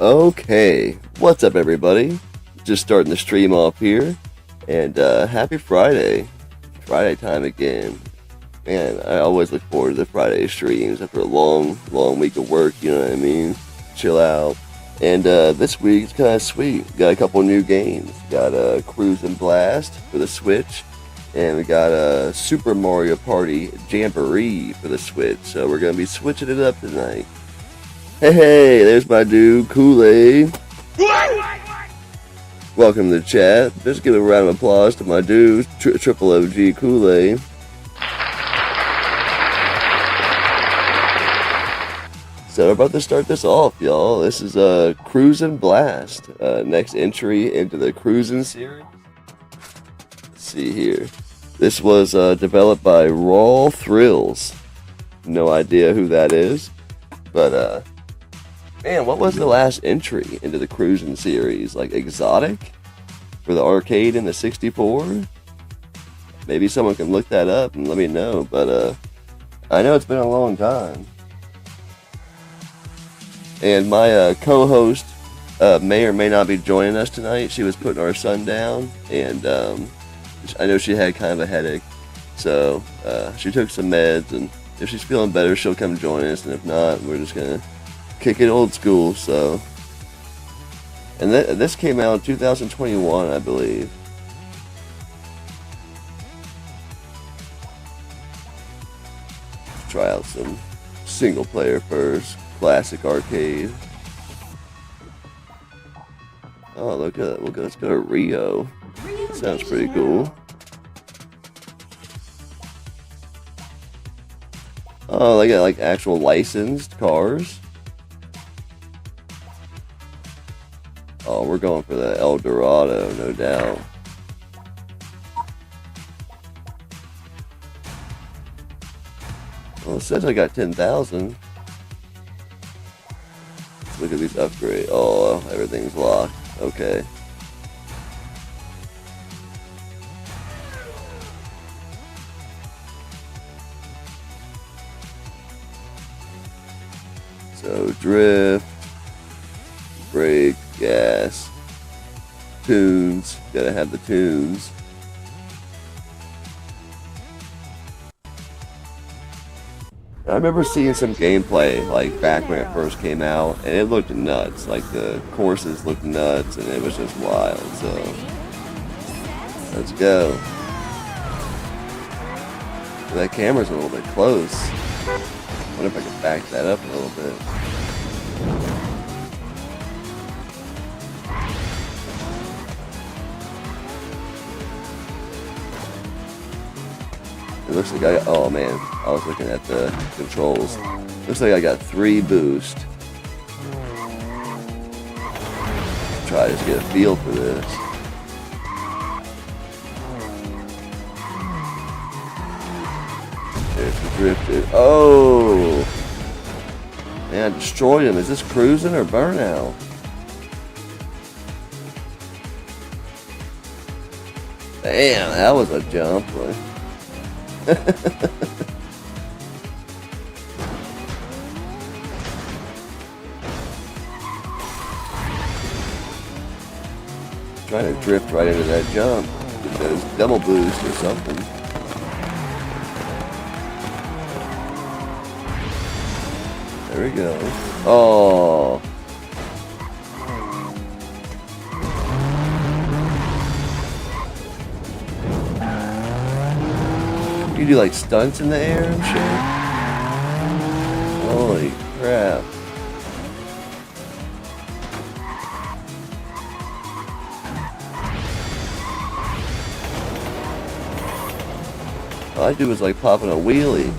Okay, what's up, everybody? Just starting the stream off here, and happy Friday. Friday time again. Man, I always look forward to the Friday streams after a long, long week of work, you know what I mean? Chill out. And this week it's kind of sweet. Got a couple new games. Got Cruis'n Blast for the Switch, and we got Super Mario Party Jamboree for the Switch. So we're going to be switching it up tonight. Hey, there's my dude, Kool-Aid. Welcome to the chat. Just give a round of applause to my dude, Triple OG Kool-Aid. So we're about to start this off, y'all. This is Cruis'n Blast. Next entry into the Cruis'n series. Let's see here. This was developed by Raw Thrills. No idea who that is. But, man, what was the last entry into the Cruis'n series? Like Exotic? For the arcade in the 64? Maybe someone can look that up and let me know. But, I know it's been a long time. And my co-host may or may not be joining us tonight. She was putting our son down, and I know she had kind of a headache. So she took some meds, and if she's feeling better, she'll come join us. And if not, we're just going to kick it old school. So, and this came out in 2021, I believe. Let's try out some single player first. Classic arcade. Oh, look at that. Let's go to Rio. Sounds pretty cool. Oh, they got like actual licensed cars. Oh, we're going for the El Dorado, no doubt. Well, it says I got 10,000. Look at these upgrades. Oh, everything's locked. Okay. So, drift, brake, gas, tunes. Gotta have the tunes. I remember seeing some gameplay like back when it first came out, and it looked nuts. Like the courses looked nuts, and it was just wild. So let's go. That camera's a little bit close. I wonder if I can back that up a little bit. It looks like oh man, I was looking at the controls. Looks like I got 3 boost. Try to just get a feel for this. There's the drifted. Oh! Man, I destroyed him. Is this Cruis'n or Burnout? Damn, that was a jump. Trying to drift right into that jump. Get those double boost or something. There we go. Oh. You do like stunts in the air and shit? Holy crap. All I do is like popping a wheelie.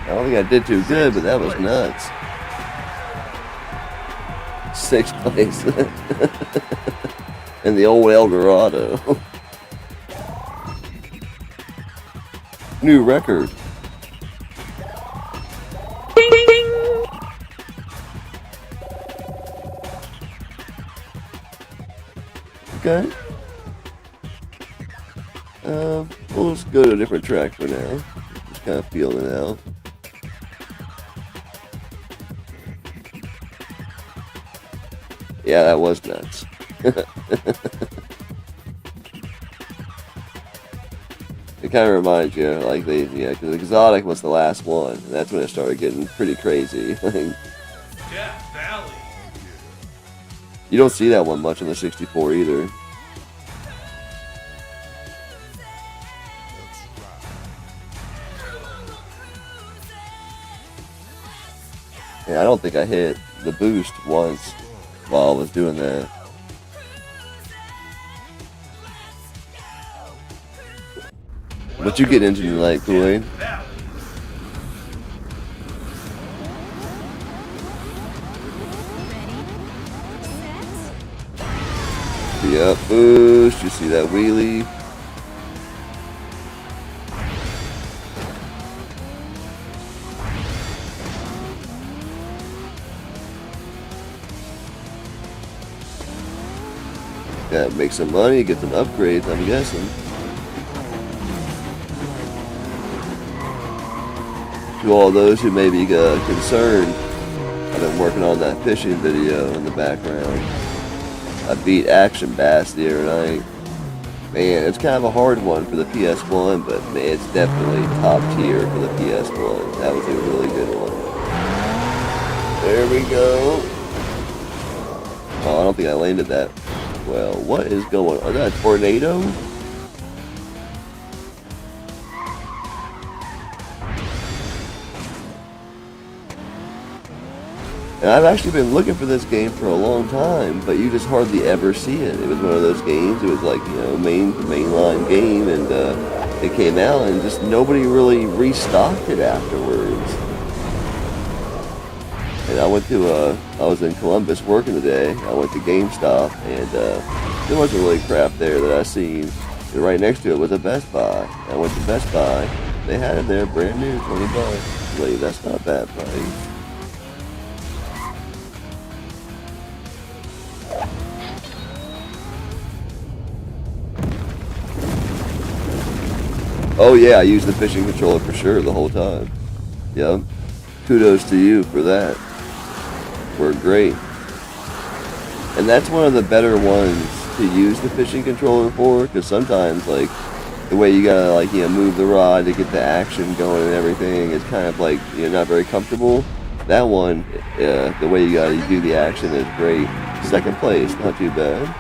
I don't think I did too good, but that was nuts. 6th place. In the old El Dorado. new record. Ding, ding. Okay. We'll just go to a different track for now. Just kind of feeling it out. Yeah, that was nuts. It kind of reminds you, like because Exotic was the last one, and that's when it started getting pretty crazy. Death Valley. You don't see that one much on the 64 either. Yeah, I don't think I hit the boost once while I was doing that. What you get into tonight, Kool-Aid? Yeah, boost. You see that wheelie? Gotta make some money, get some upgrades, I'm guessing. To all those who may be concerned, I've been working on that fishing video in the background. I beat Action Bass the other night. Man, it's kind of a hard one for the PS1, but man, it's definitely top tier for the PS1. That was a really good one. There we go. Oh, I don't think I landed that well. What is going on? Is that a tornado? And I've actually been looking for this game for a long time, but you just hardly ever see it. It was one of those games. It was like, mainline game, and it came out, and just nobody really restocked it afterwards. And I was in Columbus working today. I went to GameStop, and there wasn't really crap there that I seen. And right next to it was a Best Buy. I went to Best Buy. They had it there, brand new, $20. Wait, that's not bad price. Oh yeah, I used the fishing controller for sure the whole time. Yep. Kudos to you for that. Worked great. And that's one of the better ones to use the fishing controller for, because sometimes, like, the way you gotta, like, move the rod to get the action going and everything is kind of like, not very comfortable. That one, the way you gotta do the action is great. Second place, not too bad.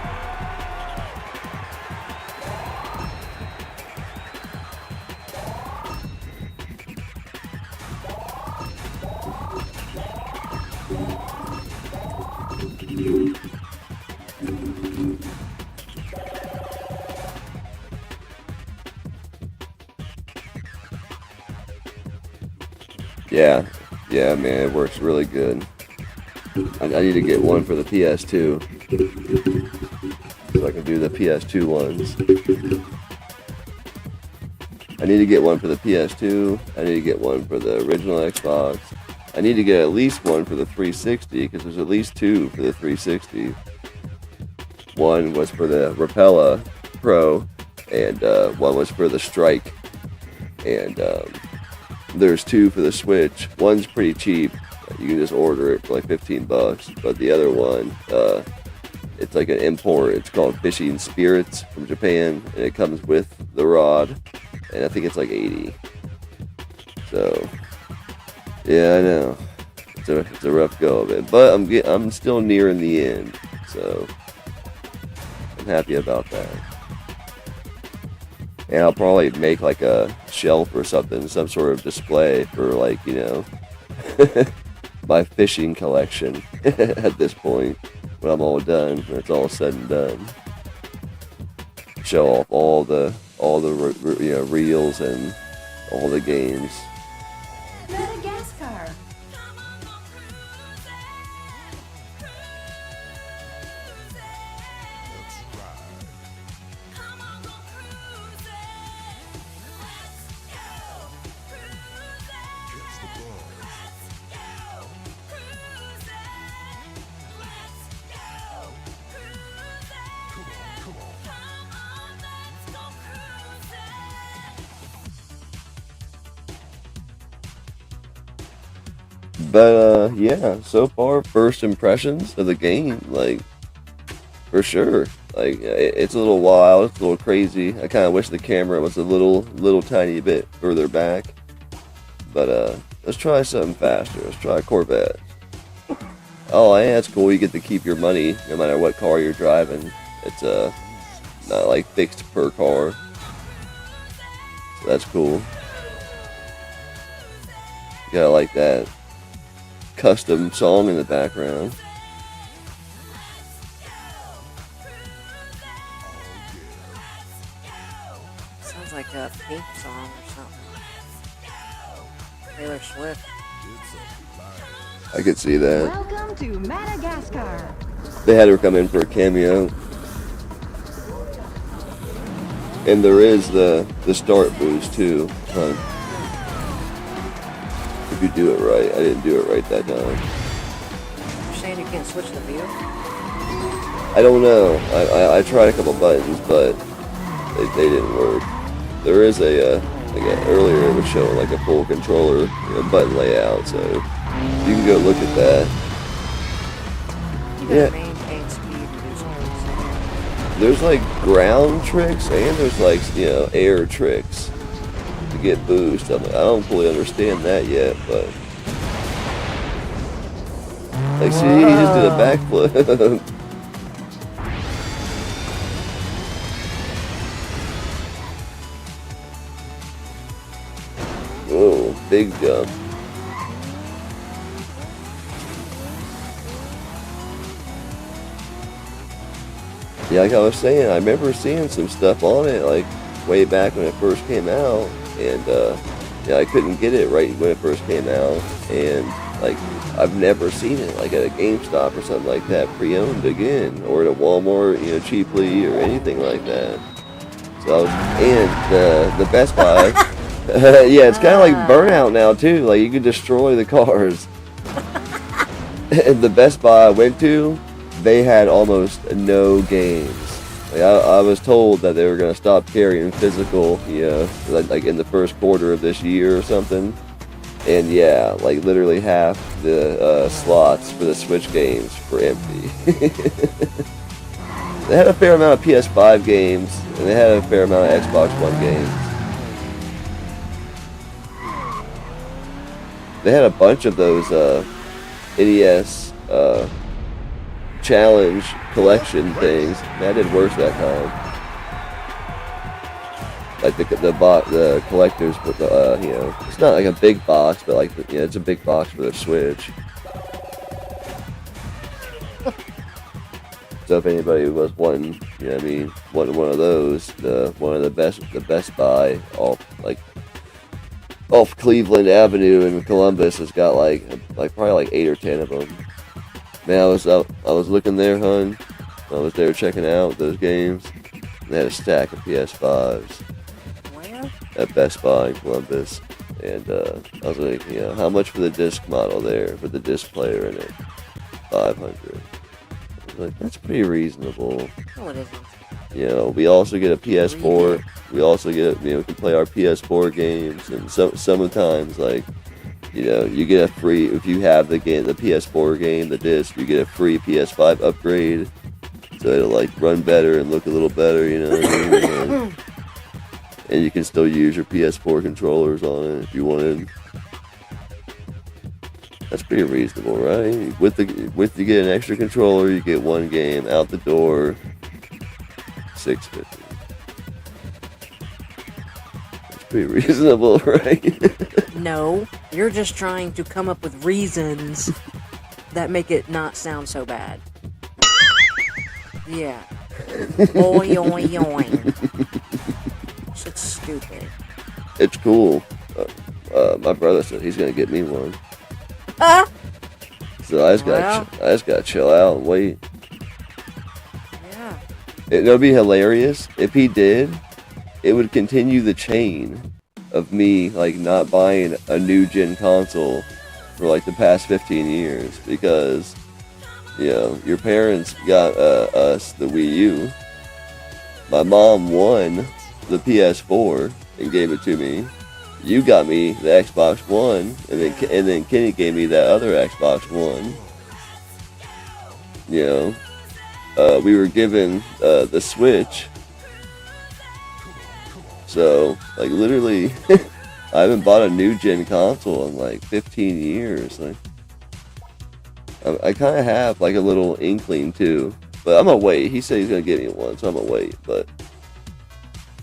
Yeah, man, it works really good. I need to get one for the PS2, so I can do the PS2 ones. I need to get one for the PS2. I need to get one for the original Xbox. I need to get at least one for the 360, because there's at least two for the 360. One was for the Rapala Pro, and one was for the Strike. And there's two for the Switch. One's pretty cheap. You can just order it for like $15. But the other one, it's like an import. It's called Fishing Spirits from Japan, and it comes with the rod. And I think it's like $80. So, yeah, I know. It's a rough go of it, but I'm still nearing the end. So, I'm happy about that. And I'll probably make like a shelf or something, some sort of display for like, my fishing collection at this point, when I'm all done, when it's all said and done. Show off all the reels and all the games. Madagascar. But yeah, so far first impressions of the game, like for sure. Like it's a little wild, it's a little crazy. I kind of wish the camera was a little tiny bit further back. But let's try something faster. Let's try a Corvette. Oh, yeah, that's cool. You get to keep your money no matter what car you're driving. It's not like fixed per car. So that's cool. You gotta like that custom song in the background. Sounds like a Pink song or something. Taylor Swift. I could see that. Welcome to Madagascar. They had her come in for a cameo. And there is the start boost too. Huh? If you do it right. I didn't do it right that time. You're saying you can't switch the view? I don't know. I tried a couple buttons, but they didn't work. There is earlier it was showing like a full controller button layout, so you can go look at that. You Yeah. gotta maintain speed to do something. There's like ground tricks and there's like air tricks to get boost. I don't fully understand that yet, but like see, he just did a backflip. Whoa, big jump. Yeah, like I was saying, I remember seeing some stuff on it, like, way back when it first came out, and, yeah, I couldn't get it right when it first came out, and, like, I've never seen it, like, at a GameStop or something like that, pre-owned again, or at a Walmart, cheaply, or anything like that. So, and, the Best Buy, yeah, it's kind of like Burnout now, too, like, you can destroy the cars. And the Best Buy I went to, they had almost no games. Like I was told that they were going to stop carrying physical, like in the first quarter of this year or something. And yeah, like literally half the slots for the Switch games were empty. They had a fair amount of PS5 games, and they had a fair amount of Xbox One games. They had a bunch of those NES challenge collection things. Man, I did worse that time. Like the collectors, but it's not like a big box, but like it's a big box for the Switch. So if anybody was wanting, wanting one of those, one of the Best Buy off Cleveland Avenue in Columbus has got like probably like 8 or 10 of them. Man, I was looking there, hun. I was there checking out those games. They had a stack of PS5s Where? at Best Buy in Columbus, and I was like, how much for the disc model there, for the disc player in it? $500. I was like, that's pretty reasonable. No, it isn't. We also get a PS4. We also get, we can play our PS4 games, and sometimes like. You get a free, if you have the PS4 game, the disc, you get a free PS5 upgrade, so it'll like run better and look a little better, what I mean? And you can still use your PS4 controllers on it if you wanted. That's pretty reasonable, right? With you get an extra controller, you get one game out the door, $650. That's pretty reasonable, right? No, you're just trying to come up with reasons that make it not sound so bad. Yeah. Oi, oi, oi. Shit's stupid. It's cool. My brother said he's gonna get me one. So I just gotta chill out and wait. Yeah. It'll be hilarious if he did. It would continue the chain of me like not buying a new gen console for like the past 15 years because your parents got us the Wii U. My mom won the PS4 and gave it to me, you got me the Xbox One, and then Kenny gave me that other Xbox One. You know, we were given the Switch. So, like, literally, I haven't bought a new gen console in like 15 years. Like, I kind of have like a little inkling too, but I'm gonna wait. He said he's gonna get me one, so I'm gonna wait. But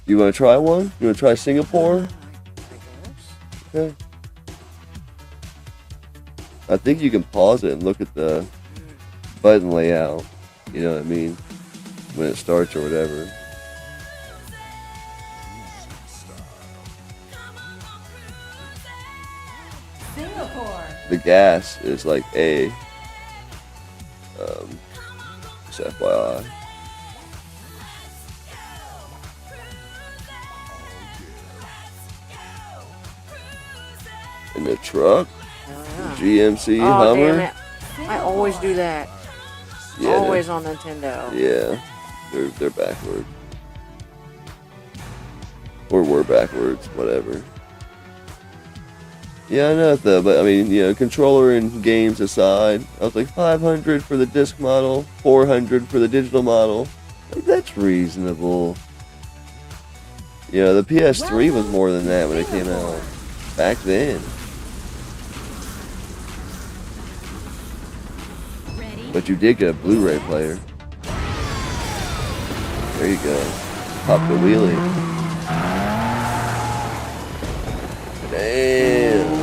you want to try one? You want to try Singapore? I guess. Okay. I think you can pause it and look at the button layout. You know what I mean? When it starts or whatever. Singapore. The gas is like A. Just FYI. In the truck, Oh, yeah. GMC Oh, damn Hummer. it. I always do that. Yeah, Always on Nintendo. yeah, they're backwards, or we're backwards, whatever. Yeah, I know though, but I mean, you know, controller and games aside, I was like 500 for the disc model, 400 for the digital model. Like, that's reasonable. You know, the PS3 was more than that when it came out back then. Ready? But you did get a Blu-ray player. There you go. Pop the wheelie. Damn.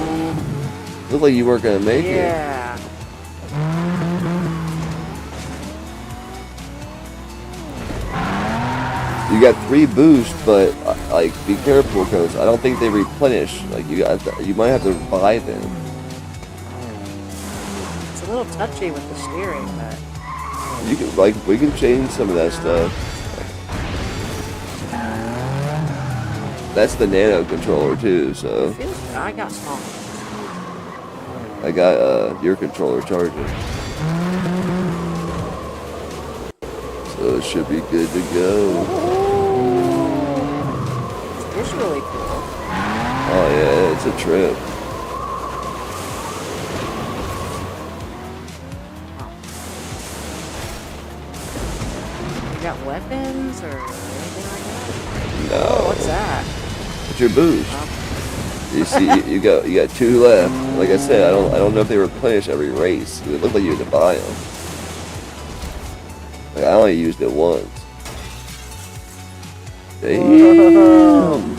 Looked like you weren't gonna make it. Yeah. You got 3 boosts, but like be careful because I don't think they replenish. Like you might have to buy them. It's a little touchy with the steering, but You can we can change some of that stuff. That's the Nano controller too, so it feels good. I got small. I got your controller charging. So it should be good to go. It's really cool. Oh yeah, it's a trip. You got weapons or anything like that? No. Oh, what's that? It's your boost. Oh, You see, you got 2 left. Like I said, I don't know if they replenish every race. It looked like you had to buy them. Like I only used it once. Damn.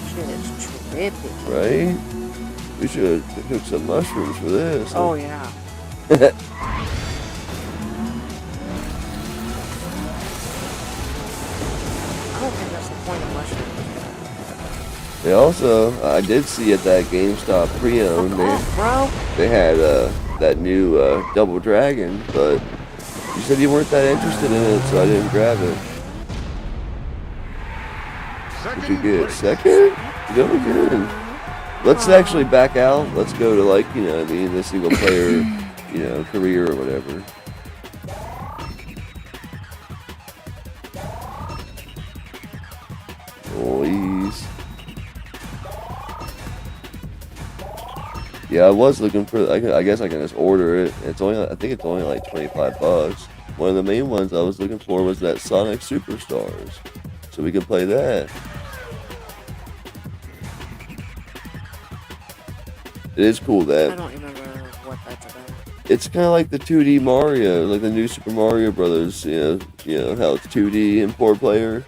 shit is trippy. Right? We should have took some mushrooms for this. Oh, yeah. I don't think that's the point of mushrooms. They also, I did see at that GameStop pre-owned, Fuck off, bro. they had that new Double Dragon, but you said you weren't that interested in it, so I didn't grab it. What'd you get? Second? You're doing good. Let's actually back out. Let's go to like, you know what I mean, the single player, you know, career or whatever. Boys. Yeah, I was looking for. I guess I can just order it. It's only. I think it's only like $25. One of the main ones I was looking for was that Sonic Superstars, so we could play that. It is cool I that don't remember what that's about. it's kind of like the 2D Mario, like the new Super Mario Brothers. You know how it's 2D and 4-player.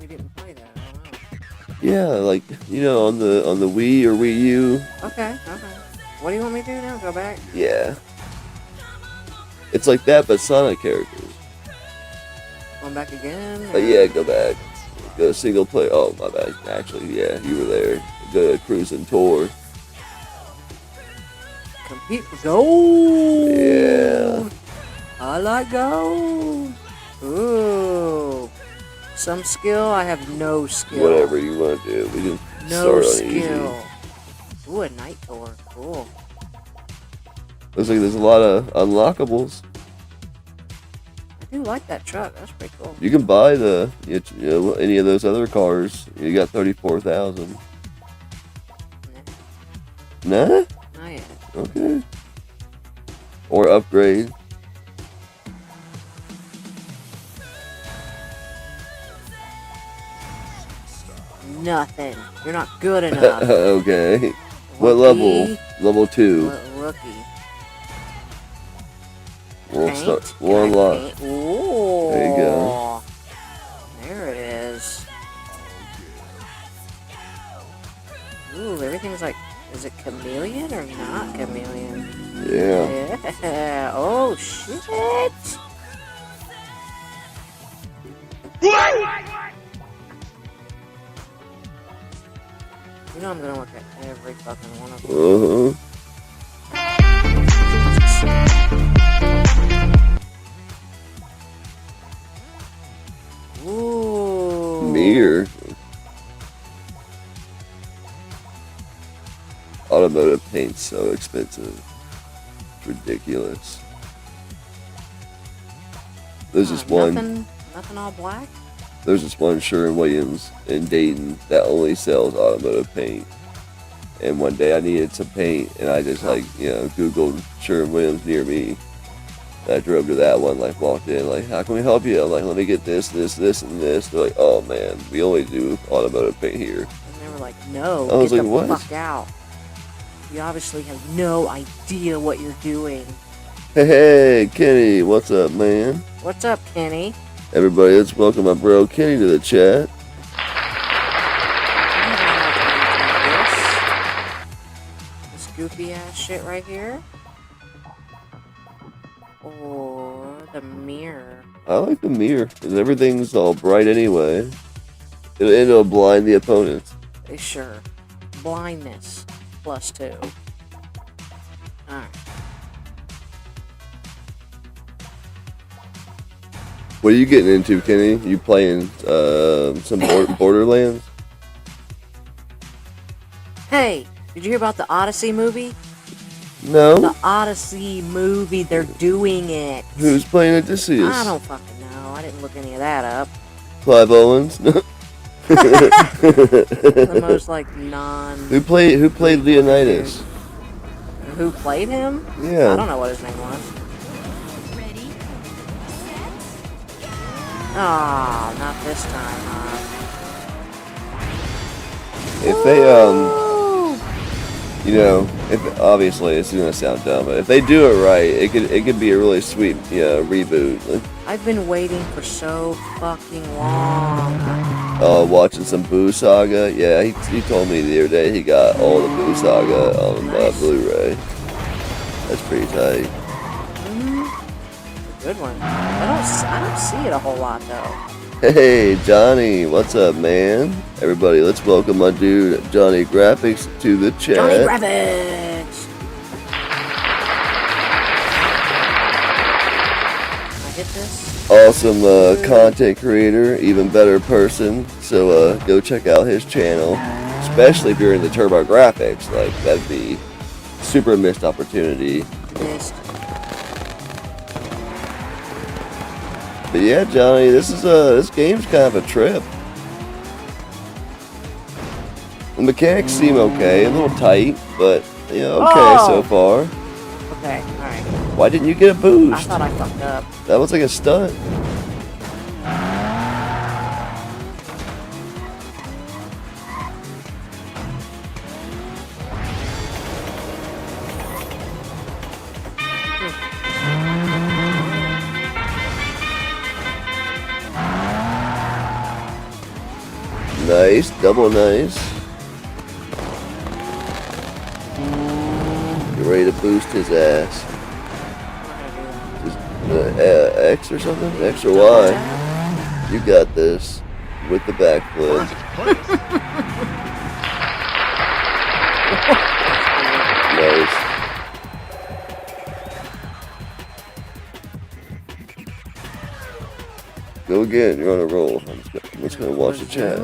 We didn't play that. I don't know. Yeah, like you know on the Wii or Wii U. Okay. What do you want me to do now? Go back? Yeah, it's like that, but Sonic characters. Going back again? But yeah, go back. Go single player. Oh, my bad. Actually, yeah, you were there. Go to Cruising Tour. Compete for gold. Yeah. I like gold. Ooh. Some skill. I have no skill. Whatever you want to do. We can No start on easy. skill. Ooh, a night tour. Cool. Looks like there's a lot of unlockables. I do like that truck. That's pretty cool. You can buy any of those other cars. You got 34,000. Nah? Not yet. Okay. Or upgrade. Nothing. You're not good enough. Okay. What level? Rookie. Level 2. Rookie. We'll Paint. start. We'll Can I unlock. paint? Ooh. There you go. There it is. Ooh, everything's like, is it chameleon or not chameleon? Yeah. Yeah. Oh, shit. You know I'm gonna look at every fucking one of them. Ooh. Mirror. Automotive paint's so expensive. It's ridiculous. There's this one. Nothing all black? There's this one Sherwin-Williams in Dayton that only sells automotive paint. And one day I needed some paint, and I just Googled Sherwin-Williams near me. And I drove to that one, walked in, how can we help you? I'm like, let me get this, this, this, and this. They're like, oh man, we only do automotive paint here. And they were like, no, I was get like, the what? fuck out. You obviously have no idea what you're doing. Hey, Kenny, what's up, man? What's up, Kenny? Everybody, let's welcome my bro Kenny to the chat. This goofy ass shit right here. Or the mirror. I like the mirror, because everything's all bright anyway. It'll blind the opponents. Sure. Blindness. +2. Alright. What are you getting into, Kenny? You playing some Borderlands? Hey, did you hear about the Odyssey movie? No. The Odyssey movie, they're doing it. Who's playing Odysseus? I don't fucking know. I didn't look any of that up. Clive Owens. The most non. Who played Leonidas? Who played him? Yeah. I don't know what his name was. Ready, Oh, not this time, huh? If they if obviously it's gonna sound dumb, but if they do it right, it could be a really sweet reboot. I've been waiting for so fucking long. Watching some Boo Saga. Yeah, he told me the other day he got all the Boo Saga on Nice. Blu-ray. That's pretty tight. Good one. I don't see it a whole lot though. Hey Johnny, what's up, man? Everybody, let's welcome my dude Johnny Graphics to the chat. Johnny Graphics. I hit this. Awesome content creator, even better person. So go check out his channel, especially if you're into Turbo Graphics. That'd be super missed opportunity. Missed. But yeah, Johnny, this game's kind of a trip. The mechanics seem okay, a little tight, but okay so far. Okay, alright. Why didn't you get a I boost? thought I fucked up. That was like a stunt. Nice, double nice. Get ready to boost his ass. X or something? X or Y? You got this. With the backflip. Nice. Go again, you're on a roll. I'm just gonna watch the chat.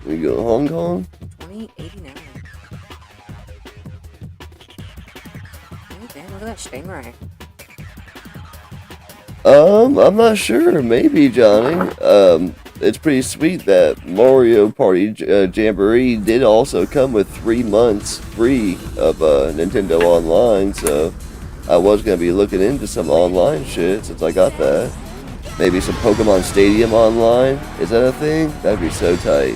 We go to Hong Kong? 2089. Damn, look at that stingray. I'm not sure. Maybe, Johnny. It's pretty sweet that Mario Party Jamboree did also come with 3 months free of Nintendo Online, so I was gonna be looking into some online shit since I got that. Maybe some Pokemon Stadium online. Is that a thing? That'd be so tight.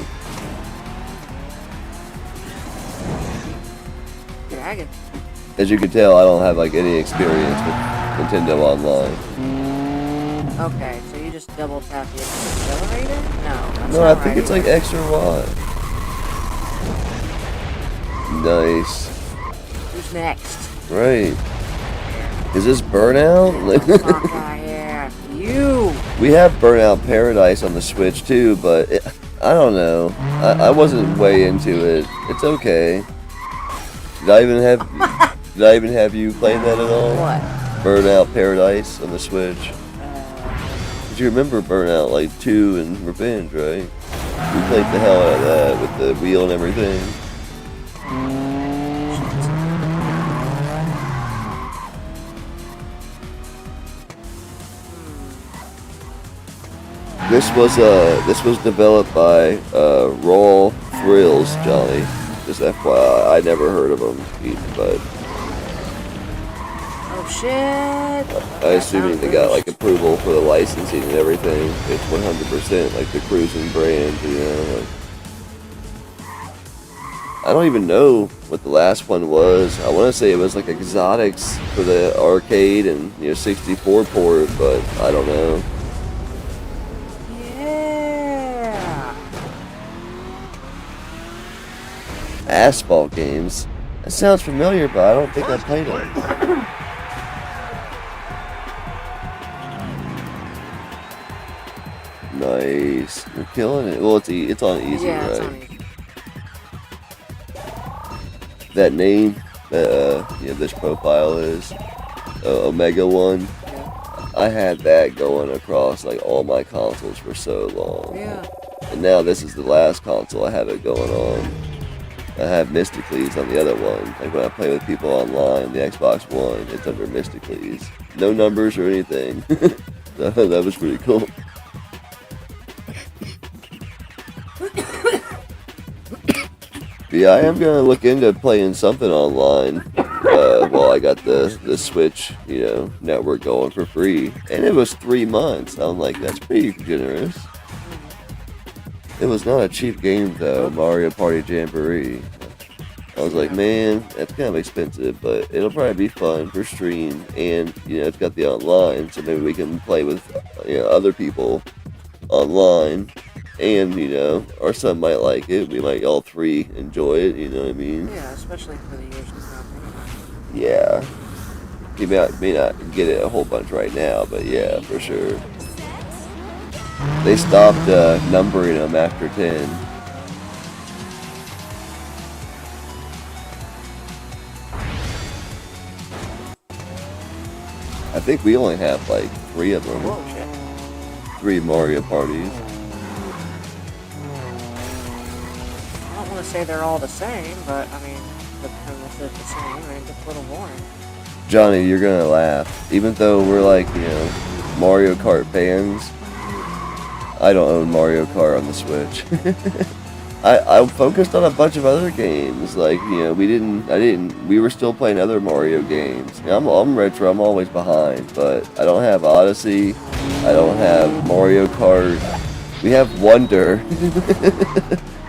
Dragon. As you can tell, I don't have like any experience with Nintendo Online. Okay, so you just double tap the accelerator? No, that's No, I not think right it's like either. X or Y. Nice. Who's next? Right. Is this Burnout? Fuck out here. You! We have Burnout Paradise on the Switch too, but I don't know. I wasn't way into it. It's okay. Did I even have you playing that at all? What? Burnout Paradise on the Switch. Did you remember Burnout like 2 and Revenge, right? We played the hell out of that with the wheel and everything. This was developed by Raw Thrills, Johnny. Just FYI, I never heard of them, but Oh shit! I assuming they got like approval for the licensing and everything. It's 100% like the Cruising brand, you know. Like, I don't even know what the last one was. I want to say it was like Exotics for the arcade and 64 port, but I don't know. Yeah! Asphalt games. That sounds familiar, but I don't think I played it. Nice. You're killing it. Well, it's on easy, Yeah, right? it's on easy. That name that this profile is Omega 1. Yeah. I had that going across like all my consoles for so long. Yeah. And now this is the last console I have it going on. I have Mysticles on the other one. Like when I play with people online, the Xbox One, it's under Mysticles. No numbers or anything. So that was pretty cool. But yeah, I am gonna look into playing something online while I got the Switch, network going for free. And it was 3 months. I'm like, that's pretty generous. It was not a cheap game though, Mario Party Jamboree. I was like, man, that's kind of expensive, but it'll probably be fun for stream. And it's got the online, so maybe we can play with other people online. And our son might like it. We might all 3 enjoy it. You know what I mean? Yeah, especially for the years to come. Yeah. He may not get it a whole bunch right now, but yeah, for sure. They stopped numbering them after 10. I think we only have like 3 of them. Whoa, shit. 3 Mario parties. I don't want to say they're all the same, but I mean, the premise is the same, and it gets a little boring. Johnny, you're gonna laugh. Even though we're like, Mario Kart fans, I don't own Mario Kart on the Switch. I focused on a bunch of other games. Like, we were still playing other Mario games. I'm retro, I'm always behind, but I don't have Odyssey. I don't have Mario Kart. We have Wonder.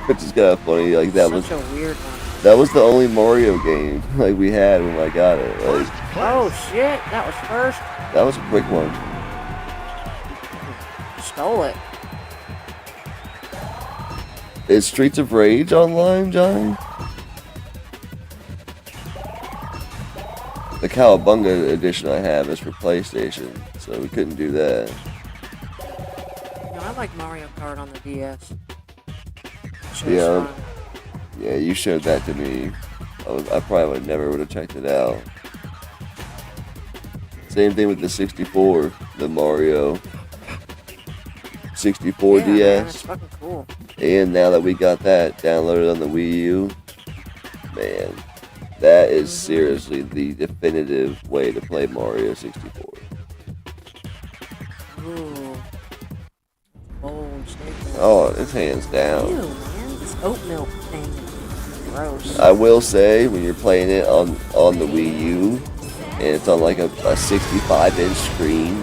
Which is kind of funny. Like, that was Such a weird one. that was the only Mario game like we had when I got it. Like, Oh shit, that was first. that was a quick one. Stole it. Is Streets of Rage online, Johnny? The Cowabunga edition I have is for PlayStation, so we couldn't do that. I like Mario Kart on the DS. Yeah. Yeah, you showed that to me. I probably never would have checked it out. Same thing with the 64, the Mario 64 yeah, man, DS. it's fucking cool. And now that we got that downloaded on the Wii U, man, That is seriously the definitive way to play Mario 64. Ooh. Bold statement. Oh, it's hands down. Ew, man. This oat milk thing is gross. I will say, when you're playing it on the Wii U, and it's on like a 65-inch screen,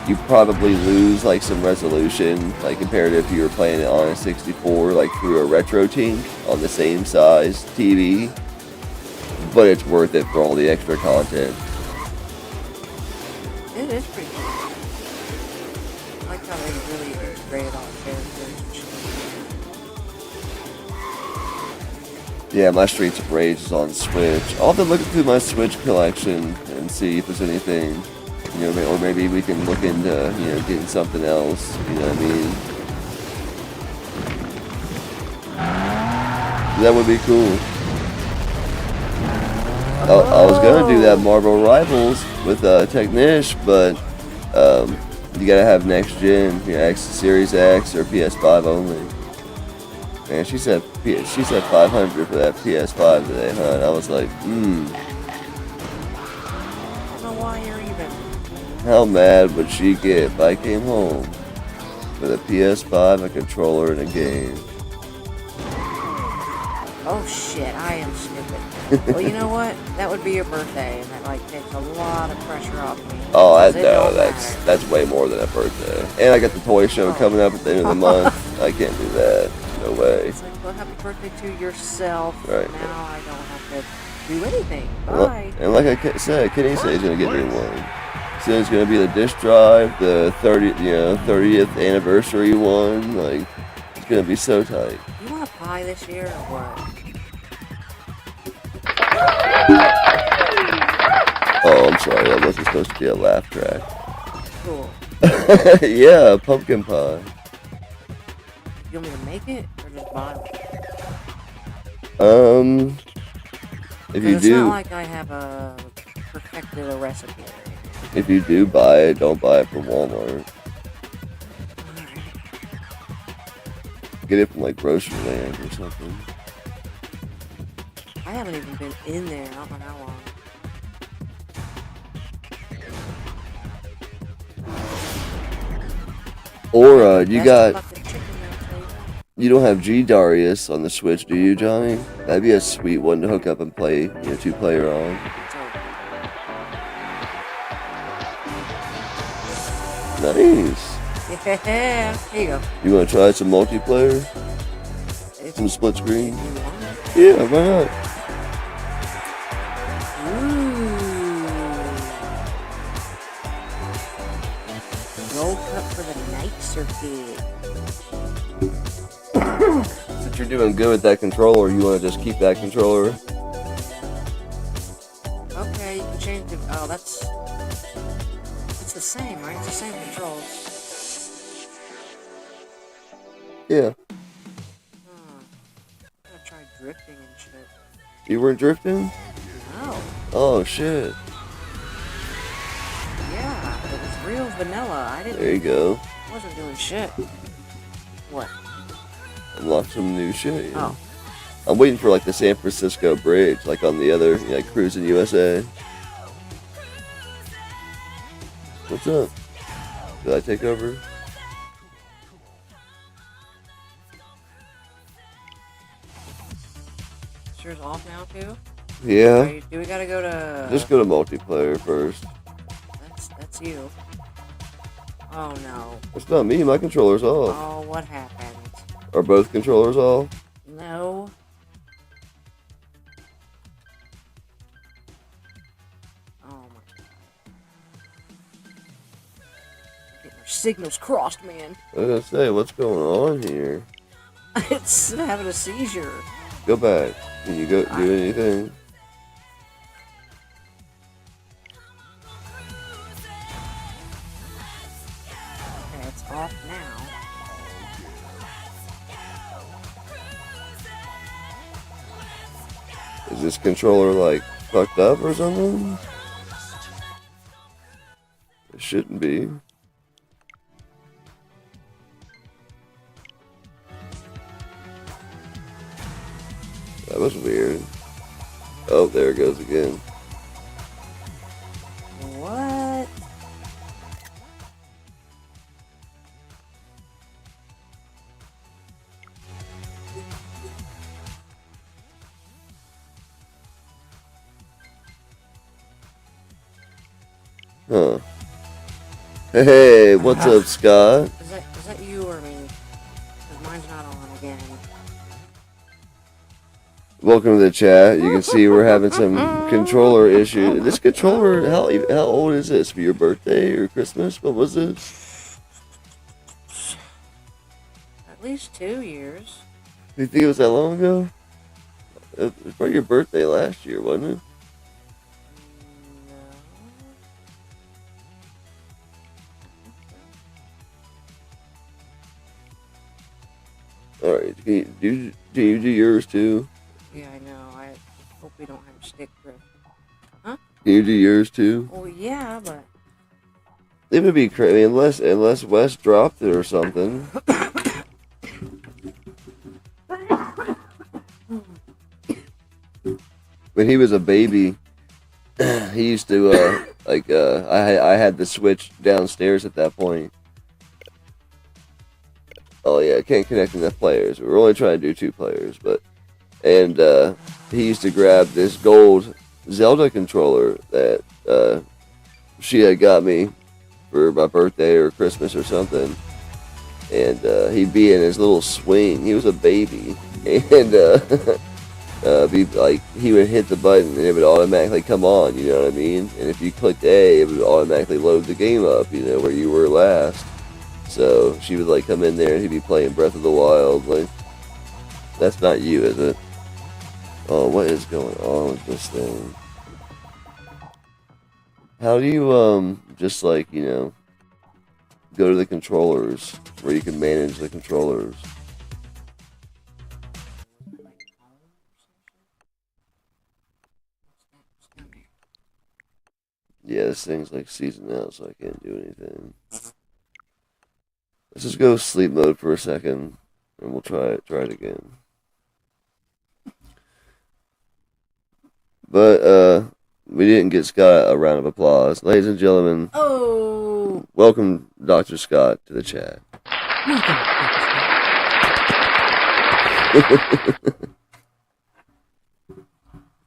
you probably lose like some resolution, like compared to if you were playing it on a 64, like through a RetroTink on the same size TV. But it's worth it for all the extra content. It is pretty cool. I like how they really integrated all the characters and shit. Yeah, my Streets of Rage is on Switch. I'll have to look through my Switch collection and see if there's anything, you know, or maybe we can look into, you know, getting something else, you know what I mean? That would be cool. I was gonna do that Marvel Rivals with Technish, but you gotta have next gen, you know, X Series X or PS5 only. Man, she said 500 for that PS5 today, huh? And I was like, I don't know why you're even. how mad would she get if I came home with a PS5, a controller, and a game? Oh shit, I am stupid. Well, you know what? That would be your birthday, and that like takes a lot of pressure off me. Oh, Because it no, don't matter. that's way more than a birthday. And I got the toy show coming up at the end of the month. I can't do that. No way. It's like, well, happy birthday to yourself. Right. Now I don't have to do anything. Well, Bye. and like I said, Kenny said he's gonna get me one. So it's gonna be the disc drive, the 30th anniversary one. Like, it's gonna be so tight. You want a pie this year or what? Oh, I'm sorry, that wasn't supposed to be a laugh track. Cool. Yeah, pumpkin pie. You want me to make it or just buy one? If you It's not do, like I have perfected a recipe or anything. if you do buy it, don't buy it from Walmart. Get it from like Groceryland or something. I haven't even been in there. I don't know how long. Or you That's got. the fucking chicken there, too. You don't have G Darius on the Switch, do you, Johnny? That'd be a sweet one to hook up and play, you know, 2-player on. So, Nice. yeah, here you go. You want to try some multiplayer? If Some split screen? you want it. Yeah, why not? Ooh. Gold cup for the night circuit. Since you're doing good with that controller, you want to just keep that controller? Okay, you can change the. Oh, that's. It's the same, right? It's the same controls. Yeah. I'm gonna try drifting and shit. You weren't drifting? No. Oh, shit. Yeah, it was real vanilla. I didn't. There you go. Wasn't doing shit. What? Unlock some new shit. Yeah. Oh. I'm waiting for like the San Francisco Bridge, like on the other, like Cruising USA. What's up? Did I take over? Is yours off now too? Yeah. Wait, do we gotta go to? Just go to multiplayer first. That's you. Oh no. It's not me. My controller's off. Oh, what happened? Are both controllers off? No. Oh my. Getting our signals crossed, man. I was gonna say, what's going on here? It's having a seizure. Go back. Can you go do anything? Okay, it's off now. Is this controller like fucked up or something? It shouldn't be. That was weird. Oh, there it goes again. What? Huh. Hey, what's up, Scott? Is that you or me? Because mine's not on again. Welcome to the chat. You can see we're having some controller issues. This controller, how old is this? For your birthday or Christmas? What was this? At least 2 years. Do you think it was that long ago? It was probably your birthday last year, wasn't it? Alright, do you do yours too? Yeah, I know. I hope we don't have stick drift. Can you do yours too? Well, yeah, but It would be crazy unless Wes dropped it or something. When he was a baby, he used to I had the Switch downstairs at that point. Oh yeah, I can't connect enough players. We were only trying to do 2 players, and he used to grab this gold Zelda controller that she had got me for my birthday or Christmas or something, and he'd be in his little swing. He was a baby, and be like he would hit the button and it would automatically come on. You know what I mean? And if you clicked A, it would automatically load the game up. You know where you were last. So she would like come in there and he'd be playing Breath of the Wild. Like, that's not you, is it? Oh, what is going on with this thing? How do you just like, you know, go to the controllers where you can manage the controllers? Yeah, this thing's like seasoned out, so I can't do anything. Let's just go sleep mode for a second, and we'll try it again. But we didn't get Scott a round of applause, ladies and gentlemen. oh, Welcome, Dr. Scott, to the chat.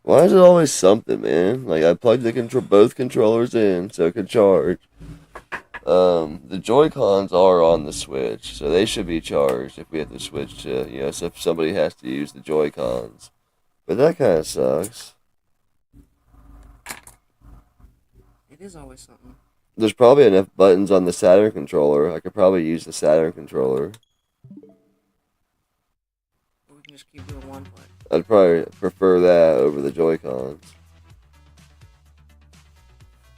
Why is it always something, man? Like I plugged both controllers in so it could charge. The Joy-Cons are on the Switch, so they should be charged if we have to switch to, you know, so if somebody has to use the Joy-Cons. But that kind of sucks. it is always something. There's probably enough buttons on the Saturn controller. I could probably use the Saturn controller. We can just keep doing one play. I'd probably prefer that over the Joy-Cons.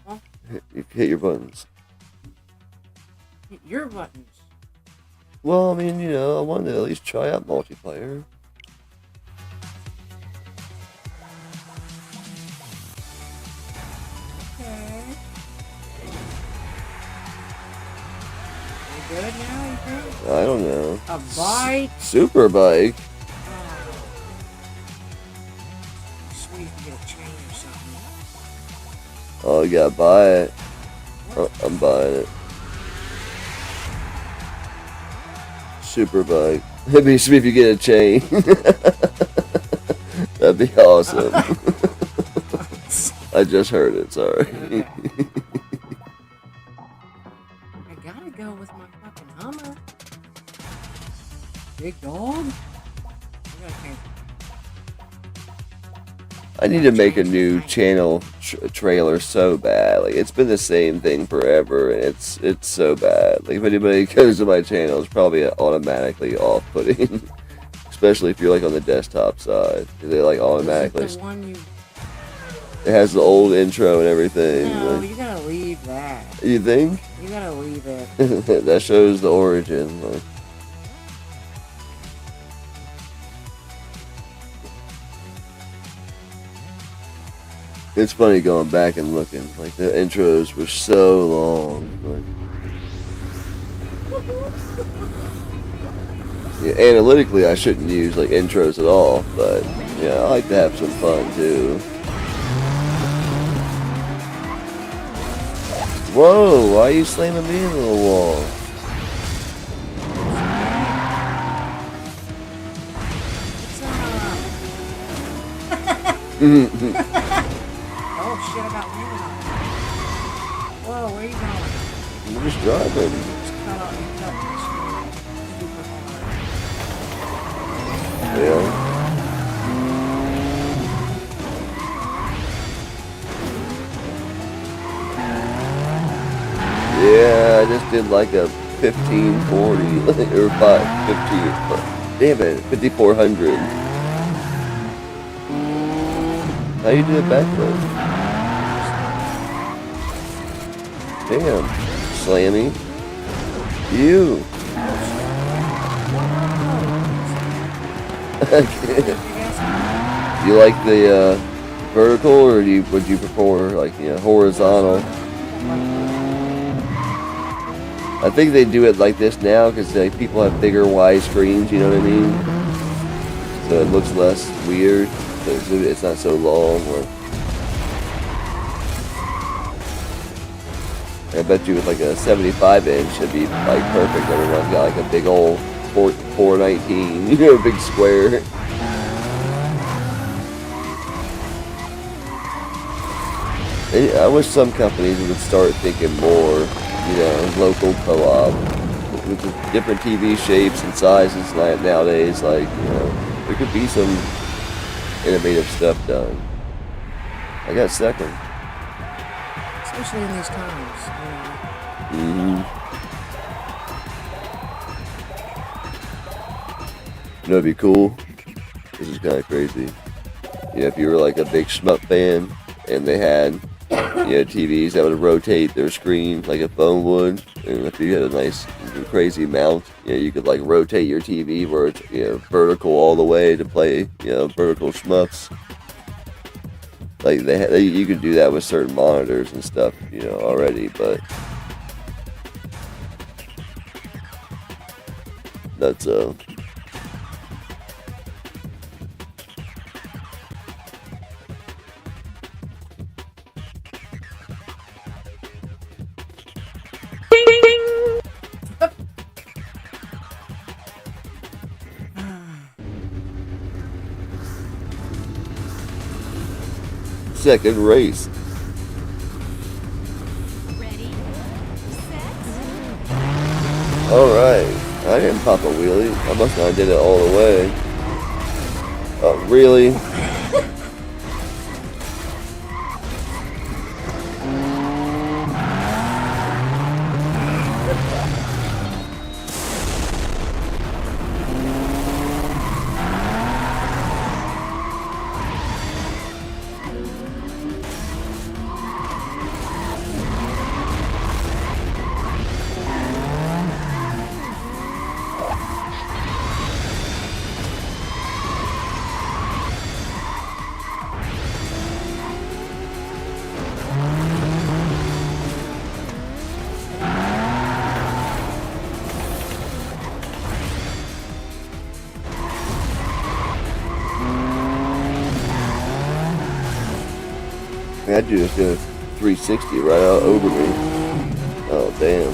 Huh? Hit your buttons. Hit your buttons. Well, I mean, you know, I wanted to at least try out multiplayer. Okay. You good now, you think? I don't know. A bike? Super bike. Sweet if you get a chain or something. Oh, you gotta buy it. Oh, I'm buying it. Super bike. It'd be sweet if you get a chain. That'd be awesome. I just heard it, sorry. Okay. I gotta go with my fucking Hummer. Big dog? I gotta change. I need to make a new channel trailer so bad. Like, it's been the same thing forever, and it's so bad. Like, if anybody goes to my channel, it's probably automatically off-putting. Especially if you're, like, on the desktop side. They, like, automatically... This is the one you... It has the old intro and everything. No, Like, you gotta leave that. you think? You gotta leave it. That shows the origin. Like, it's funny going back and looking. Like, the intros were so long. Like, yeah, analytically, I shouldn't use like intros at all, but yeah, I like to have some fun too. Whoa, why are you slamming me into the wall? Oh shit, I got landed on it. Whoa, where are you going? I'm just driving. Just cut out your cut this super hard. Yeah. Yeah, I just did like a 1540 or 515. Damn it, 5400. How you do it backwards? Damn, Slammy. You. You like the vertical, or would you prefer like horizontal? I think they do it like this now because people have bigger wide screens. You know what I mean? So it looks less weird. It's not so long. I bet you with like a 75 inch, it'd be like perfect. Everyone's got like a big old 419, a big square. I wish some companies would start thinking more, local co-op with the different TV shapes and sizes nowadays. Like, there could be some innovative stuff done. I got second. Especially in these times. It'd be cool. This is kind of crazy. If you were like a big shmup fan and they had, TVs that would rotate their screen like a phone would, and if you had a nice crazy mount, you could like rotate your TV where it's vertical all the way to play vertical shmups. Like you could do that with certain monitors and stuff, already, but that's second race. Ready, set. Alright, I didn't pop a wheelie. I must not have did it all the way. Oh, really? I just did a 360 right out over me. Oh, damn.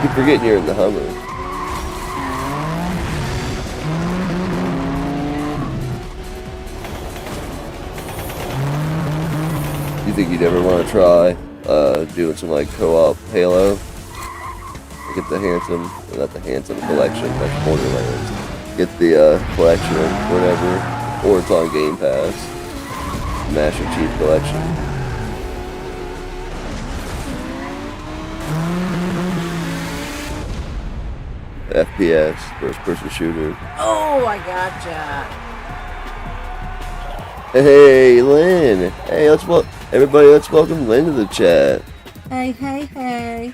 Keep forgetting you're in the Hummer. You think you'd ever want to try doing some like co-op Halo? Get the not the Handsome collection, that's Borderlands. Get the collection or whatever, or it's on Game Pass. Master Chief Collection. FPS, first person shooter. Oh, I gotcha. Hey, Lynn. Hey, let's welcome Lynn to the chat. Hey, hey, hey.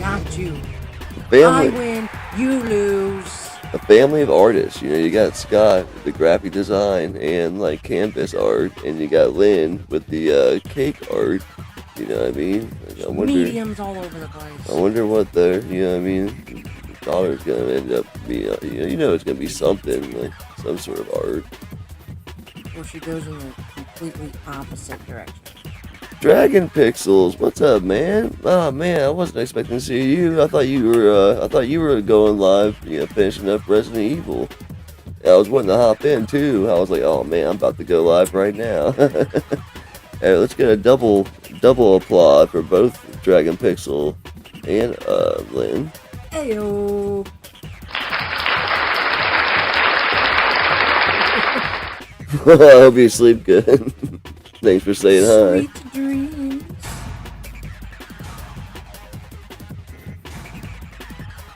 Got you. Family. I win, you lose. A family of artists. You got Scott with the graphic design and like canvas art, and you got Lynn with the cake art. You know what I mean? Like, I wonder. Mediums all over the place. I wonder what their, daughter's gonna end up being. It's gonna be something like some sort of art. or she goes in the completely opposite direction. Dragon Pixels, what's up, man? Oh man, I wasn't expecting to see you. I thought you were going live, finishing up Resident Evil. I was wanting to hop in too. I was like, oh man, I'm about to go live right now. Hey, let's get a double applaud for both Dragon Pixel and Lynn. Heyo. I hope you sleep good. Thanks for saying hi. Sweet dreams.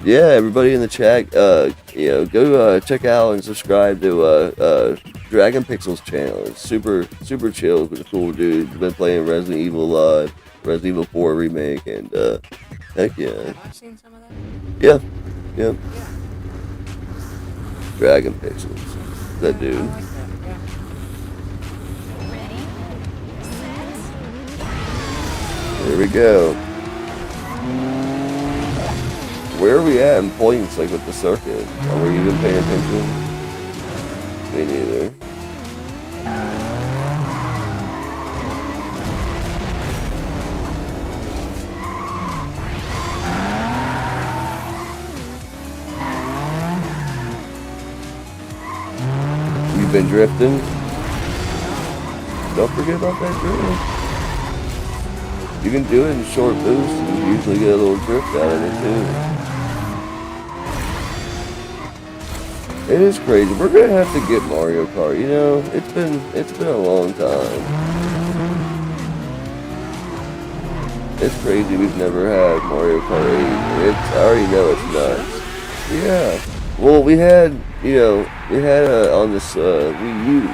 Yeah, everybody in the chat, go check out and subscribe to Dragon Pixel's channel. It's super chill with a cool dude. He's been playing Resident Evil Live, Resident Evil 4 remake, and heck yeah. Have I seen some of that? Yeah. Dragon Pixels. That dude. I like that, yeah. Ready, set, Here we go. Where are we at in points, like with the circuit? Are we even paying attention? Me neither. You've been drifting? Don't forget about that drift. You can do it in short boosts and you usually get a little drift out of it too. It is crazy. We're gonna have to get Mario Kart. It's been a long time. It's crazy we've never had Mario Kart 8. I already know it's nuts. Yeah. Well, we had on this Wii U.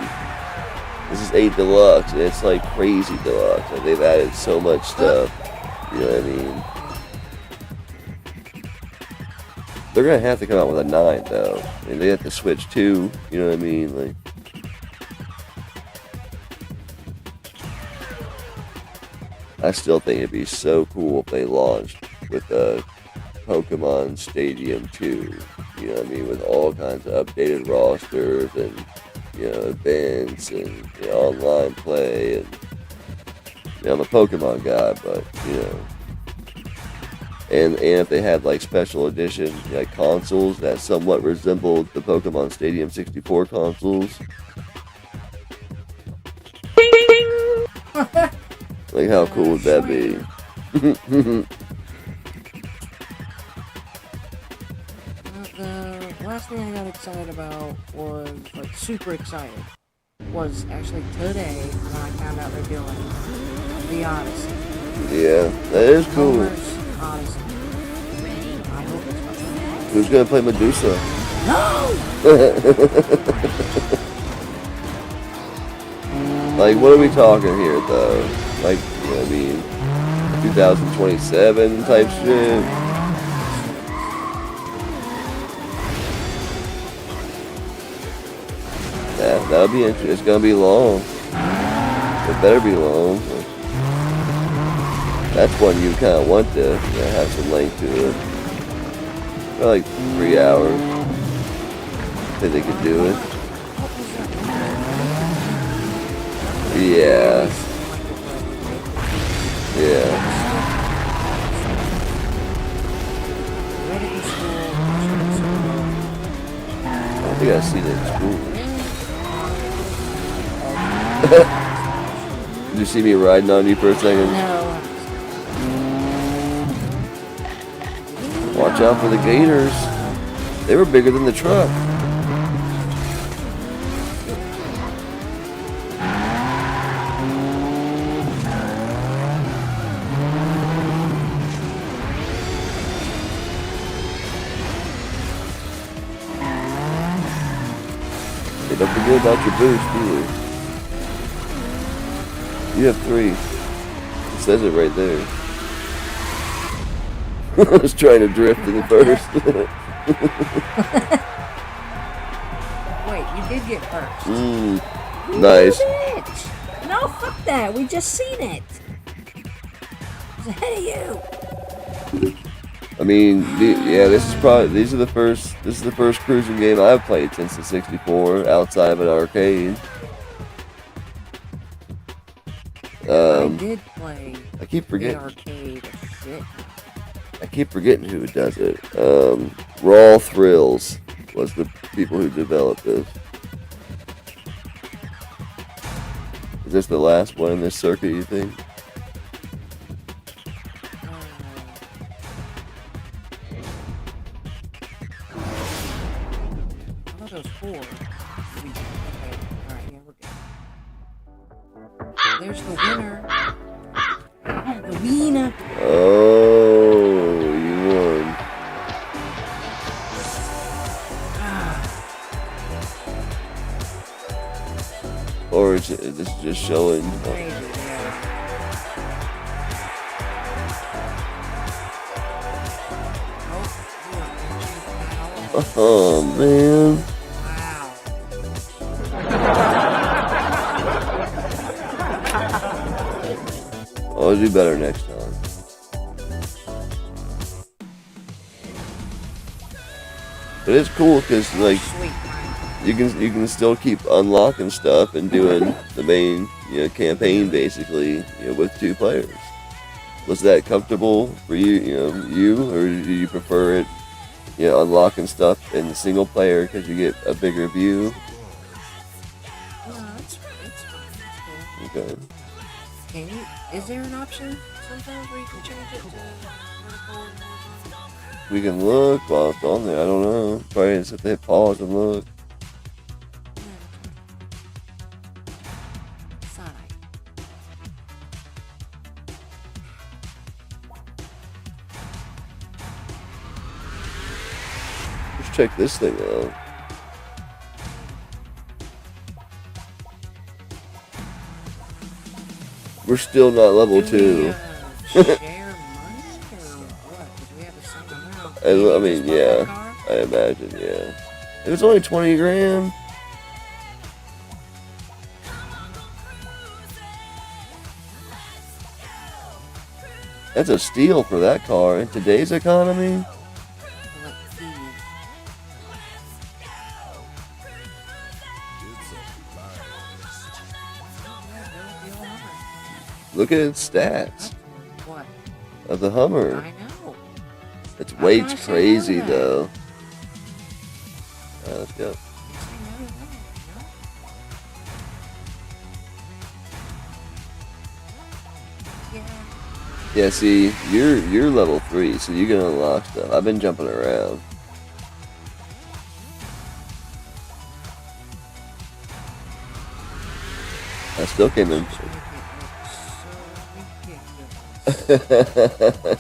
This is 8 Deluxe, and it's like crazy deluxe. Like they've added so much stuff. You know what I mean? They're gonna have to come out with a 9 though. And they have to switch too. You know what I mean? Like, I still think it'd be so cool if they launched with Pokemon Stadium 2. You know what I mean? With all kinds of updated rosters and events and online play. And I'm a Pokemon guy, but and if they had like special edition like consoles that somewhat resembled the Pokemon Stadium 64 consoles. Like how cool would that be? The last thing I got excited about was, like, super excited, was actually today when I found out they're doing the Odyssey. Yeah, that is cool. Homer's Odyssey. I hope it's fun. Who's gonna play Medusa? No! Like, what are we talking here, though? Like, 2027 type shit? Yeah, that'll be interesting. It's gonna be long. It better be long. That's one you kind of want to have some length to it. For like 3 hours. I think they could do it. Yeah. Yeah. I think I see that in school. Did you see me riding on you for a second? No. Watch out for the gators. They were bigger than the truck. Hey, don't forget about your boost either. You have 3. It says it right there. I was trying to drift in the first. Wait, you did get first. Nice. You bitch. No, fuck that. We just seen it. It's ahead of you. I mean, this is the first cruising game I've played since the 64 outside of an arcade. did play I keep the forgetting. arcade shit. I keep forgetting who does it. Raw Thrills was the people who developed this. Is this the last one in this circuit, you think? I thought it was 4. Okay, alright, yeah, we're good. There's the winner. The winner. Oh, you won. Or is this just showing? Maybe, yeah. Oh man. Wow. I'll do better next time. But it's cool because like Sweet. you can still keep unlocking stuff and doing the main campaign basically with 2 players. Was that comfortable for you or do you prefer it unlocking stuff in the single player because you get a bigger view? No, it's fine. It's cool. Okay. Can you? Is there an option sometimes where you can change it to vertical and horizontal? We can look while it's on there. I don't know. Probably just have to hit pause and look. Side. Let's check this thing out. We're still not level 2. Do we, share money or what? 'Cause we have the same amount. I Can you mean, just buy yeah. a car? I imagine, yeah. It was only 20 grand. That's a steal for that car in today's economy. Like thieves. Look at its stats What? of the Hummer. I know. Its How weight's can I say crazy no to that? though. Alright, let's go. You say no to that, no? Yeah. Yeah, see, you're level 3, so you can unlock stuff. I've been jumping around. I still came in. Make it look so ridiculous.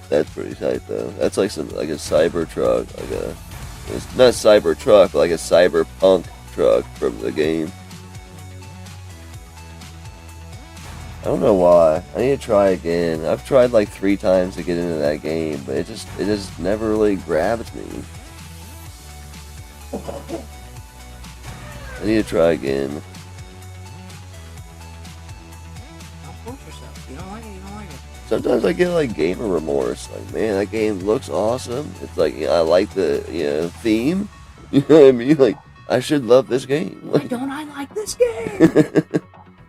That's pretty tight though. That's like a cyber truck, it's not cyber truck, but like a cyberpunk truck from the game. I don't know why. I need to try again. I've tried like 3 times to get into that game, but it just never really grabs me. I need to try again. Don't force yourself. You don't like it, you don't like it. Sometimes I get like gamer remorse. Like, man, that game looks awesome. It's like, I like the theme. You know what I mean? Like, I should love this game. Why don't I like this game?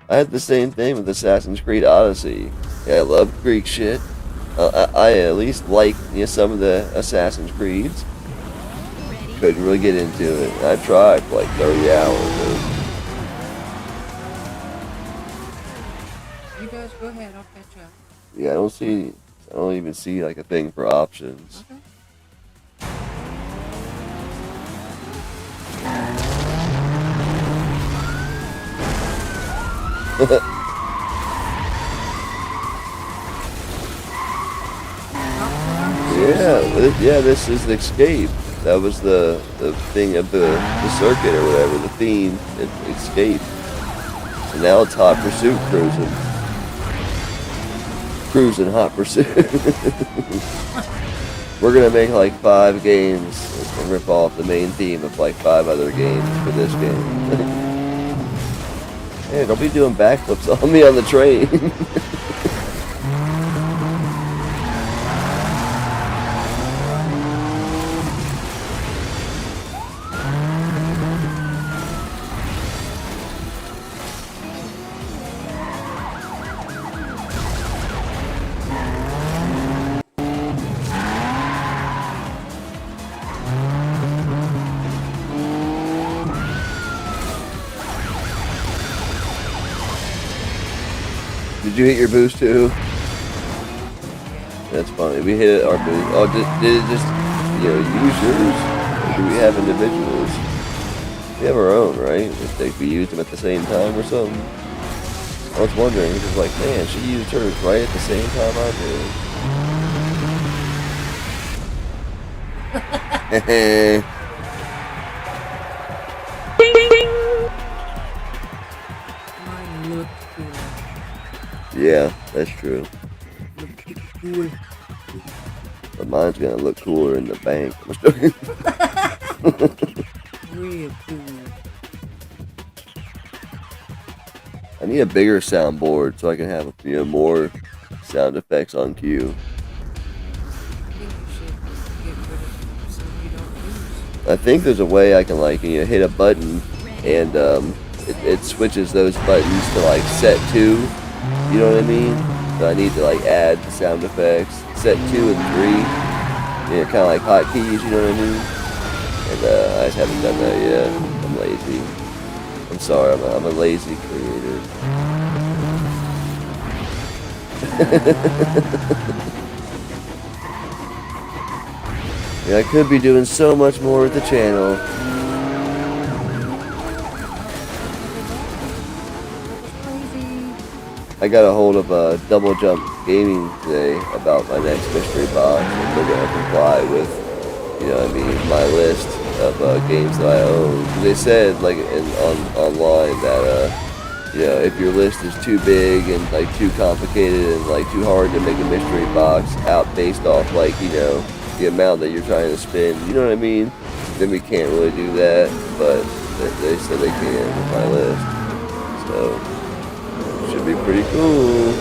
I had the same thing with Assassin's Creed Odyssey. Yeah, I love Greek shit. I at least like some of the Assassin's Creeds. Couldn't really get into it. I tried for like 30 hours. You guys go ahead, I'll catch up. Yeah, I don't even see like a thing for options. Okay. Yeah, this is the Escape. That was the thing of the circuit or whatever, the theme, Escape. And now it's Hot Pursuit cruising. Cruising Hot Pursuit. We're gonna make like 5 games and rip off the main theme of like 5 other games for this game. Hey, don't be doing backflips on me on the train. Did you hit your boost too? That's funny. We hit our boost. Oh, did it just, use yours? Or do we have individuals? We have our own, right? If we used them at the same time or something. I was wondering, because like, man, she used hers right at the same time I did. Mine looked cool. Yeah, that's true. Looked cool. But mine's gonna look cooler in the bank. I'm just joking. Real cool. I need a bigger soundboard so I can have more sound effects on cue. I think you should get rid of some you don't use. I think there's a way I can hit a button and it switches those buttons to like set 2. You know what I mean? So I need to add the sound effects, set 2 and 3. Kind of like hotkeys. You know what I mean? And I just haven't done that yet. I'm lazy. I'm sorry. I'm a lazy creator. I could be doing so much more with the channel. I got a hold of Double Jump Gaming today about my next mystery box. If they're going to comply with, my list of games that I own. They said, online that, if your list is too big and too complicated and too hard to make a mystery box out based off the amount that you're trying to spend, you know what I mean? Then we can't really do that, but they said they can with my list. So, should be pretty cool.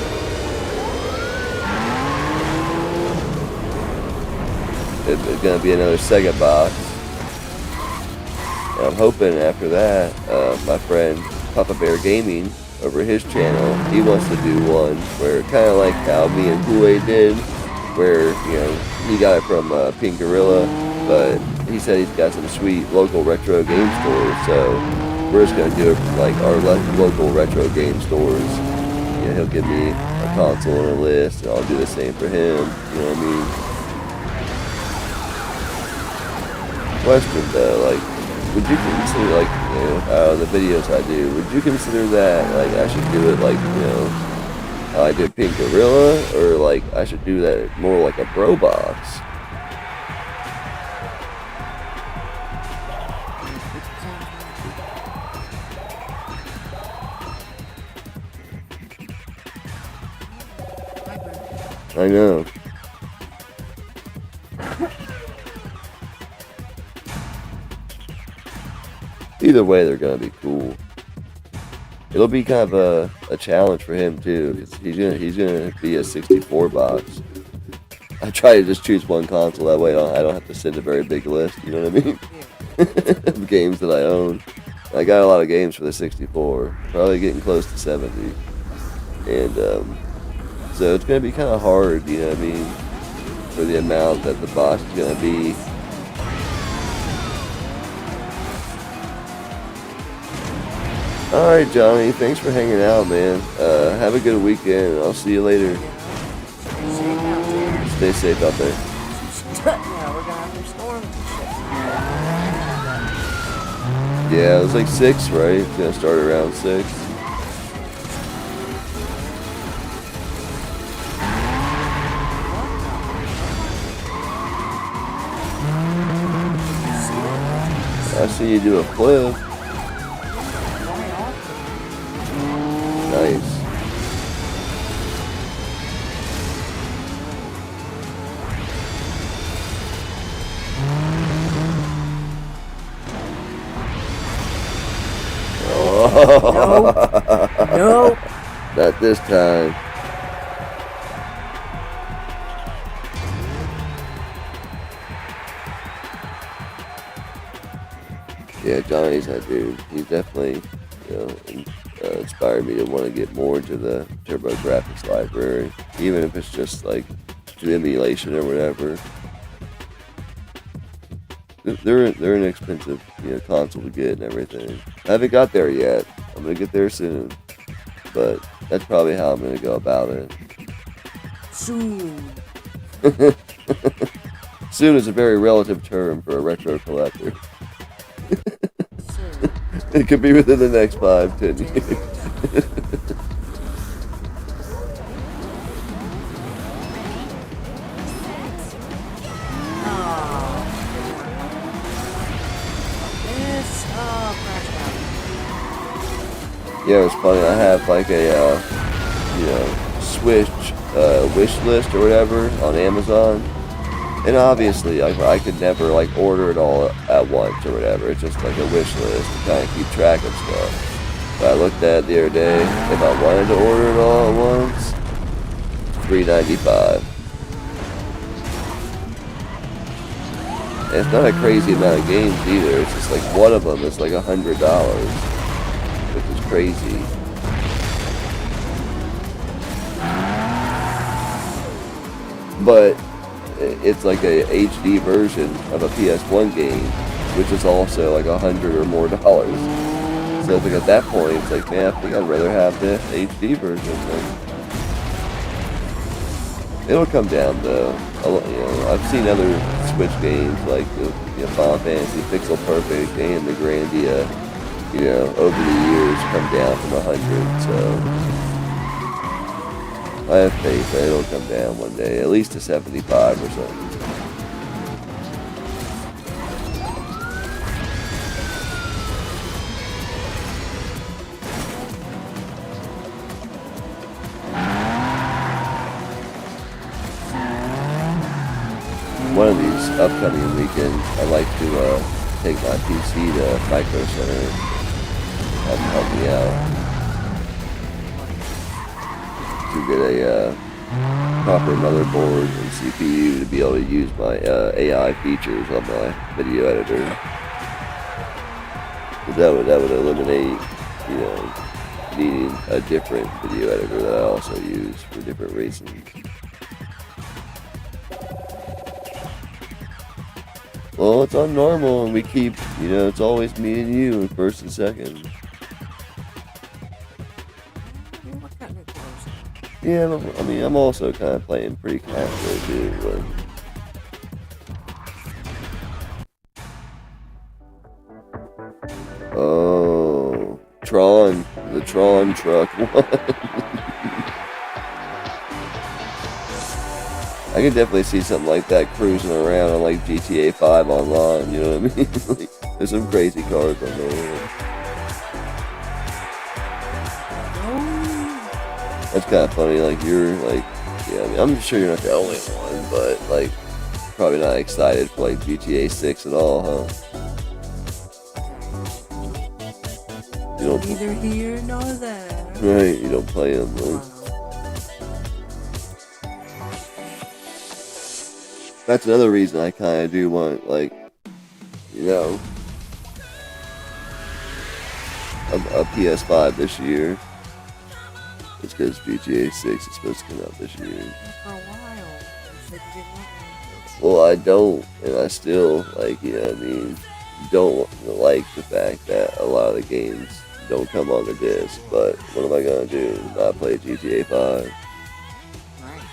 It's gonna be another Sega box. And I'm hoping after that, my friend Papa Bear Gaming over his channel, he wants to do one where kind of like how me and Hue did, where he got it from Pink Gorilla, but he said he's got some sweet local retro game stores, so we're just gonna do it from our local retro game stores. He'll give me a console and a list, and I'll do the same for him. You know what I mean? Question though, would you consider the videos I do? Would you consider that I should do it how I did Pink Gorilla, or I should do that more like a bro box? I know. Either way, they're gonna be cool. It'll be kind of a challenge for him too, because he's gonna be a 64 box. I try to just choose one console, that way I don't have to send a very big list. You know what I mean? Of games that I own. I got a lot of games for the 64, probably getting close to 70, and so it's gonna be kind of hard. You know what I mean? For the amount that the box is gonna be. Alright, Johnny, thanks for hanging out, man. Have a good weekend, and I'll see you later. Stay safe out there. Yeah, we're gonna have some storms and shit. Yeah, it was 6, right? It's gonna start around 6. I see you do a flip. Nice. Oh. Nope. Not this time. Yeah, Johnny's that dude. He's definitely, inspired me to want to get more into the TurboGrafx library, even if it's just to emulation or whatever. They're an expensive, console to get and everything. I haven't got there yet. I'm gonna get there soon, but That's probably how I'm gonna go about it. Soon. Soon is a very relative term for a retro collector. Soon. It could be within the next 5-10 years. Yeah, it's funny. I have like a, Switch wish list or whatever on Amazon, and obviously I could never like order it all at once or whatever. It's just like a wish list to kind of keep track of stuff. But I looked at it the other day. If I wanted to order it all at once, $3.95. And it's not a crazy amount of games either. It's just like one of them is like $100, which is crazy. But it's like a HD version of a PS1 game, which is also like $100 or more. So it's like at that point, it's like, man, I think I'd rather have the HD version. It'll come down though. I've seen other Switch games like the Final Fantasy Pixel Perfect and the Grandia, over the years come down from 100. So I have faith that it'll come down one day, at least to 75 or something. One of these upcoming weekends, I'd like to take my PC to Micro Center, have them help me out to get a proper motherboard and CPU to be able to use my AI features on my video editor. But that would eliminate, needing a different video editor that I also use for different reasons. Well, it's on normal, and we keep, it's always me and you in first and second. Yeah, I mean, I'm also kind of playing pretty casual, too, but... Oh, Tron, the Tron truck one. I can definitely see something like that cruising around on like GTA 5 online, you know what I mean? Like, there's some crazy cars on there. That's kind of funny, like you're like, I mean, I'm sure you're not the only one, but like, probably not excited for like GTA 6 at all, huh? You don't Neither here nor there. Right, you don't play them, though. That's another reason I kind of do want, like, a PS5 this year. It's because GTA 6 is supposed to come out this year. For a while. You said you didn't want me. Well, I don't, and I still, don't like the fact that a lot of the games don't come on the disc, but what am I going to do? Not play GTA 5? Right.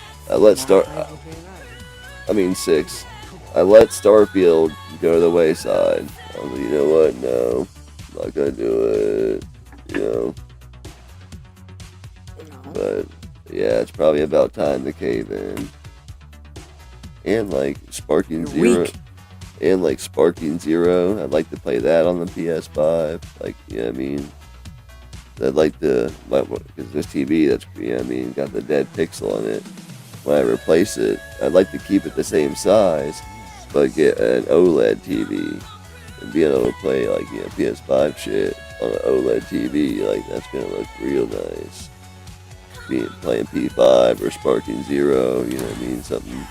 6. I let Starfield go to the wayside. I was like, you know what? No, I'm not gonna do it. But yeah, it's probably about time to cave in. And like Sparking Zero, I'd like to play that on the PS5. Like, I'd like to, because this TV that's, got the dead pixel on it. When I replace it, I'd like to keep it the same size, but get an OLED TV and be able to play like PS5 shit on an OLED TV. Like, that's gonna look real nice. Playing P5 or Sparking Zero, something,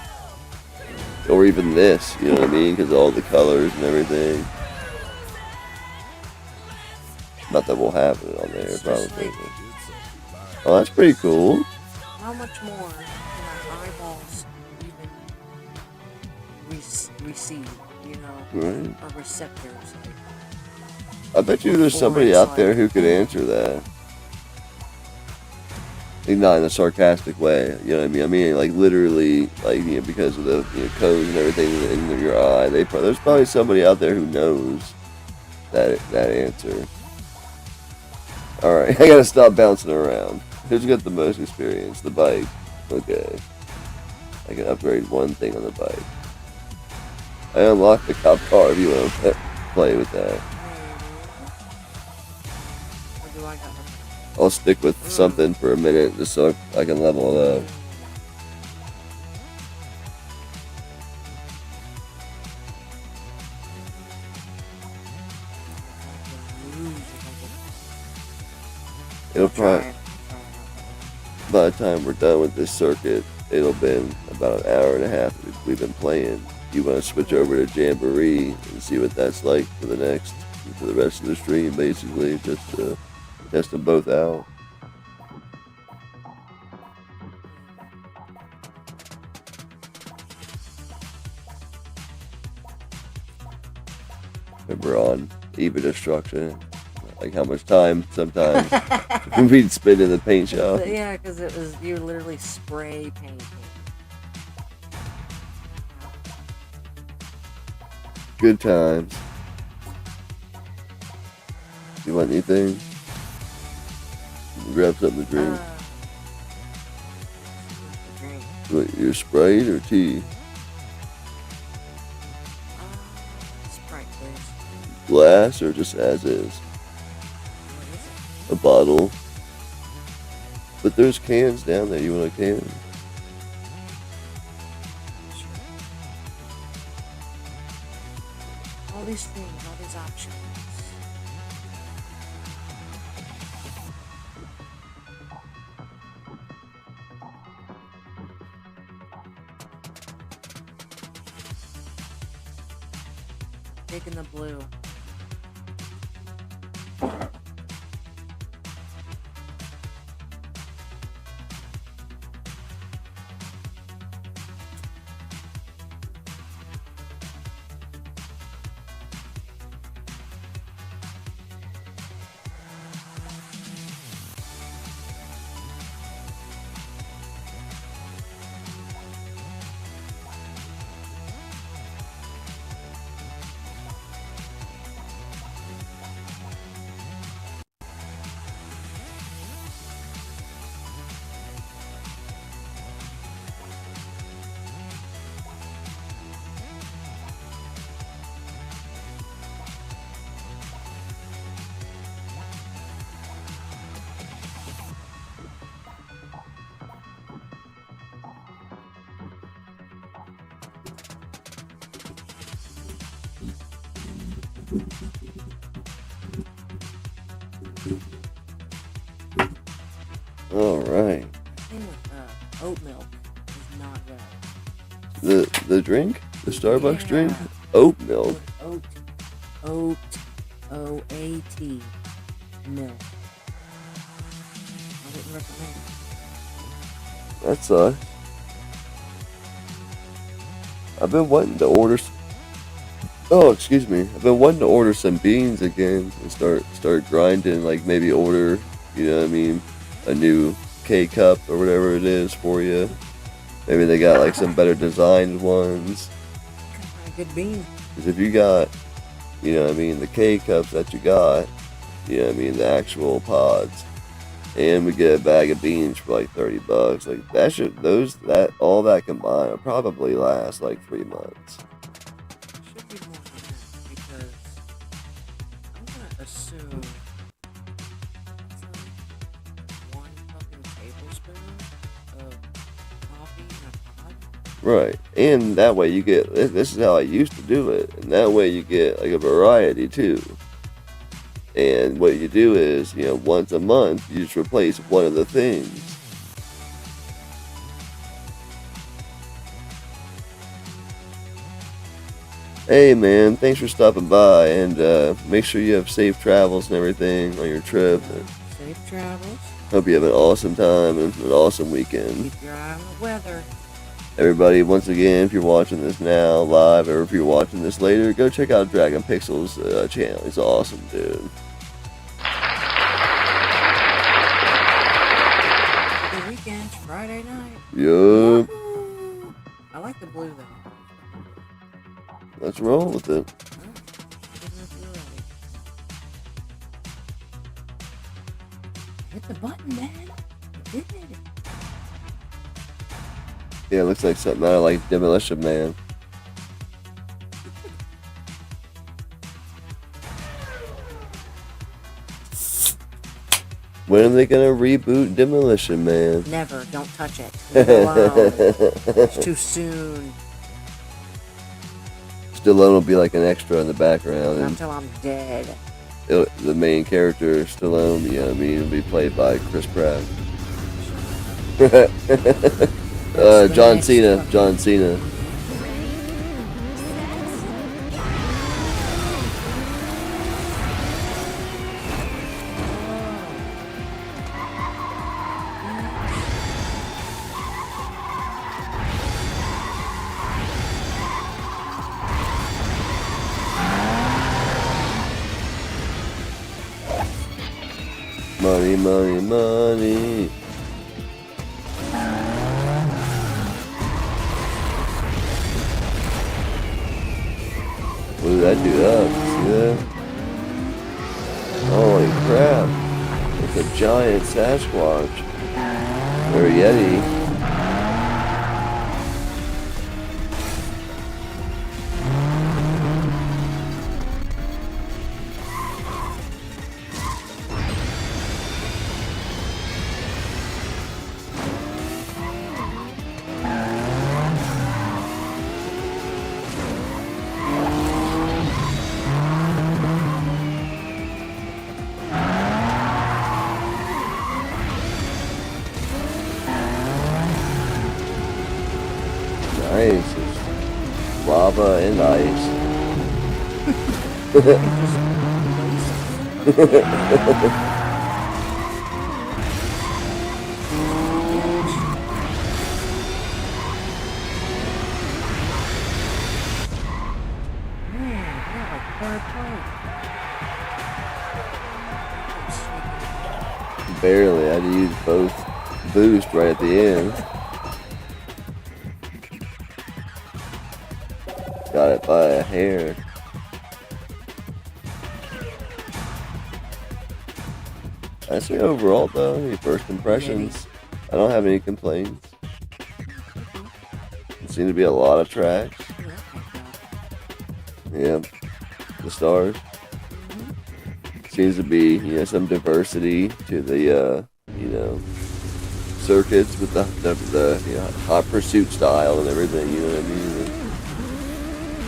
or even this, because all the colors and everything. Not that we'll have it on there, probably. Oh, that's pretty cool. How much more can our eyeballs even receive, Right. our receptors? I bet you there's somebody out there who could answer that. Like, not in a sarcastic way, you know what I mean? I mean, like, literally, like, you know, because of the, you know, codes and everything in your eye, there's probably somebody out there who knows that answer. Alright, I gotta stop bouncing around. Who's got the most experience? The bike. Okay. I can upgrade one thing on the bike. I unlocked the cop car if you want to play with that. Or do I got nothing? I'll stick with something for a minute just so I can level it up. It'll probably, by the time we're done with this circuit, it'll been about an hour and a half we've been playing. You want to switch over to Jamboree and see what that's like for the rest of the stream, basically, just to test them both out. Remember on Eva Destruction, like how much time sometimes we'd spend in the paint shop. Yeah, because it was, you literally spray painting. Good times. You want anything? Grab something to drink. Drink. What, your Sprite or tea? Sprite, please. Glass or just as is? What is A bottle. But there's cans down there. You want a can? it? Sure. All these things, all these options. Taking the blue. Alright. Thing with oat milk is not right. The drink? The Starbucks Yeah. drink? Oat milk. With oat, O-A-T, milk. I wouldn't recommend it. That sucks. I've been wanting to order. Oh, excuse me. I've been wanting to order some beans again and start grinding. Like maybe order, you know what I mean, a new K cup or whatever it is for you. Maybe they got like some better designed ones. Got a good bean. Because if you got, you know what I mean, the K cups that you got, you know what I mean, the actual pods, and we get a bag of beans for like $30, like all that combined will probably last like 3 months. Should be more than that because I'm gonna assume it's like 1 fucking tablespoon of coffee in a pod. Right, and that way you get, this is how I used to do it, and that way you get like a variety too. And what you do is, you know, once a month, you just replace one of the things. Hey man, thanks for stopping by, and make sure you have safe travels and everything on your trip. Safe travels. Hope you have an awesome time and an awesome weekend. Keep your eye on the weather. Everybody, once again, if you're watching this now live, or if you're watching this later, go check out Dragon Pixel's channel. He's awesome, dude. Yup. I like the blue though. Let's roll with it. Hit the button, man. You did it. Yeah, it looks like something out of like Demolition Man. When are they gonna reboot Demolition Man? Never. Don't touch it. Leave it alone. It's too soon. Stallone will be like an extra in the background, Not and until I'm dead. the main character, Stallone, you know what I mean, will be played by Chris Pratt. John next Cena. one. John Cena. Money, money, money. What did that do up? See that? Holy crap. It's a giant Sasquatch. Or Yeti. Nice. It's lava and ice. Barely. I had to use both boost right at the end. Got it by a hair. That's the overall though. Any first impressions? I don't have any complaints. There seem to be a lot of tracks. Yeah. The stars. Seems to be, some diversity to the, circuits with the hot pursuit style and everything, you know what I mean?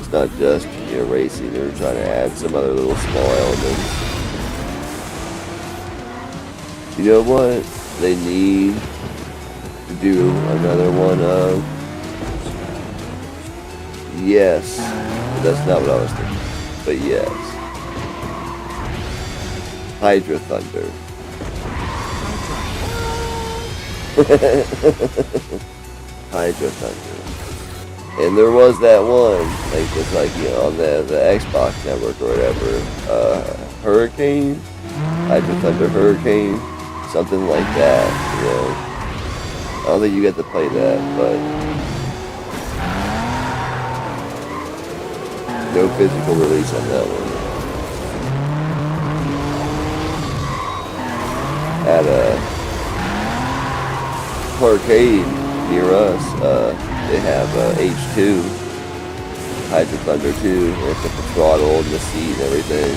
It's not just, racing. They're trying to add some other little small elements. You know what? They need to do another one of. Yes. That's not what I was thinking. But yes. Hydra Thunder. Hydra Thunder. And there was that one, on the Xbox network or whatever, Hurricane, Hydra Thunder Hurricane, something like that, I don't think you get to play that, but no physical release on that one. At a arcade near us, they have H2, Hydra Thunder 2, and it's got the throttle and the seat and everything.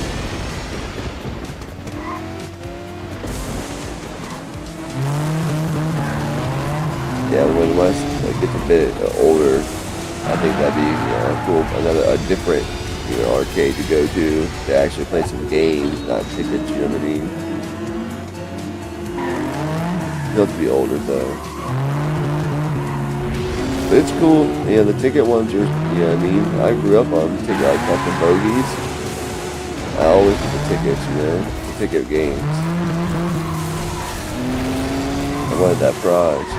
Yeah, when Wes gets a bit older, I think that'd be cool. A different arcade to go to actually play some games, not tickets. You know what I mean? He'll have to be older though. But it's cool. The ticket ones are, I grew up on ticket, like the bogeys. I always did the tickets, the ticket games. I wanted that prize.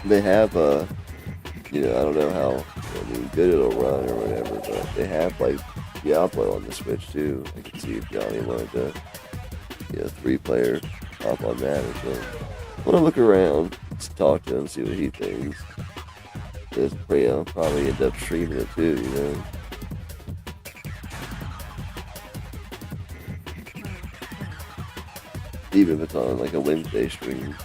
They have you know, I don't know how good it'll run or whatever, but they have like Diablo on the Switch too. I could see if Johnny wanted to, 3-player hop on that or something. I want to look around, just talk to him, see what he thinks. I'll probably end up streaming it too, you know. Even if it's on like a Wednesday stream.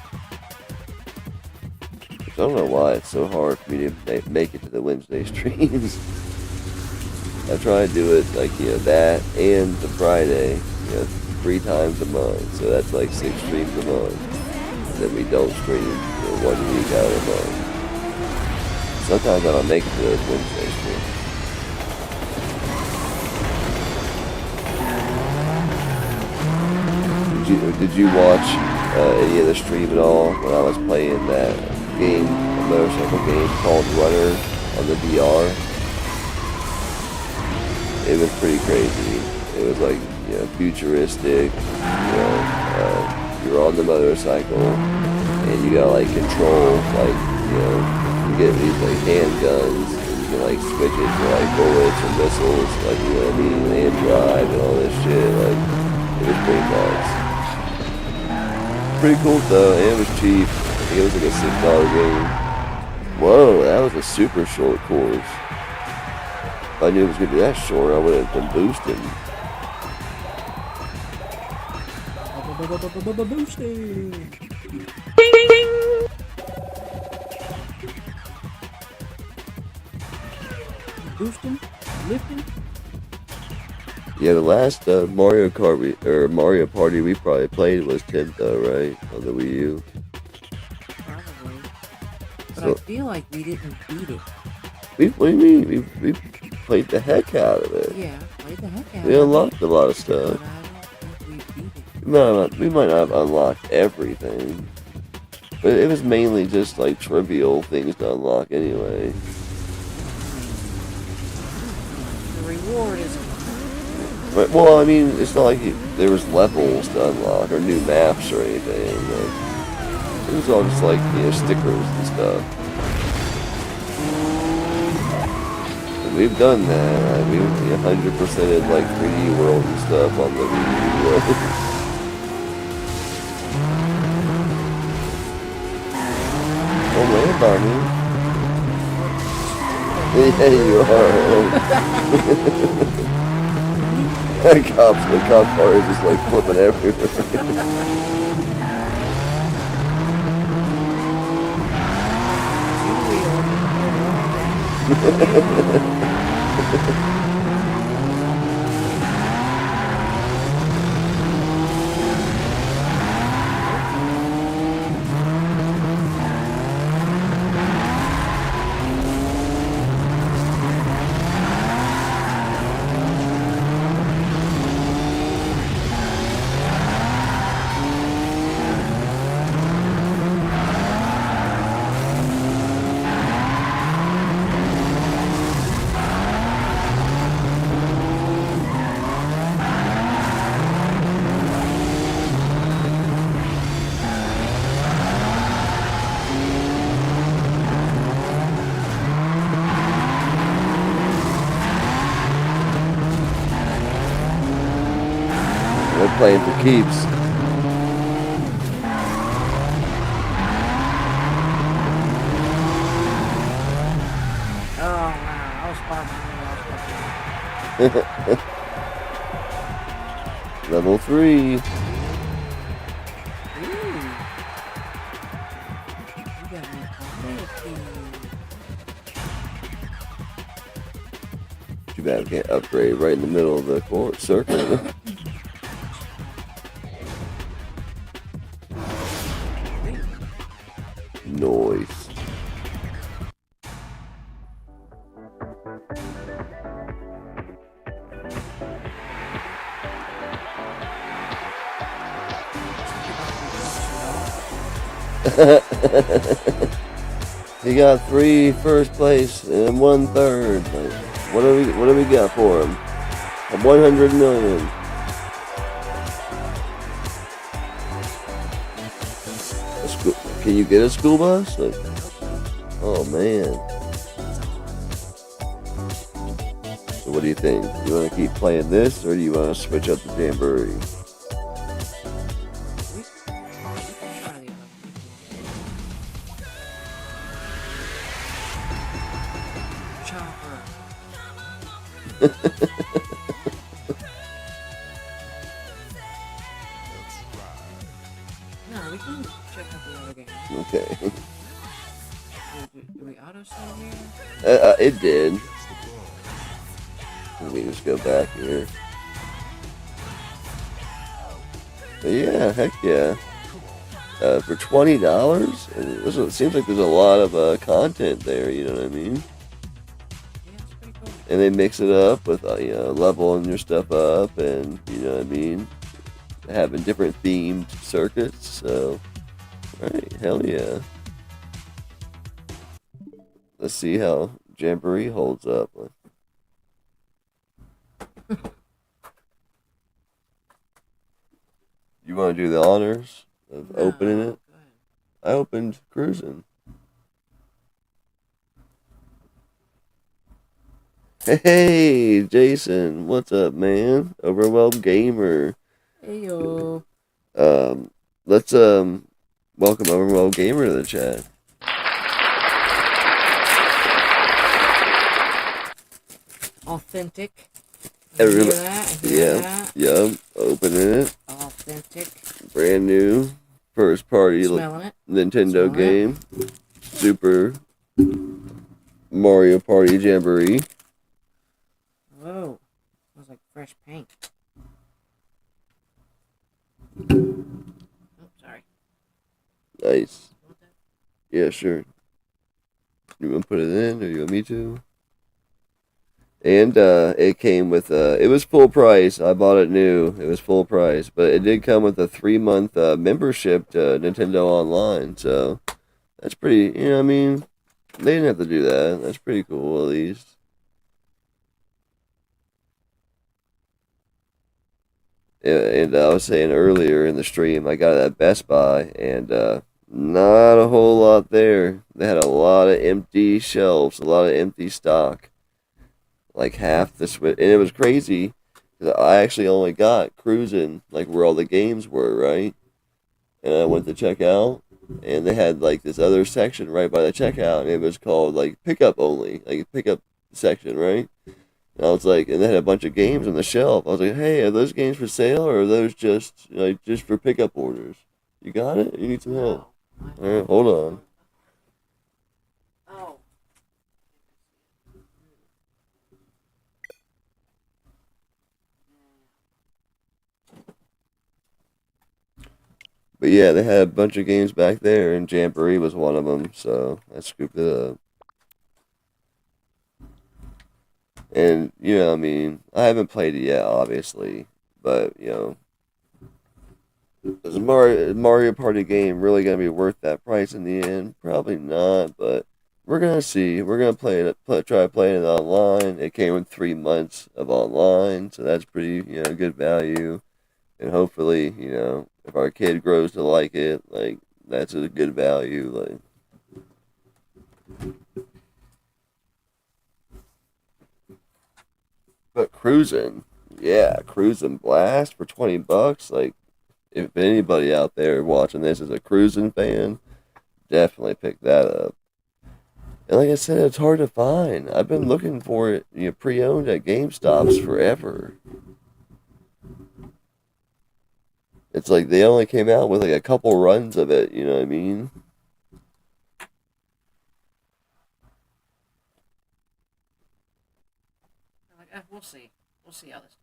I don't know why it's so hard for me to make it to the Wednesday streams. I try to do it like, that and the Friday, 3 times a month. So that's like 6 streams a month. And then we don't stream, 1 week out of the month. Sometimes I don't make it to those Wednesday streams. Did you watch any of the stream at all when I was playing that game, a motorcycle game called Runner on the VR? It was pretty crazy. It was like, futuristic, you're on the motorcycle and you gotta like control, like, you get these like handguns and you can like switch it to like bullets or missiles, like, and drive and all this shit. Like, it was pretty nuts. Pretty cool though, and it was cheap. I think it was like a $6 game. Whoa, that was a super short course. If I knew it was gonna be that short, I would have been boosting. Boosting. Boosting, lifting. Yeah, the last Mario Party we probably played was 10th though, right? On the Wii U. Probably. But So- I feel like we didn't beat it. What do you mean? We played the heck out of it. Yeah, played the heck out We of it. unlocked a lot of But stuff. I don't think we beat it. We might not have unlocked everything. But it was mainly just like trivial things to unlock anyway. The reward is But, well, I mean, it's not like there was levels to unlock or new maps or anything. Like, it was all just like, stickers and stuff. And we've done that. We 100%ed like 3D World and stuff on the Wii U. Don't land on me. Yeah, you are. The cop car is just like flipping everywhere. They're playing for keeps. Oh wow, I was far behind. Level 3. Ooh. You got me completely. Too bad we can't upgrade right in the middle of the court circle. Noise. He got 3 first place and 1 third. Like, what do we got for him? 100 million. Can you get a school bus? Like, Oh man. So what do you think? You want to keep playing this, or do you want to switch up the Jamboree? We can try the other one. Chopper. No, we can check out the other game. Okay. Do we auto save here? It did. Let me just go back here. But yeah, heck yeah. For $20, it seems like there's a lot of content there. You know what I mean? Yeah, it's pretty cool. And they mix it up with leveling your stuff up, and you know what I mean, having different themed circuits. So, alright, hell yeah. Let's see how Jamboree holds up. You want to do the honors of opening it? Go ahead. I opened Cruising. Hey, Jason, what's up, man? Overwhelmed Gamer. Hey yo. Let's welcome Overwhelmed Gamer to the chat. Authentic. Everybody- Hear that? Hear that? Yep. Opening it, Authentic. brand new, first party Smelling it. Nintendo Smell it. game, Super Mario Party Jamboree. Whoa. Smells like fresh paint. Oh, sorry. Nice. Want that? Yeah, sure. You want to put it in, or you want me to? And it came with it was full price. I bought it new. It was full price, but it did come with a 3-month membership to Nintendo Online. So that's pretty. You know, what I mean, they didn't have to do that. That's pretty cool, at least. Yeah, and I was saying earlier in the stream, I got it at Best Buy, and not a whole lot there. They had a lot of empty shelves, a lot of empty stock. Like half the Switch, and it was crazy because I actually only got Cruising, like where all the games were, right? And I went to check out, and they had like this other section right by the checkout, and it was called like pickup only, like pickup section, right? And I was like, and they had a bunch of games on the shelf. I was like, hey, are those games for sale, or are those just like just for pickup orders? You got it? You need some help? No. All right, hold on. Oh. But yeah, they had a bunch of games back there, and Jamboree was one of them, so I scooped it up. And, you know, I mean, I haven't played it yet, obviously, but, you know, is a Mario Party game really going to be worth that price in the end? Probably not, but we're going to see. We're going to try playing it online. It came with 3 months of online, so that's pretty, you know, good value. And hopefully, you know, if our kid grows to like it, like, that's a good value, like. But Cruising, yeah, Cruising Blast for $20, like, if anybody out there watching this is a Cruising fan, definitely pick that up. And like I said, it's hard to find. I've been looking for it, you know, pre-owned at GameStops forever. It's like they only came out with like a couple runs of it, you know what I mean? Like, we'll see. We'll see how this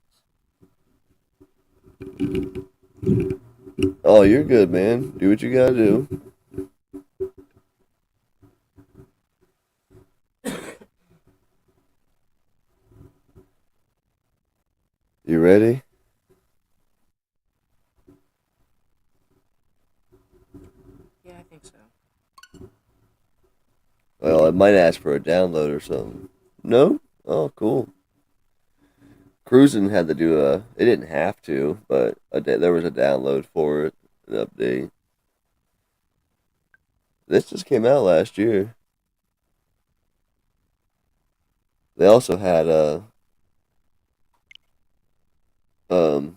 goes. Oh, you're good, man. Do what you gotta do. You ready? Yeah, I think so. Well, I might ask for a download or something. No? Oh, cool. Cruising had to do it didn't have to, but there was a download for it, an update. This just came out last year. They also had um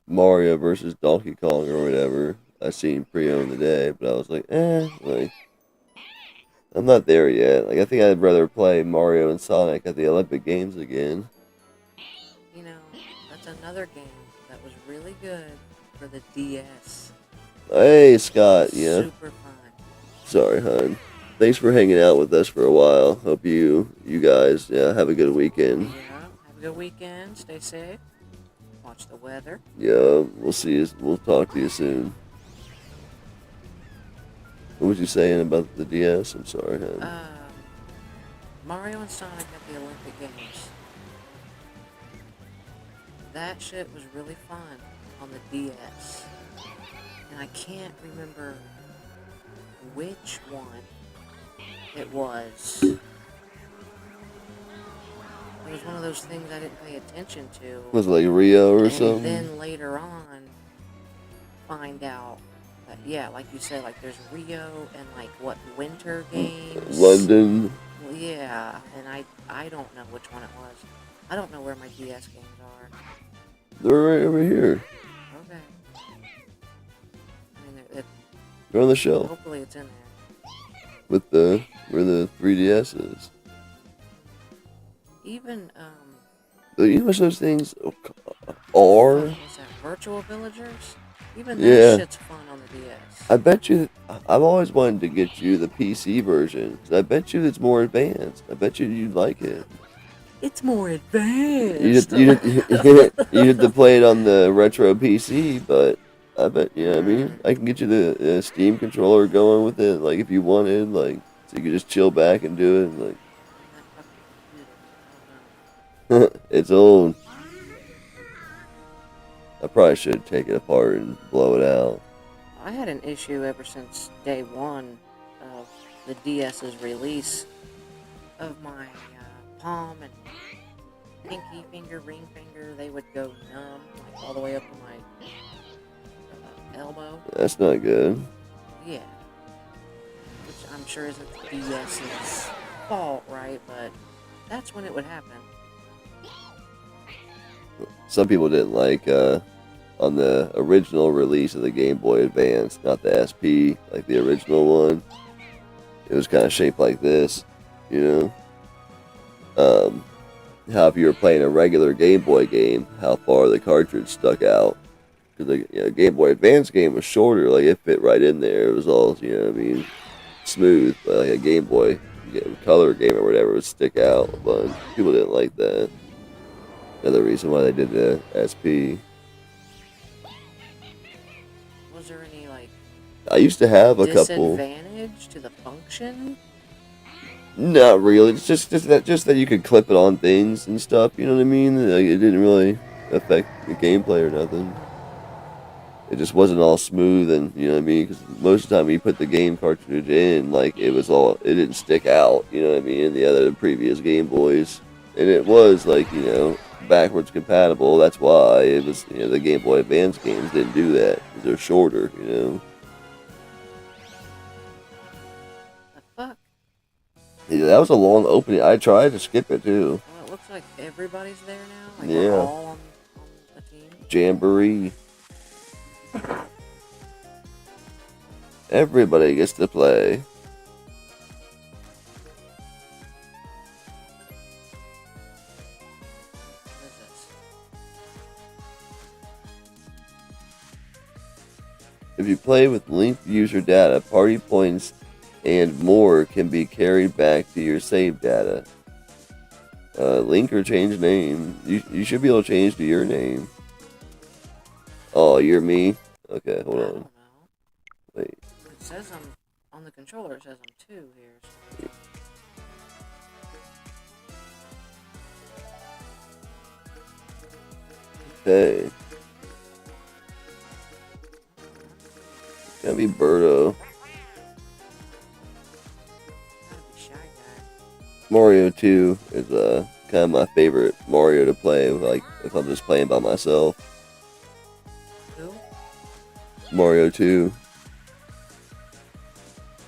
Mario versus Donkey Kong or whatever. I seen pre-owned today, but I was like, like I'm not there yet. Like I think I'd rather play Mario and Sonic at the Olympic Games again. You know, that's another game that was really good for the DS. Hey Scott, yeah. Super fun. Sorry, hon. Thanks for hanging out with us for a while. Hope you guys have a good weekend. Yeah, have a good weekend. Stay safe. Watch the weather. Yeah, we'll see you. We'll talk to you soon. What was you saying about the DS? I'm sorry, hon. Mario and Sonic at the Olympic Games. That shit was really fun on the DS. And I can't remember which one it was. It was one of those things I didn't pay attention to. Was it like Rio or And something? then later on, find out that, yeah, like you said, like there's Rio and like what, Winter Games? London. Well, yeah, and I don't know which one it was. I don't know where my DS games are. They're right over here. Okay. I mean, They're on the shelf hopefully it's in there. with where the 3DS is. Even, But you know what those things are? what's that, Virtual Villagers? Even that Yeah. shit's fun on the DS. I bet you. I've always wanted to get you the PC version. 'Cause I bet you it's more advanced. I bet you'd like it. It's more advanced. You had to play it on the retro PC, but I bet I mean I can get you the Steam controller going with it, like if you wanted, like so you could just chill back and do it. Like That fucking computer. I don't know. it's old. I probably should take it apart and blow it out. I had an issue ever since day one of the DS's release of my palm and pinky finger, ring finger. They would go numb, like all the way up to my elbow. That's not good. Yeah. Which I'm sure isn't the DS's fault, right? But that's when it would happen. Some people didn't like on the original release of the Game Boy Advance, not the SP, like the original one. It was kind of shaped like this, you know. How if you were playing a regular Game Boy game, how far the cartridge stuck out. Because the Game Boy Advance game was shorter, like it fit right in there. It was all, what I mean, smooth. But like a Game Boy color game or whatever would stick out. But people didn't like that. Another reason why they did the SP. Was there any like I used to have a couple. disadvantage to the function? Not really. It's just that you could clip it on things and stuff. You know what I mean? Like, it didn't really affect the gameplay or nothing. It just wasn't all smooth, and you know what I mean. Because most of the time when you put the game cartridge in, like it didn't stick out. You know what I mean? In the previous Game Boys, and it was like backwards compatible. That's why it was. The Game Boy Advance games didn't do that because they're shorter. The fuck? Yeah, that was a long opening. I tried to skip it too. Well, it looks like everybody's there now. Like Yeah. we're all on the team. Jamboree. Everybody gets to play. What is this? If you play with linked user data, party points and more can be carried back to your save data. Link or change name. You should be able to change to your name. Oh, you're me? Okay, hold I on. don't know. Wait. It says I'm on the controller. It says I'm 2 here. So. Okay. It's gonna be Birdo. Gotta be shy guy. Mario 2 is kind of my favorite Mario to play, like if I'm just playing by myself. Who? Mario 2.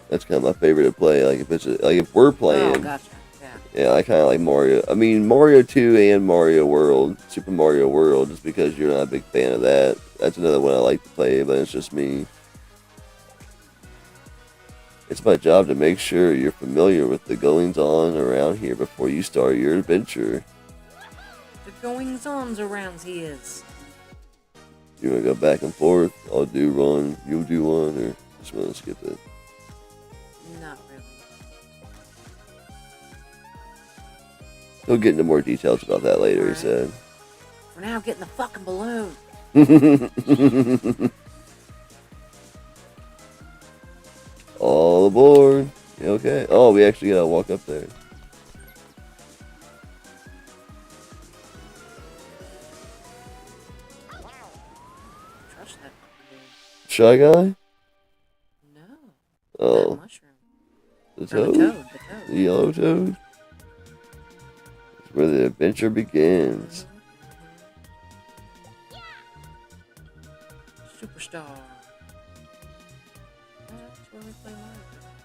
That's kind of my favorite to play. Like if we're playing, Oh, gotcha. Yeah. Yeah, I kind of like Mario. I mean, Mario 2 and Mario World, Super Mario World, just because you're not a big fan of that. That's another one I like to play, but it's just me. It's my job to make sure you're familiar with the goings-on around here before you start your adventure. The goings-ons around here. You want to go back and forth? I'll do one, you'll do one, or just want to skip it? Not really. He'll get into more details about that later, he Alright. said. For now, get in the fucking balloon. All aboard. Yeah, okay. Oh, we actually gotta walk up there. Trust that fucking dude. Shy Guy? No. Oh, That mushroom. the Or toad? the toad. The toad. The yellow toad? It's where the adventure begins. Superstar. That's where we play Mario Kart.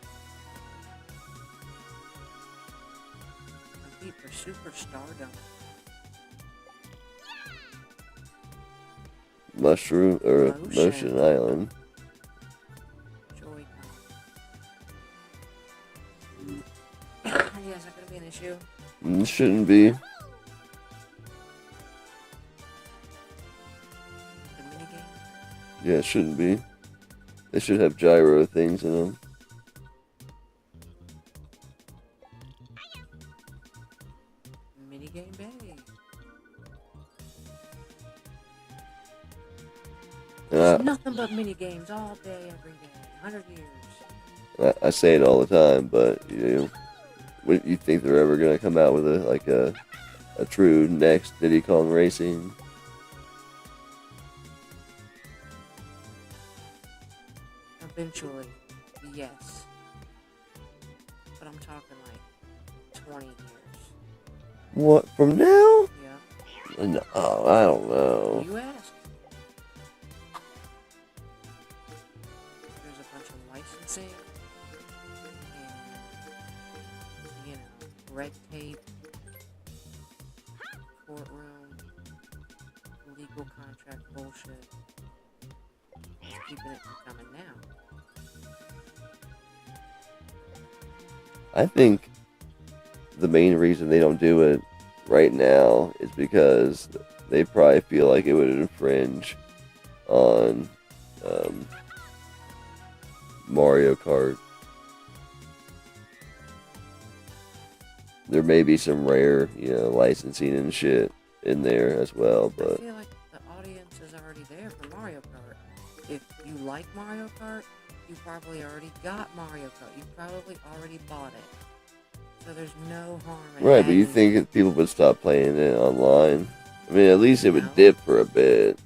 Compete for Superstardom. Mushroom, or Motion. Motion Island. Joy-Con. Yeah, is that gonna be an issue? It shouldn't be. The minigame? Yeah, it shouldn't be. They should have gyro things in them. Minigame Bay. There's nothing but minigames all day, every day. 100 years. I say it all the time, but what you think they're ever gonna come out with a true next Diddy Kong Racing? Eventually, yes. But I'm talking like 20 years. What, from now? Yeah. No, I don't know. You asked. There's a bunch of licensing and, red tape, courtroom, legal contract bullshit. It's keeping it from coming now. I think the main reason they don't do it right now is because they probably feel like it would infringe on Mario Kart. There may be some rare, licensing and shit in there as well, I but feel like the audience is already there for Mario Kart. If you like Mario Kart, you probably already got Mario Kart. You probably already bought it. So there's no harm in right. But you adding think if people would stop playing it online? I mean, at least it would No. dip for a bit.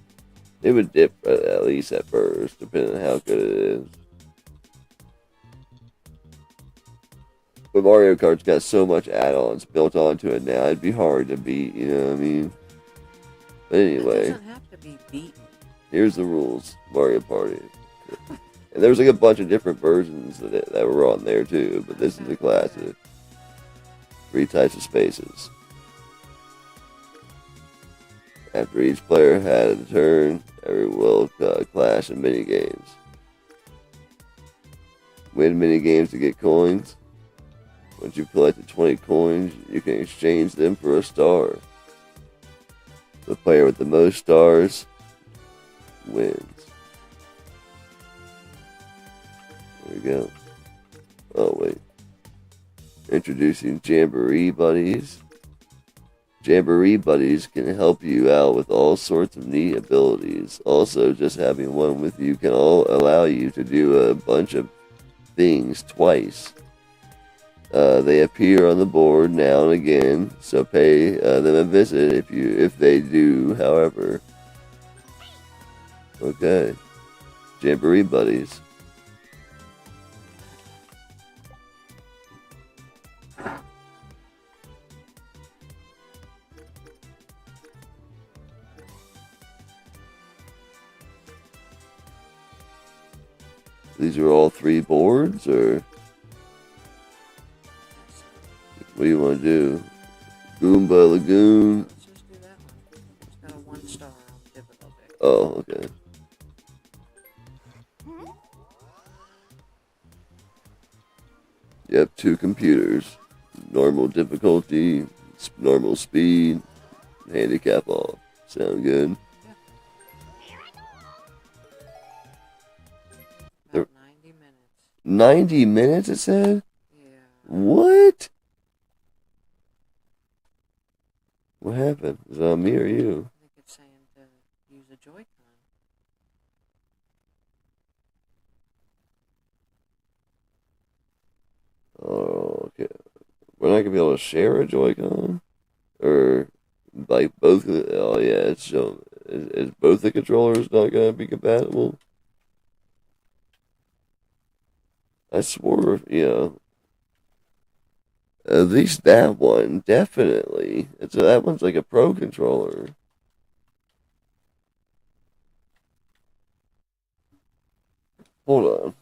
It would dip at least at first, depending on how good it is. But Mario Kart's got so much add-ons built onto it now, it'd be hard to beat, you know what I mean? But It anyway, doesn't have to be beaten. here's the rules. Mario Party. And there was like a bunch of different versions that were on there too, but this is the classic. 3 types of spaces. After each player had a turn, everyone will clash in minigames. Win minigames to get coins. Once you've collected 20 coins, you can exchange them for a star. The player with the most stars wins. There you go. Oh, wait. Introducing Jamboree Buddies. Jamboree Buddies can help you out with all sorts of neat abilities. Also, just having one with you can allow you to do a bunch of things twice. They appear on the board now and again, so pay them a visit if they do, however. Okay. Jamboree Buddies. These are all 3 boards, or What do you want to do? Goomba Lagoon? Let's just do that one. It's got a 1 star on difficulty. Oh, okay. Yep, 2 computers. Normal difficulty, normal speed, handicap off. Sound good? About 90 minutes. 90 minutes, it said? Yeah. What? What happened? Is it on me or you? I think it's saying to use a Joy-Con. Oh, okay. We're not gonna be able to share a Joy-Con? Or, like, both of the, oh yeah, it's showing, is both the controllers not gonna be compatible? I swore, at least that one, definitely. That one's like a pro controller. Hold on.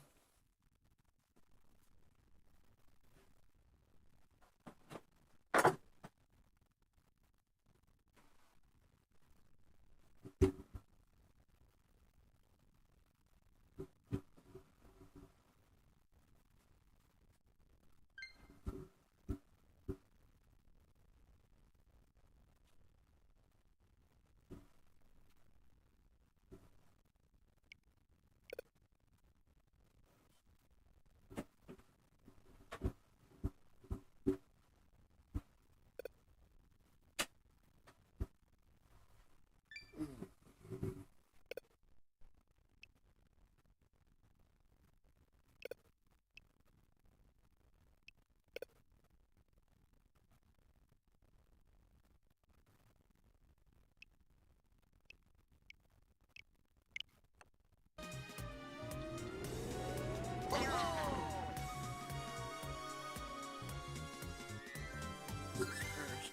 First.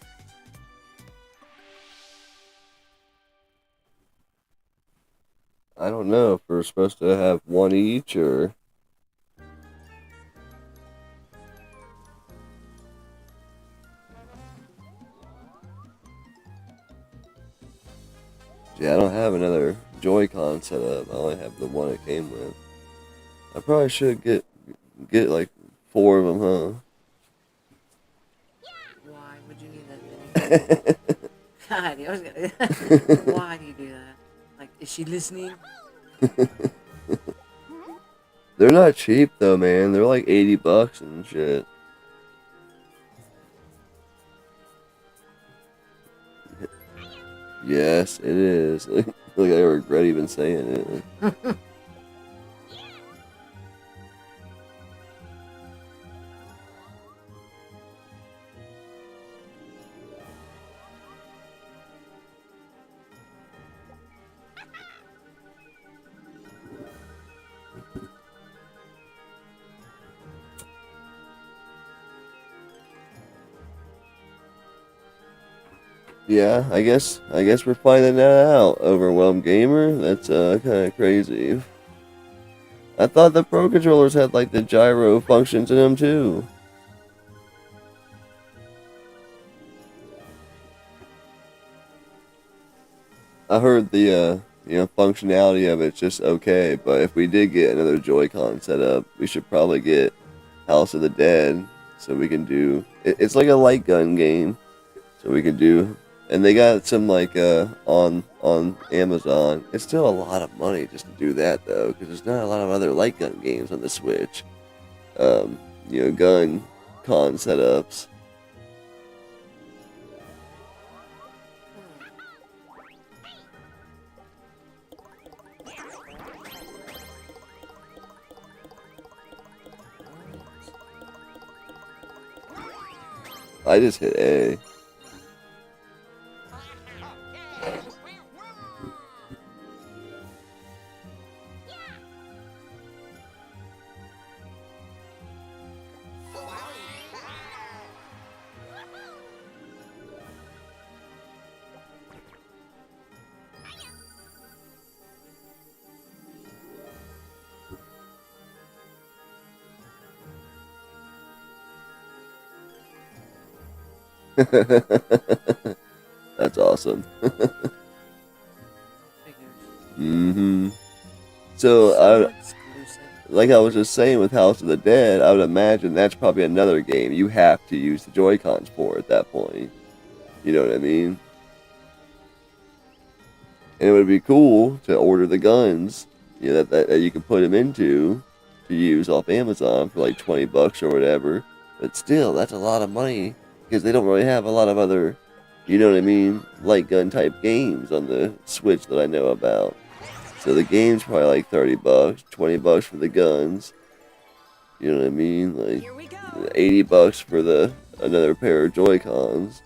I don't know if we're supposed to have one each or. Yeah, I don't have another Joy-Con set up. I only have the one it came with. I probably should get like 4 of them, huh? Why would you need that many? God, I was gonna. Why do you do that? Like, is she listening? They're not cheap though, man. They're like $80 and shit. Yes, it is. Like I regret even saying it. Yeah, I guess we're finding that out. Overwhelmed Gamer? That's kind of crazy. I thought the Pro controllers had like the gyro functions in them too. I heard the functionality of it's just okay, but if we did get another Joy-Con set up, we should probably get House of the Dead so we can do. It's like a light gun game, so we can do. And they got some like on Amazon. It's still a lot of money just to do that though, because there's not a lot of other light gun games on the Switch. Gun con setups. I just hit A. That's awesome. Figures. So, So exclusive. like I was just saying with House of the Dead, I would imagine that's probably another game you have to use the Joy-Cons for at that point. You know what I mean? And it would be cool to order the guns, you know, that you can put them into to use off Amazon for like $20 or whatever. But still, that's a lot of money because they don't really have a lot of other, you know what I mean, light gun type games on the Switch that I know about. So the game's probably like $30, $20 for the guns. You know what I mean? Like Here we go. $80 for the another pair of Joy-Cons.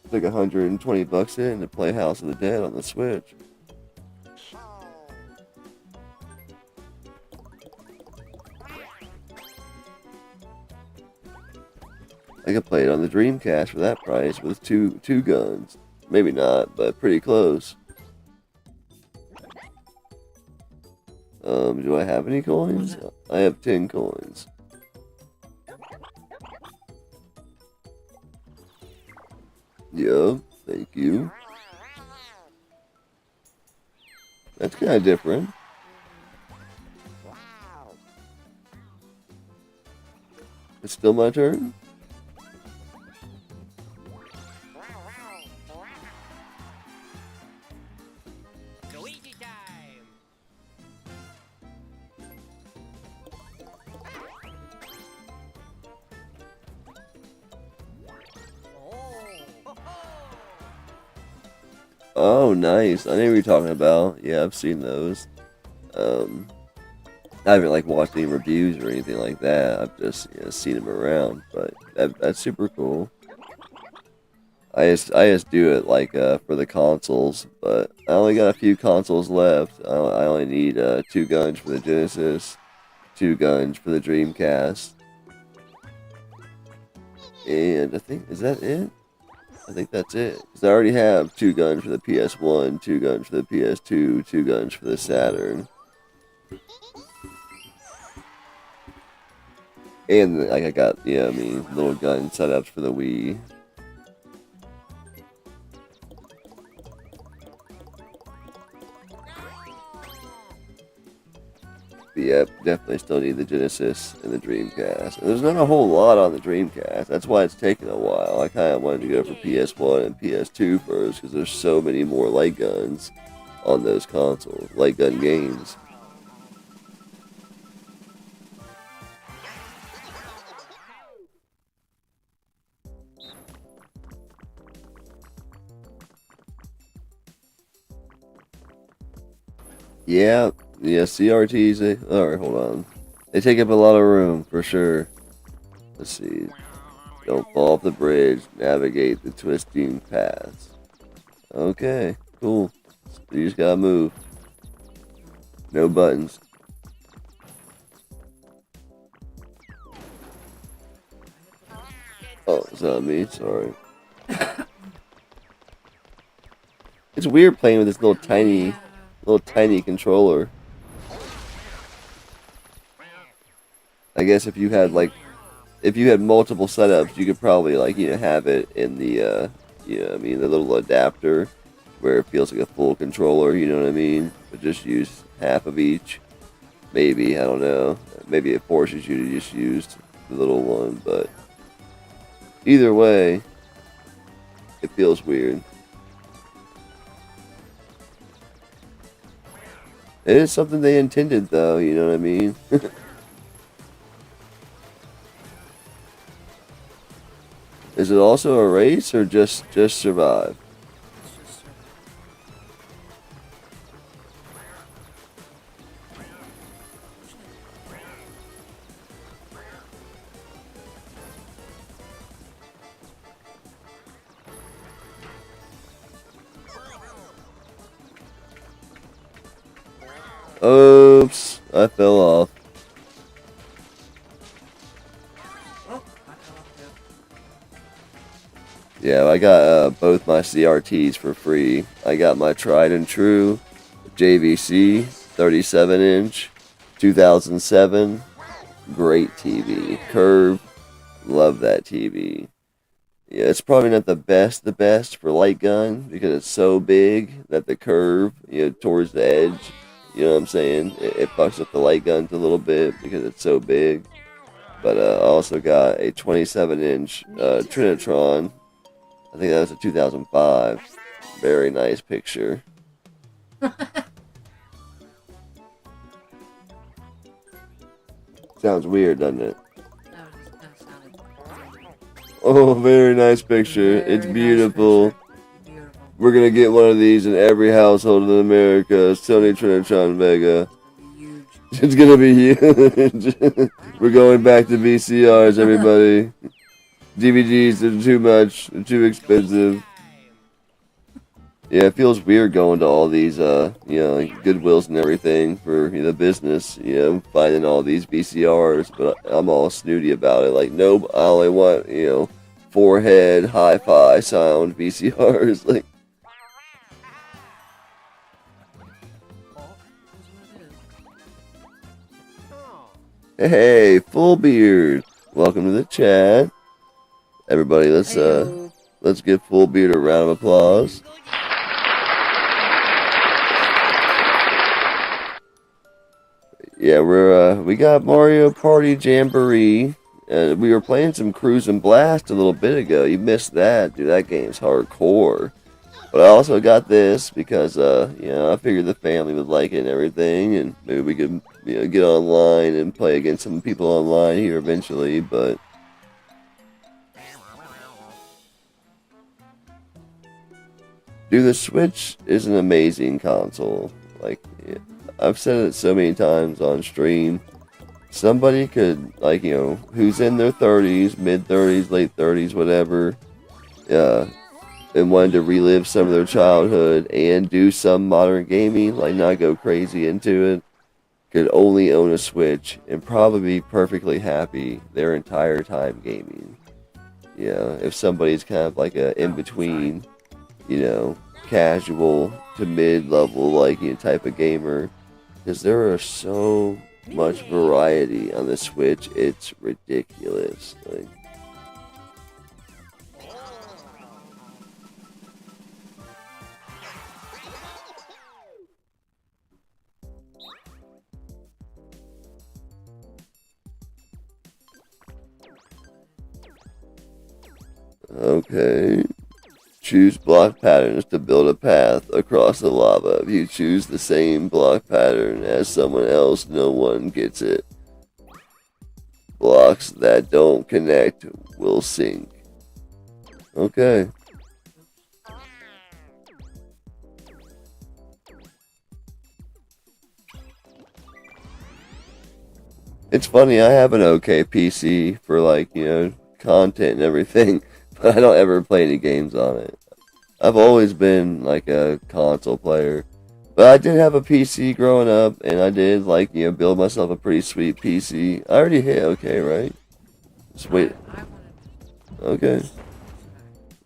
It's like $120 in to play House of the Dead on the Switch. I could play it on the Dreamcast for that price with two guns. Maybe not, but pretty close. Do I have any coins? I have 10 coins. Yup, thank you. That's kind of different. It's still my turn? Luigi time! Oh, nice. I know what you're talking about. Yeah, I've seen those. I haven't like watched any reviews or anything like that. I've just seen them around, but that's super cool. I just do it like for the consoles, but I only got a few consoles left. I only need 2 guns for the Genesis, 2 guns for the Dreamcast, and I think is that it? I think that's it. Because I already have 2 guns for the PS1, 2 guns for the PS2, 2 guns for the Saturn. And like I got, little gun setups for the Wii. But yeah, definitely still need the Genesis and the Dreamcast. And there's not a whole lot on the Dreamcast. That's why it's taken a while. I kind of wanted to go for PS1 and PS2 first because there's so many more light guns on those consoles, light gun games. Yeah, CRTs, alright, hold on. They take up a lot of room, for sure. Let's see. Don't fall off the bridge. Navigate the twisting paths. Okay, cool. You just gotta move. No buttons. Oh, it's not me, sorry. It's weird playing with this little tiny controller. I guess if you had multiple setups, you could probably have it in the the little adapter where it feels like a full controller, you know what I mean? But just use half of each. Maybe, I don't know. Maybe it forces you to just use the little one, but either way, it feels weird. It is something they intended, though, you know what I mean? Is it also a race or just survive? Oops, I fell off. Yeah, I got both my CRTs for free. I got my tried and true JVC 37-inch 2007 great TV. Curve, love that TV. Yeah, it's probably not the best for light gun because it's so big that the curve, towards the edge, you know what I'm saying? It fucks up the light guns a little bit because it's so big. But I also got a 27-inch Trinitron. I think that was a 2005. Very nice picture. Sounds weird, doesn't it? That sounded Oh, very nice picture. It's very nice beautiful. picture. Beautiful. We're gonna get one of these in every household in America. Sony Trinitron Vega. Huge. It's gonna be huge. We're going back to VCRs, everybody. DVDs are too much. They're too expensive. Yeah, it feels weird going to all these, like Goodwills and everything for the business, finding all these VCRs, but I'm all snooty about it. Like, nope, I only want, forehead, hi-fi sound VCRs. Like, hey, Full Beard, welcome to the chat. Everybody, let's give Full Beard a round of applause. Yeah, we got Mario Party Jamboree, and we were playing some Cruis'n Blast a little bit ago. You missed that, dude. That game's hardcore. But I also got this because, I figured the family would like it and everything, and maybe we could, get online and play against some people online here eventually. But dude, the Switch is an amazing console. Like, I've said it so many times on stream. Somebody could, who's in their 30s, mid-30s, late 30s, whatever, and wanted to relive some of their childhood and do some modern gaming, like not go crazy into it, could only own a Switch and probably be perfectly happy their entire time gaming. Yeah, if somebody's kind of like a in-between, casual to mid-level, type of gamer, because there are so much variety on the Switch, it's ridiculous. Okay. Choose block patterns to build a path across the lava. If you choose the same block pattern as someone else, no one gets it. Blocks that don't connect will sink. Okay. It's funny, I have an okay PC for content and everything, but I don't ever play any games on it. I've always been a console player, but I did have a PC growing up, and I did build myself a pretty sweet PC. I already hit okay, right? Just wait. Okay.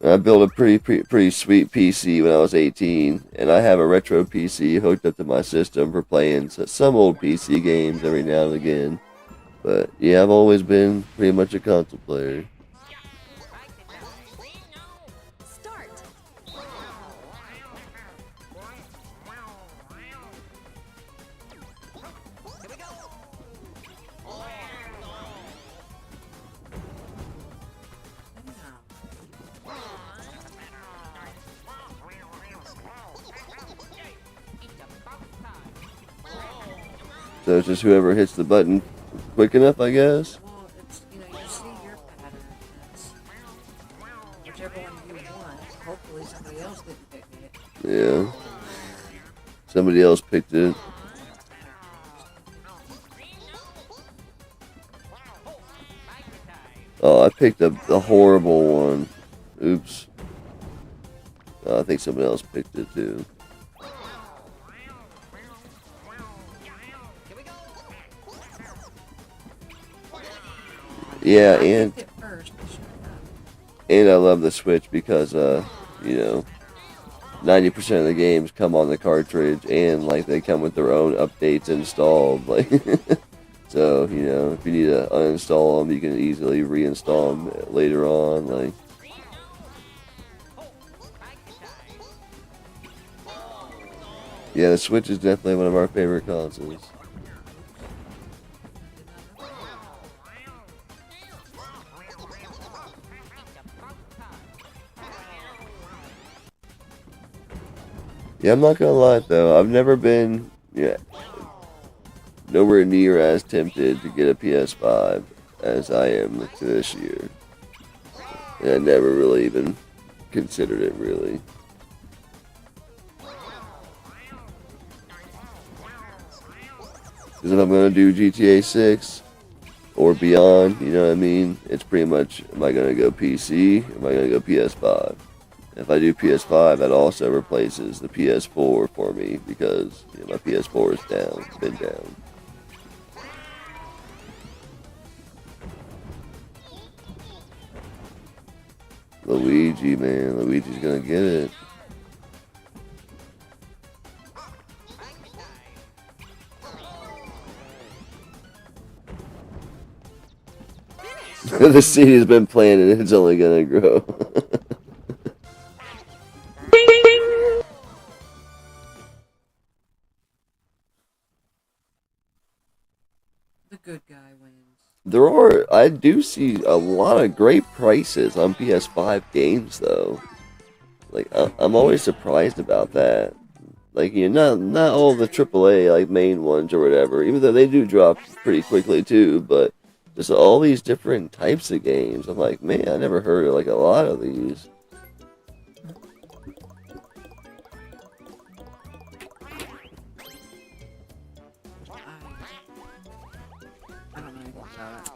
I built a pretty sweet PC when I was 18, and I have a retro PC hooked up to my system for playing some old PC games every now and again. But yeah, I've always been pretty much a console player. Start. So it's just whoever hits the button quick enough, I guess. Well, it's, you see your pattern. It's whichever one you want. Hopefully somebody else didn't pick it. Yeah. Somebody else picked it. Oh, I picked the horrible one. Oops. I think someone else picked it too. Yeah, and Picked it first, I should've done. and I love the Switch because 90% of the games come on the cartridge and they come with their own updates installed. So, you know, if you need to uninstall them, you can easily reinstall them later on. Like, yeah, the Switch is definitely one of our favorite consoles. Yeah, I'm not gonna lie though, I've never been, nowhere near as tempted to get a PS5 as I am to this year. And I never really even considered it, really. Because if I'm gonna do GTA 6 or beyond, you know what I mean? It's pretty much, am I gonna go PC? Am I gonna go PS5? If I do PS5, that also replaces the PS4 for me because my PS4 is down, been down. Luigi, man, Luigi's gonna get it. The seed has been planted, it's only gonna grow. The good guy wins. I do see a lot of great prices on PS5 games though. Like, I'm always surprised about that. Like, not all the AAA, like, main ones or whatever, even though they do drop pretty quickly too, but just all these different types of games. I'm like, man, I never heard of, like, a lot of these. I don't know anything about it.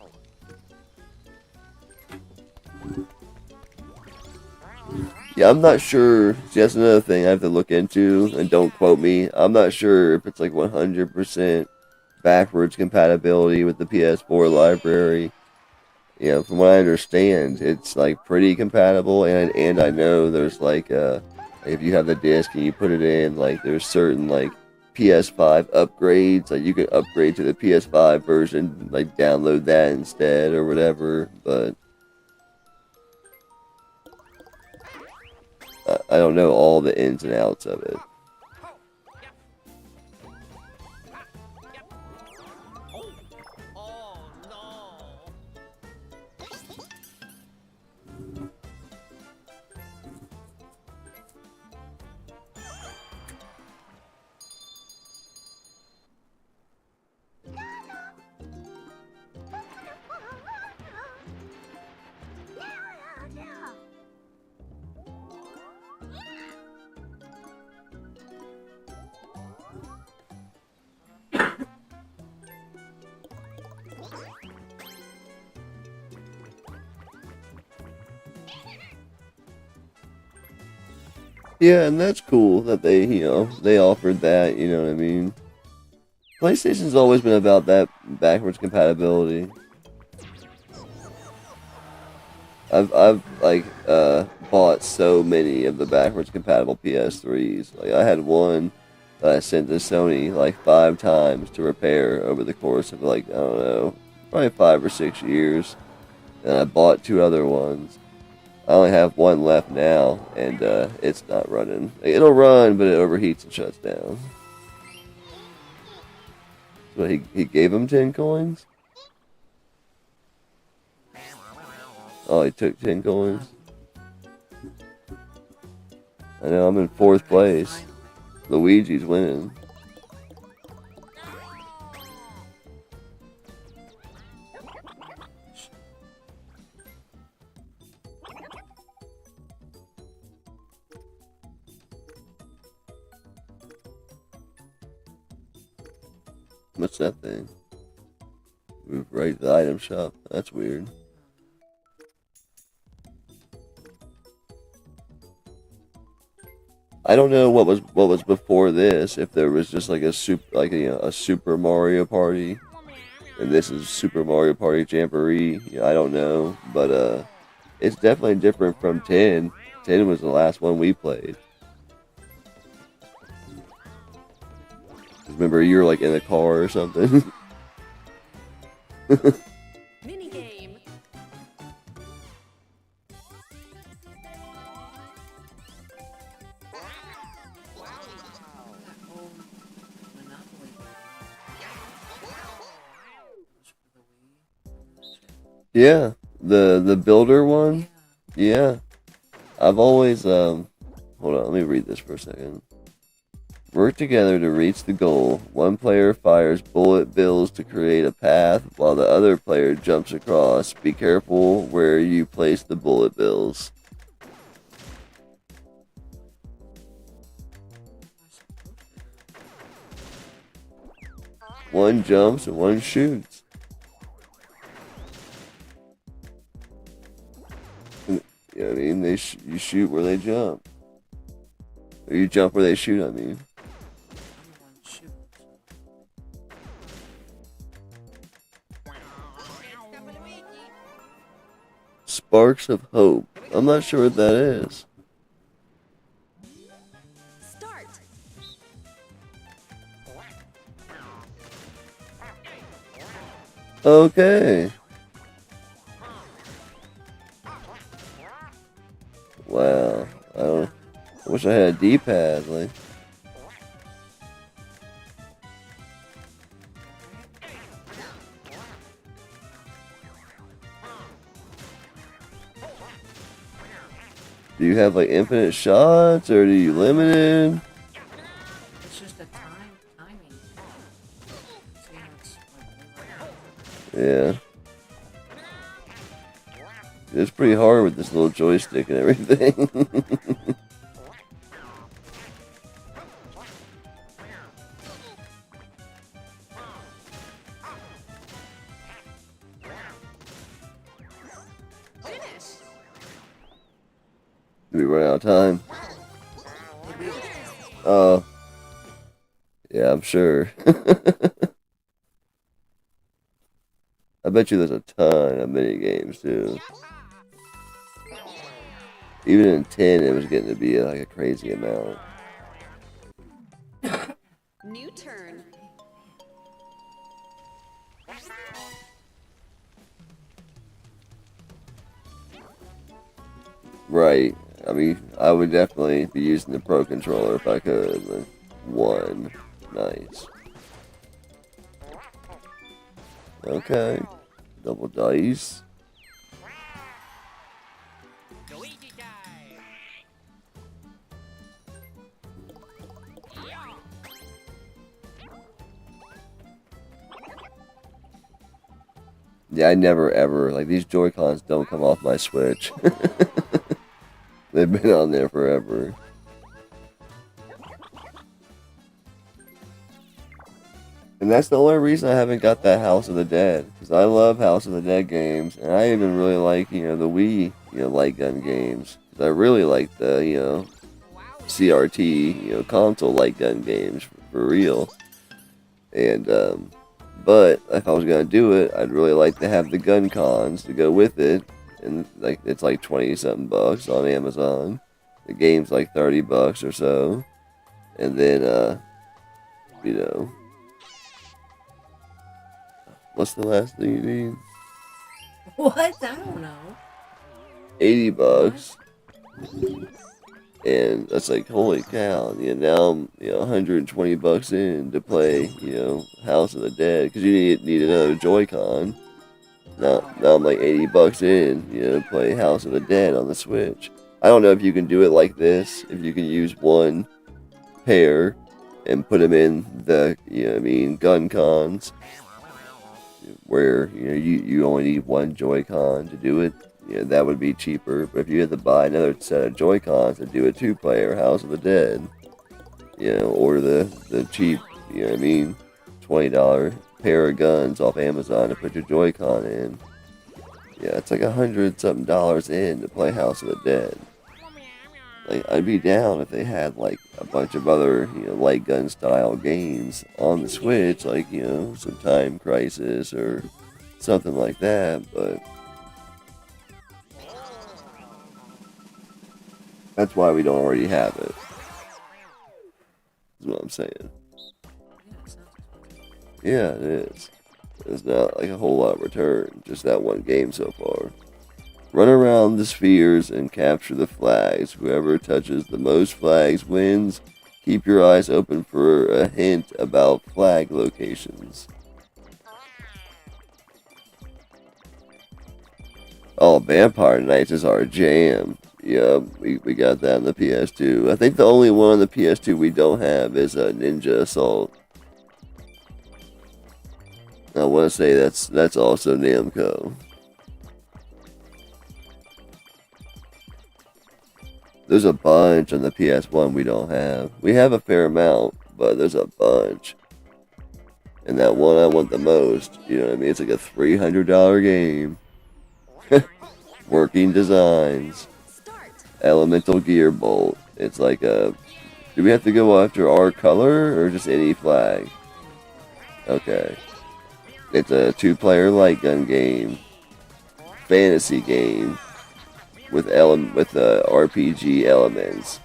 Yeah, I'm not sure. See, that's another thing I have to look into, and don't quote me. I'm not sure if it's like 100% backwards compatibility with the PS4 library. You know, from what I understand, it's like pretty compatible, and I know there's like if you have the disc and you put it in, like there's certain like PS5 upgrades, like you can upgrade to the PS5 version, like download that instead or whatever, but I don't know all the ins and outs of it. Oh no! Yeah, and that's cool that they offered that, you know what I mean? PlayStation's always been about that backwards compatibility. I've bought so many of the backwards compatible PS3s. Like I had one that I sent to Sony like 5 times to repair over the course of like, I don't know, probably 5 or 6 years. And I bought 2 other ones. I only have one left now, and it's not running. It'll run, but it overheats and shuts down. So he gave him 10 coins? Oh, he took 10 coins? I know, I'm in 4th place. Luigi's winning. What's that thing? Move right to the item shop. That's weird. I don't know what was before this. If there was just like a Super Mario Party, and this is Super Mario Party Jamboree. I don't know, but it's definitely different from 10. 10 was the last one we played. Remember, you were like in a car or something. Minigame. That whole Monopoly was for the Wii. Yeah, the builder one. Yeah, I've always hold on, let me read this for a second. Work together to reach the goal. One player fires bullet bills to create a path while the other player jumps across. Be careful where you place the bullet bills. One jumps and one shoots. You know what I mean? You shoot where they jump. Or you jump where they shoot, I mean. I'm the one shooting. Sparks of Hope. I'm not sure what that is. Start. Okay. Wow. I wish I had a D-pad, like. Do you have like infinite shots or do you limited? It's just a timing. See how it's like Yeah. It's pretty hard with this little joystick and everything. Finish. Did we run out of time? Oh. Yeah, I'm sure. I bet you there's a ton of mini games too. Even in 10, it was getting to be like a crazy amount. New turn. Right. I mean, I would definitely be using the Pro Controller if I could. Like, one. Nice. Okay. Double dice. Luigi time. Yeah, I never ever, like, these Joy-Cons don't come off my Switch. They've been on there forever. And that's the only reason I haven't got that House of the Dead. Because I love House of the Dead games. And I even really like, the Wii, light gun games. Because I really like the, CRT, console light gun games for real. And, but if I was going to do it, I'd really like to have the gun cons to go with it. And like it's like 20 something bucks on Amazon. The game's like $30 or so. And then, what's the last thing you need? What? I don't know. $80. And that's like, holy cow. Now I'm, $120 in to play, House of the Dead. Because you need another Joy-Con. Now I'm like $80 in, to play House of the Dead on the Switch. I don't know if you can do it like this. If you can use one pair and put them in the, gun cons. Where, you only need one Joy-Con to do it. That would be cheaper. But if you had to buy another set of Joy-Cons to do a 2-player House of the Dead, or the cheap, $20 pair of guns off Amazon to put your Joy-Con in. Yeah, it's like $100 something in to play House of the Dead. Like, I'd be down if they had like a bunch of other, light gun style games on the Switch, like, some Time Crisis or something like that, but that's why we don't already have it. Is what I'm saying. Yeah, it sounds Yeah, it is. There's not like a whole lot of return, just that one game so far. Run around the spheres and capture the flags. Whoever touches the most flags wins. Keep your eyes open for a hint about flag locations. Oh, Vampire Knights is our jam. Yeah, we got that on the PS2. I think the only one on the PS2 we don't have is Ninja Assault. I want to say that's also Namco. There's a bunch on the PS1 we don't have. We have a fair amount, but there's a bunch. And that one I want the most. You know what I mean? It's like a $300 game. Working designs. Start. Elemental Gearbolt. It's like a... Do we have to go after our color or just any flag? Okay. It's a 2-player light gun game. Fantasy game. With RPG elements.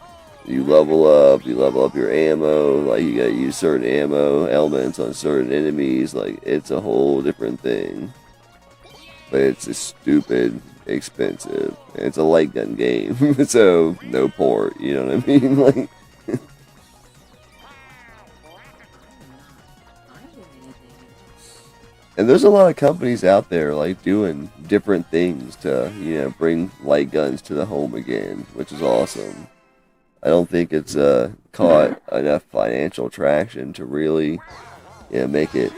You level up your ammo, like you gotta use certain ammo elements on certain enemies, like it's a whole different thing. But it's a stupid expensive. And it's a light gun game, so no port, you know what I mean? Like and there's a lot of companies out there like doing different things to, you know, bring light guns to the home again, which is awesome. I don't think it's caught enough financial traction to really, you know, make it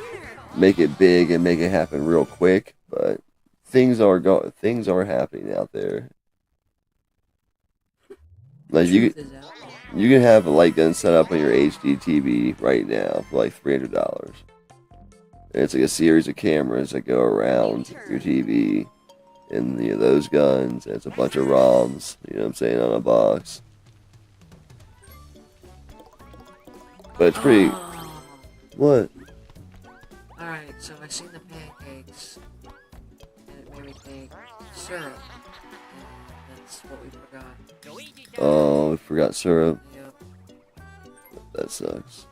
big and make it happen real quick. But things are happening out there. Like you can have a light gun set up on your HD TV right now for like $300. And it's like a series of cameras that go around your TV, and you know, those guns. And it's a bunch of ROMs, you know what I'm saying, on a box. But it's pretty. What? Alright, so I seen the pancakes, and it made me think syrup. And that's what we forgot. Oh, we forgot syrup. Yep. That sucks.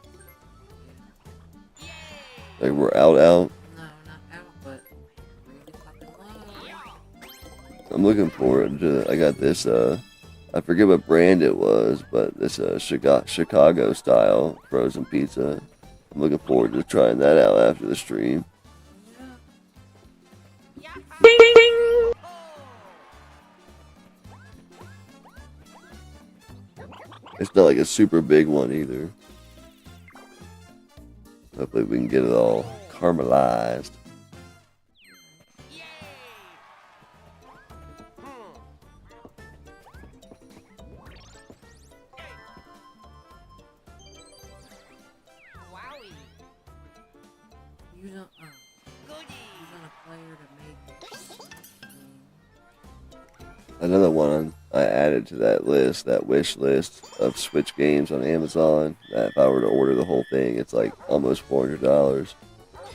Like we're out. No, not out, but really fucking low. I'm looking forward to. I got this. I forget what brand it was, but this Chicago style frozen pizza. I'm looking forward to trying that out after the stream. It's not like a super big one either. Hopefully we can get it all caramelized. Wowie. Use on a player to make. Another one I added to that list, that wish list of Switch games on Amazon, that if I were to order the whole thing, it's like almost $400,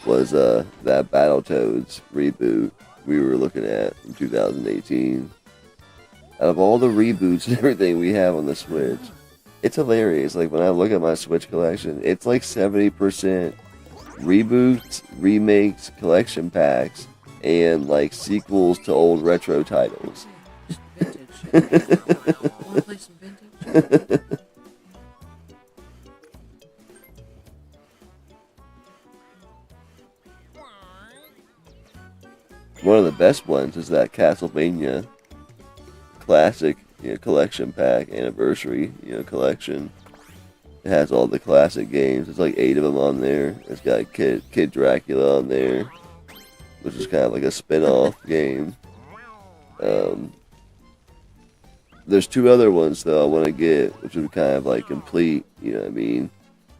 was that Battletoads reboot we were looking at in 2018. Out of all the reboots and everything we have on the Switch, it's hilarious. Like when I look at my Switch collection, it's like 70% reboots, remakes, collection packs, and like sequels to old retro titles. Vintage. Wanna play some vintage? One of the best ones is that Castlevania classic, you know, collection pack, anniversary, you know, collection. It has all the classic games. It's like 8 of them on there. It's got Kid Dracula on there, which is kind of like a spin-off game. There's 2 other ones though I want to get, which would kind of like complete, you know what I mean?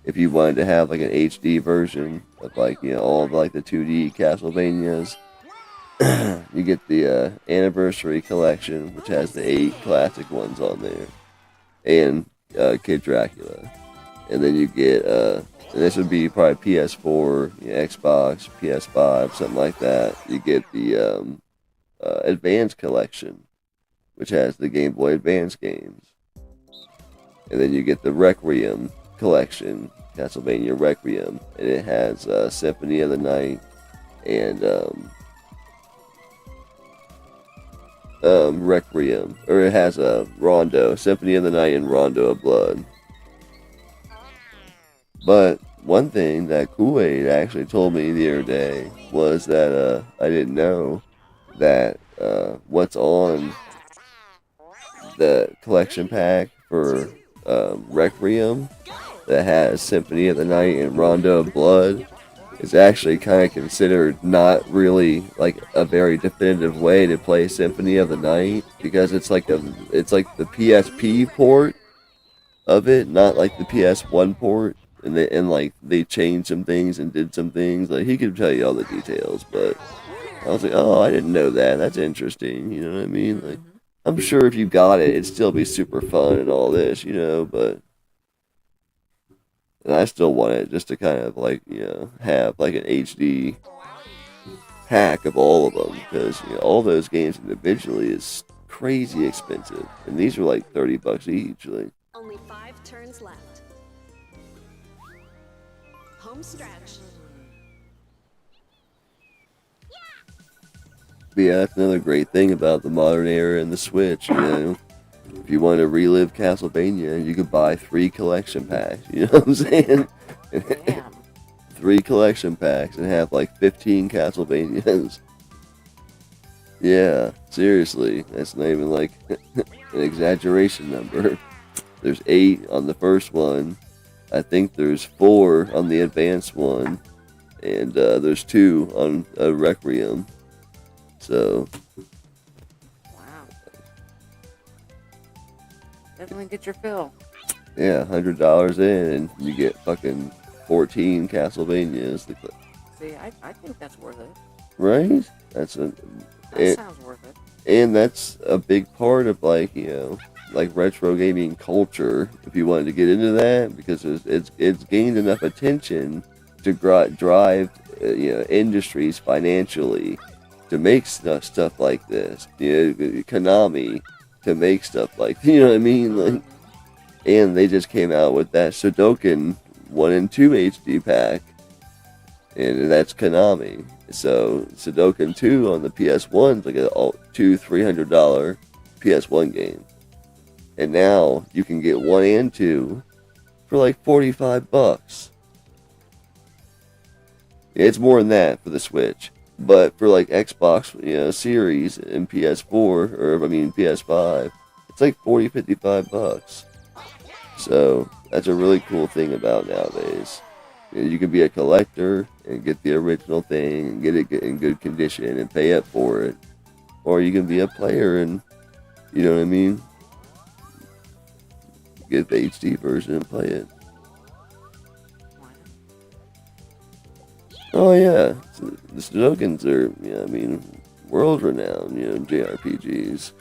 If you wanted to have like an HD version of like, you know, all of like the 2D Castlevanias, you get the anniversary collection, which has the 8 classic ones on there, and Kid Dracula. And then you get, and this would be probably PS4, you know, Xbox, PS5, something like that. You get the Advance collection, which has the Game Boy Advance games. And then you get the Requiem collection, Castlevania Requiem, and it has Symphony of the Night and Requiem, or it has a Rondo, Symphony of the Night and Rondo of Blood. But one thing that Kool-Aid actually told me the other day was that I didn't know that what's on the collection pack for Requiem that has Symphony of the Night and Rondo of Blood is actually kind of considered not really like a very definitive way to play Symphony of the Night, because it's like the PSP port of it, not like the PS1 port, and they changed some things and did some things. Like, he could tell you all the details, but I was like, oh, I didn't know that. That's interesting. You know what I mean? Like, I'm sure if you got it, it'd still be super fun and all this, you know, but. And I still want it just to kind of like, you know, have like an HD pack of all of them, because, you know, all those games individually is crazy expensive, and these are like $30 each. Like, Only 5 turns left. Home stretch. but yeah, that's another great thing about the modern era and the Switch. You know, if you want to relive Castlevania, you could buy 3 collection packs. You know what I'm saying? Damn. 3 collection packs and have like 15 Castlevanias. Yeah, seriously, that's not even like an exaggeration number. There's 8 on the first one. I think there's 4 on the advanced one, and there's 2 on Requiem. So Wow. Definitely get your fill. yeah, $100 in, and you get fucking 14 Castlevanias. See, I think that's worth it. Right? That's a. That sounds worth it. And that's a big part of, like, you know, like retro gaming culture, if you wanted to get into that, because it's gained enough attention to drive you know, industries financially to make stuff like this. You know, Konami to make stuff like, you know what I mean? Like, and they just came out with that Sudoku 1 and 2 HD pack, and that's Konami. So Sudoku 2 on the PS1 is like a $200-$300 PS1 game, and now you can get 1 and 2 for like $45. It's more than that for the Switch, but for like Xbox, you know, Series and PS4, or I mean PS5, it's like $40-$55. So that's a really cool thing about nowadays. You can be a collector and get the original thing and get it in good condition and pay up for it. Or you can be a player and, you know what I mean, get the HD version and play it. Oh yeah, the Sudokens are, yeah, I mean, world renowned, you know, JRPGs.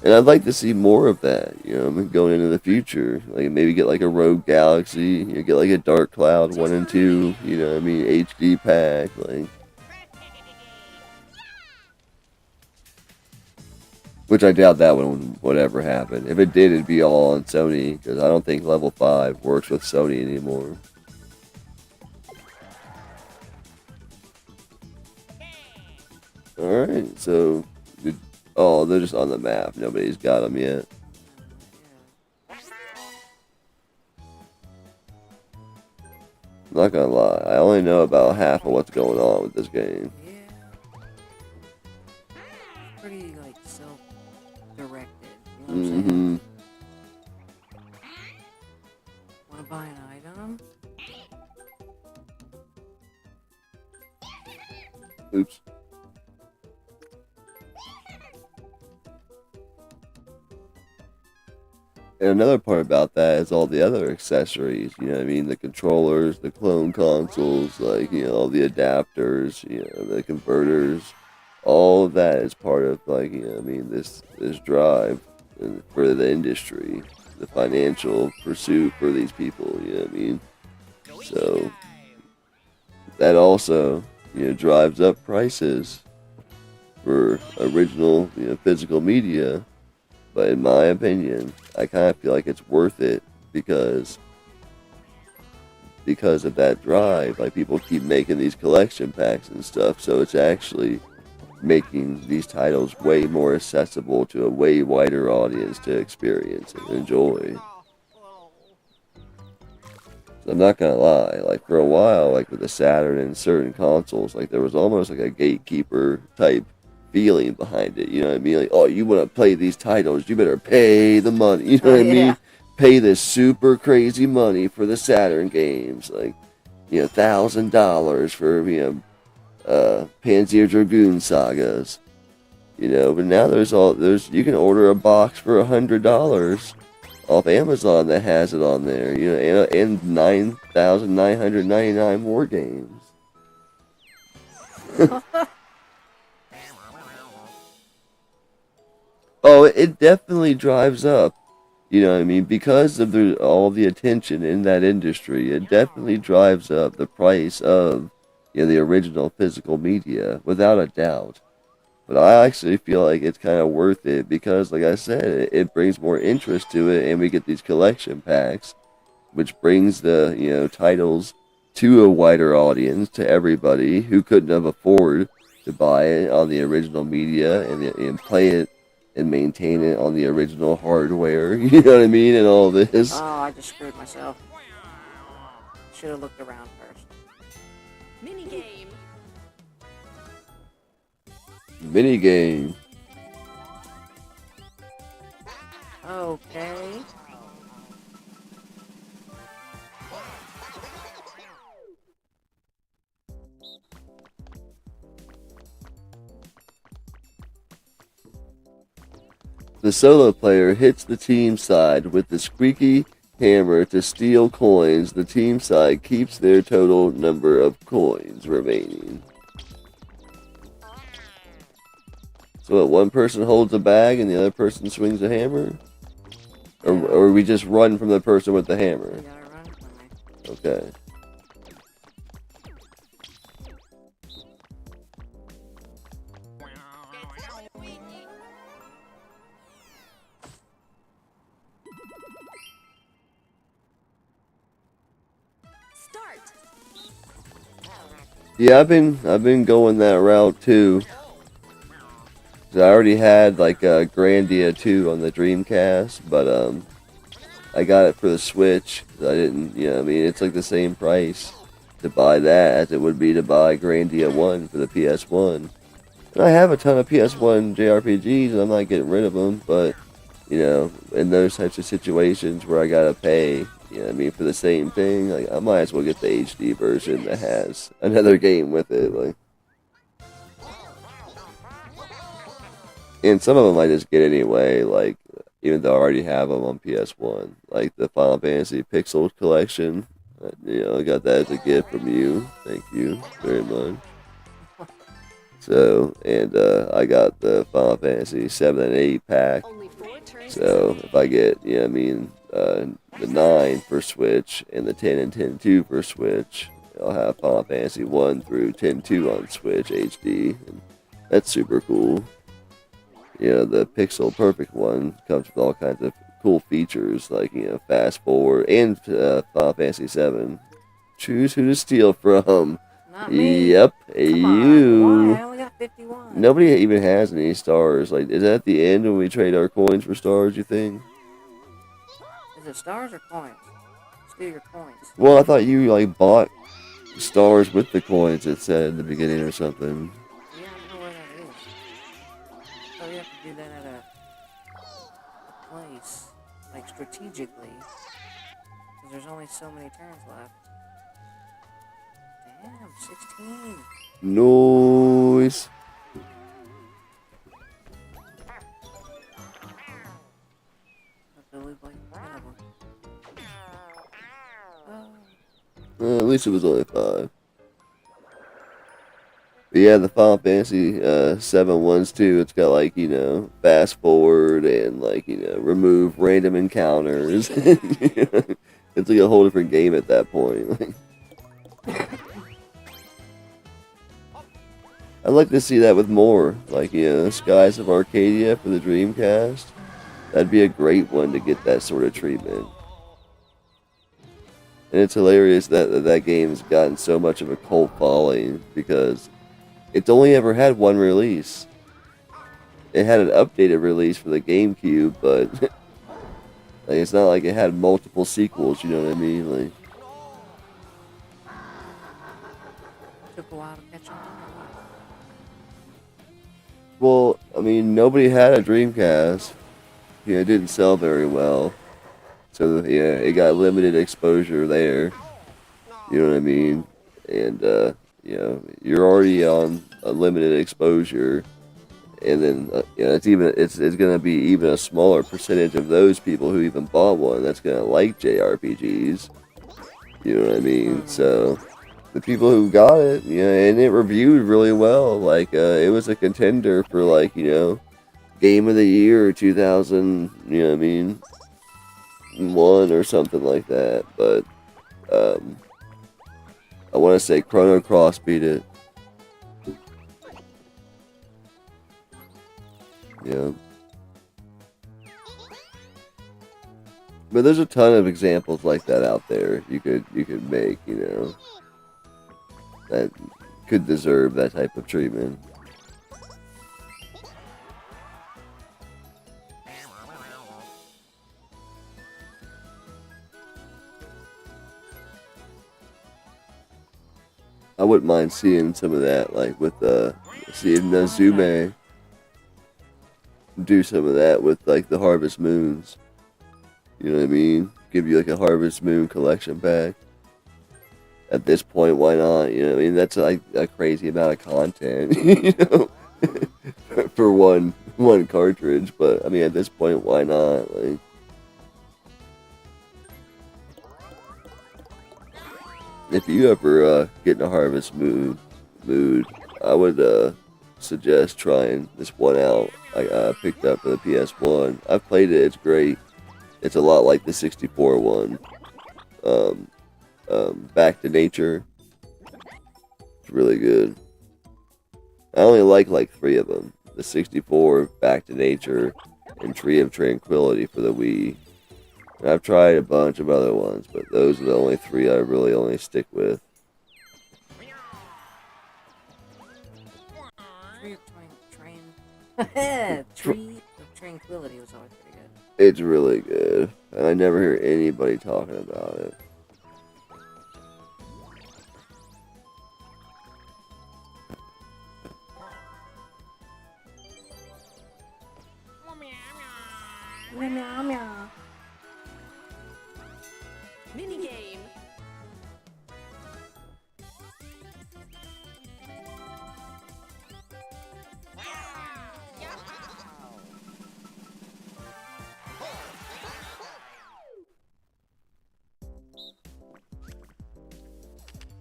And I'd like to see more of that, you know, going into the future. Like, maybe get like a Rogue Galaxy, you know, get like a Dark Cloud 1 and 2, you know what I mean, HD pack, like. Which I doubt that one would ever happen. If it did, it'd be all on Sony, because I don't think Level 5 works with Sony anymore. Alright, so... Oh, they're just on the map. Nobody's got them yet. Not gonna lie, I only know about half of what's going on with this game. Yeah. Pretty, like, self-directed. You know what I'm saying? Want to buy an item? Oops. And another part about that is all the other accessories, you know what I mean? The controllers, the clone consoles, like, you know, all the adapters, you know, the converters. All of that is part of, like, you know what I mean, this drive for the industry, the financial pursuit for these people, you know what I mean? So, that also, you know, drives up prices for original, you know, physical media. But in my opinion, I kind of feel like it's worth it, because because of that drive. Like, people keep making these collection packs and stuff, so it's actually making these titles way more accessible to a way wider audience to experience and enjoy. I'm not gonna lie, like, for a while, like with the Saturn and certain consoles, like, there was almost like a gatekeeper type feeling behind it. You know what I mean? Like, oh, you want to play these titles, you better pay the money. You know what I mean? Pay this super crazy money for the Saturn games, like, you know, $1,000 for, you know, Panzer Dragoon sagas. You know, but now you can order a box for $100 off Amazon that has it on there, you know, and 9,999 more games. Oh, it definitely drives up, you know what I mean, because of all the attention in that industry. It definitely drives up the price of, you know, the original physical media, without a doubt. But I actually feel like it's kind of worth it because, like I said, it brings more interest to it, and we get these collection packs, which brings the, you know, titles to a wider audience, to everybody who couldn't have afforded to buy it on the original media and play it and maintain it on the original hardware. You know what I mean? And all this. Oh, I just screwed myself. Should have looked around first. Minigame. Minigame. Okay. The solo player hits the team side with the squeaky hammer to steal coins. The team side keeps their total number of coins remaining. So what, one person holds a bag and the other person swings a hammer? Or we just run from the person with the hammer? You gotta run from me. Okay. Start. Yeah, I've been going that route too. 'Cause I already had like Grandia 2 on the Dreamcast, but I got it for the Switch. I didn't, you know, I mean, it's like the same price to buy that as it would be to buy Grandia 1 for the PS1. And I have a ton of PS1 JRPGs, and I'm not getting rid of them, but, you know, in those types of situations where I gotta pay, you know what I mean, for the same thing, like, I might as well get the HD version that has another game with it, like. And some of them I just get anyway, like, even though I already have them on PS1. Like the Final Fantasy Pixel Collection. You know, I got that as a gift from you. Thank you very much. So, and I got the Final Fantasy 7 and 8 pack. Only 4 turns. So, if I get, you know what I mean, the 9 for Switch and the 10 and 10-2 for Switch, I'll have Final Fantasy 1 through 10-2 on Switch HD. And that's super cool. You know, the Pixel Perfect one comes with all kinds of cool features, like, you know, fast forward, and Final Fantasy 7. Choose who to steal from. Not me. Yep, Come on, you. why? I only got 51. Nobody even has any stars. Like, is that at the end when we trade our coins for stars, you think? Is it stars or coins? Steal your coins. Well, I thought you, like, bought stars with the coins, it said at the beginning or something. Yeah, I don't know where that is. So you have to do that at a place, like strategically, because there's only so many turns left. Damn, 16. Noise. Billy Blake, one of them. At least it was only 5. But yeah, the Final Fantasy 7 ones too, it's got, like, you know, fast forward and, like, you know, remove random encounters. It's like a whole different game at that point. I'd like to see that with more, like, you know, Skies of Arcadia for the Dreamcast. That'd be a great one to get that sort of treatment. And it's hilarious that game's gotten so much of a cult following because it's only ever had one release. It had an updated release for the GameCube, but like, it's not like it had multiple sequels, you know what I mean? Like, Took a while to catch on. well, I mean, nobody had a Dreamcast. You know, it didn't sell very well. So, yeah, it got limited exposure there. You know what I mean? And, you know, you're already on a limited exposure. And then, you know, it's going to be even a smaller percentage of those people who even bought one that's going to like JRPGs. You know what I mean? So, the people who got it, you know, and it reviewed really well. Like, it was a contender for, like, you know, Game of the Year 2000, you know what I mean, 1 or something like that. But, I want to say Chrono Cross beat it. Yeah. But there's a ton of examples like that out there you could make, you know, that could deserve that type of treatment. I wouldn't mind seeing some of that, like with seeing Nazume do some of that with like the Harvest Moons. You know what I mean? Give you like a Harvest Moon collection pack. At this point, why not? You know what I mean? That's like a crazy amount of content, you know, for one cartridge. But I mean, at this point, why not? Like, if you ever get in a Harvest mood, I would suggest trying this one out. I picked up for the PS1. I've played it. It's great. It's a lot like the 64 one. Back to Nature. It's really good. I only like 3 of them. The 64, Back to Nature, and Tree of Tranquility for the Wii. And I've tried a bunch of other ones, but those are the only 3 I really only stick with. Tree of Tranquility was always pretty good. It's really good, and I never hear anybody talking about it. Meow meow. Minigame.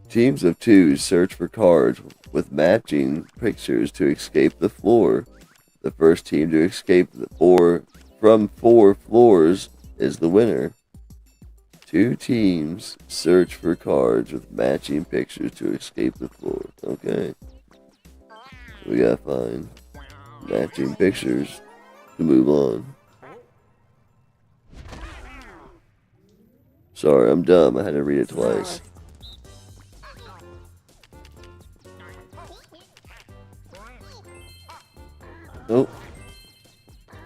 Teams of 2 search for cards with matching pictures to escape the floor. The first team to escape from 4 floors is the winner. 2 teams search for cards with matching pictures to escape the floor. Okay. We gotta find matching pictures to move on. Sorry, I'm dumb. I had to read it twice. Oh.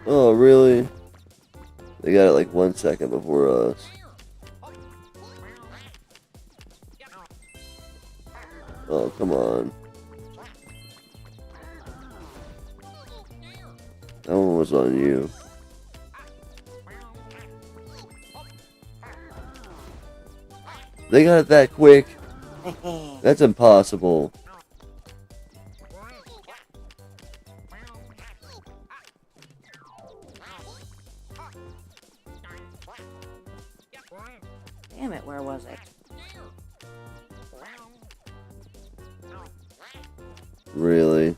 Oh, really? They got it like 1 second before us. Oh, come on. That one was on you. They got it that quick? That's impossible. Damn it, where was it? Really?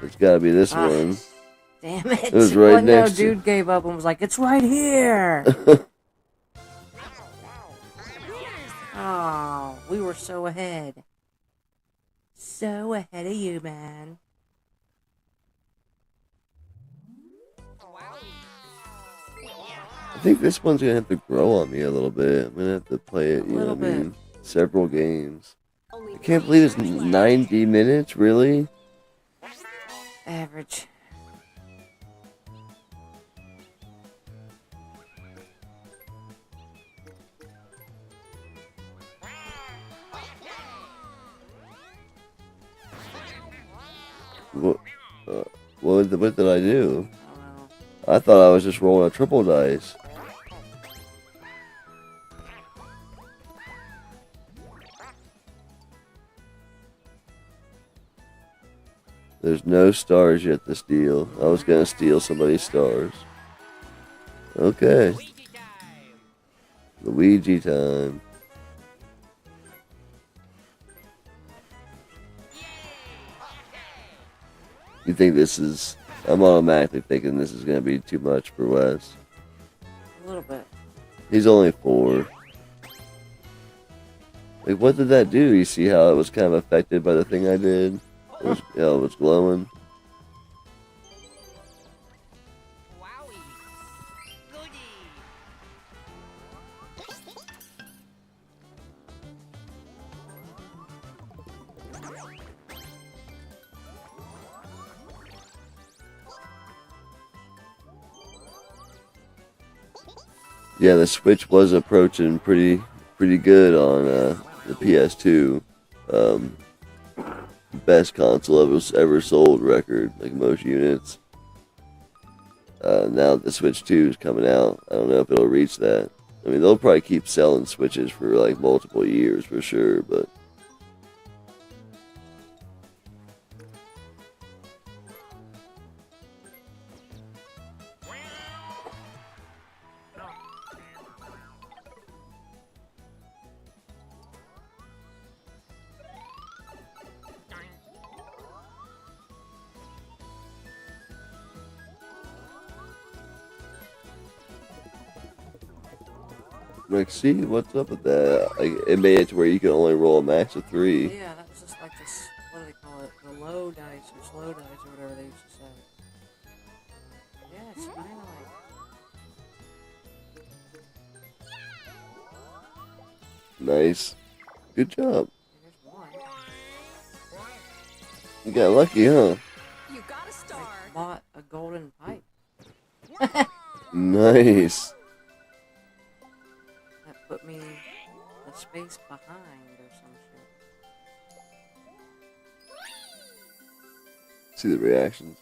It's gotta be this one. Damn it. It was right One next to- dude gave up and was like, it's right here! Oh, we were so ahead. So ahead of you, man. think this one's gonna have to grow on me a little bit. I'm gonna have to play it, you know what I Little mean? Several games. Only I can't 3 believe it's turns left. 90 minutes, really? Average. What, what did I do? I don't know. I thought I was just rolling a triple dice. There's no stars yet to steal. I was gonna steal somebody's stars. Okay, Luigi time. Luigi time. You think this is... I'm automatically thinking this is gonna be too much for Wes. A little bit. He's only 4. Like, what did that do? You see how it was kind of affected by the thing I did? It was, you know, it was glowing. Wowie. Goody. Yeah, the Switch was approaching pretty good on the PS2. Best console ever sold record, like most units. Now that the Switch 2 is coming out, I don't know if it'll reach that. I mean, they'll probably keep selling Switches for like multiple years for sure, but like, see what's up with that? Like, it made it to where you can only roll a max of 3. Yeah, that was just like this. What do they call it? The low dice or slow dice or whatever they used to say. Yes, finally. Nice, good job. Here's one. You got lucky, huh? You got a star. Bought a golden pipe. Nice. That put me a space behind or some shit. See the reactions.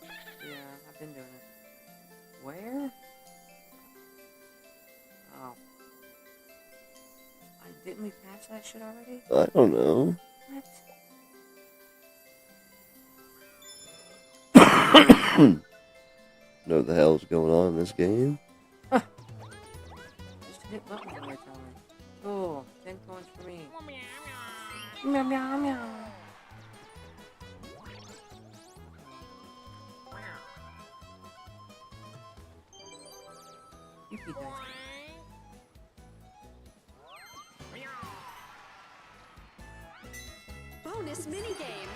Yeah, I've been doing it. Where? Oh. Didn't we pass that shit already? I don't know. What? Know what the hell's going on in this game? Just hit button when they tell me. Cool. 10 coins for me. Meow meow meow. Yippee dice. Bonus minigame.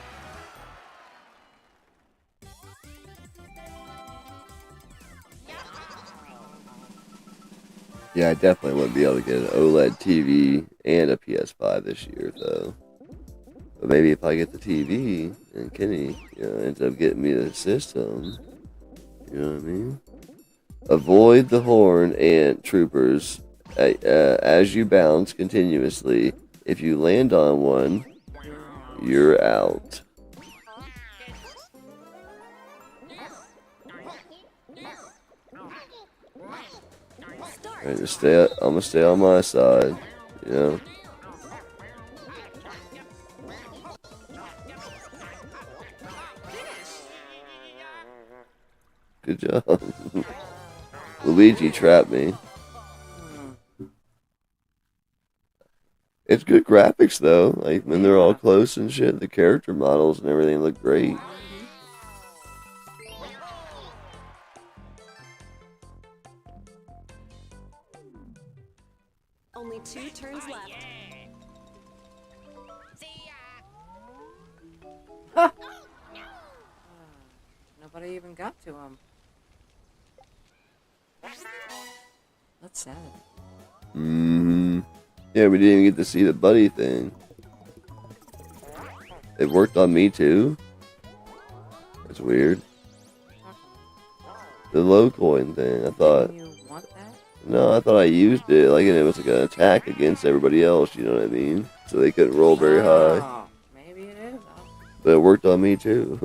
Yeah, I definitely wouldn't be able to get an OLED TV and a PS5 this year, though. But maybe if I get the TV and Kenny, ends up getting me the system, you know what I mean? Avoid the horn ant troopers as you bounce continuously. If you land on one, you're out. Alright, I'm gonna stay on my side, you know. Good job. Luigi trapped me. It's good graphics though. Like when they're all close and shit, the character models and everything look great. Only 2 turns left. See ya. Nobody even got to him. Let's That's sad. Mm-hmm. Yeah, we didn't even get to see the buddy thing. It worked on me too. That's weird. The low coin thing. I thought. You want that? No, I thought I used it like, and it was like an attack against everybody else. You know what I mean? So they couldn't roll very high. Oh, maybe it is. But it worked on me too.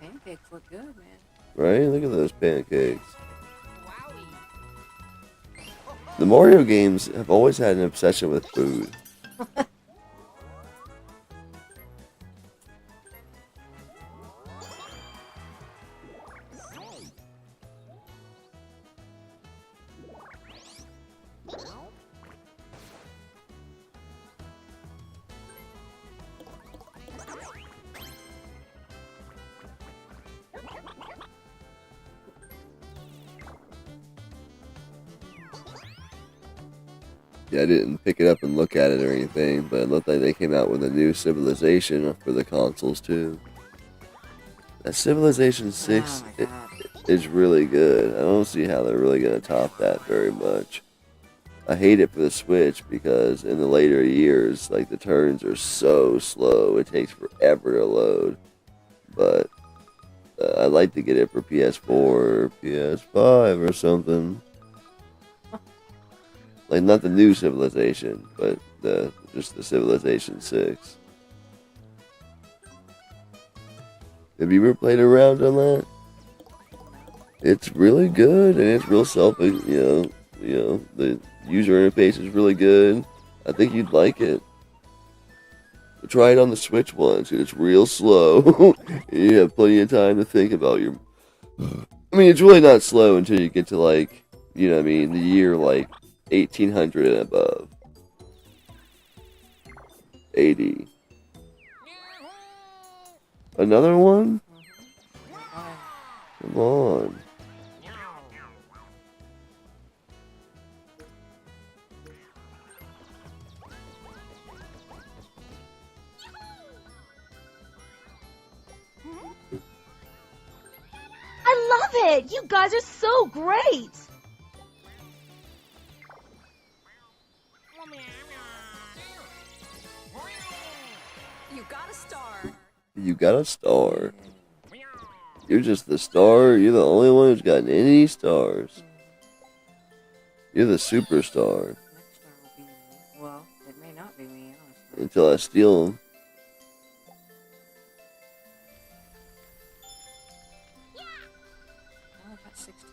Pancakes look good, man. Right? Look at those pancakes. Wowie. The Mario games have always had an obsession with food. Yeah, I didn't pick it up and look at it or anything, but it looked like they came out with a new Civilization for the consoles too. That Civilization 6 Oh my God. is really good. I don't see how they're really going to top that very much. I hate it for the Switch because in the later years, like the turns are so slow, it takes forever to load. But I'd like to get it for PS4 or PS5 or something. Like, not the new Civilization, but just the Civilization 6. Have you ever played around on that? It's really good, and it's real the user interface is really good. I think you'd like it. Try it on the Switch once, and it's real slow. You have plenty of time to think about your... I mean, it's really not slow until you get to, like, you know what I mean, the year, like, 1800 and above. 80. Another one? Come on. I love it! You guys are so great! You got a star. You got a star. You're just the star. You're the only one who's gotten any stars. You're the superstar. Next star will be me. Well, it may not be me, honestly. Until I steal them. Oh, I got 16.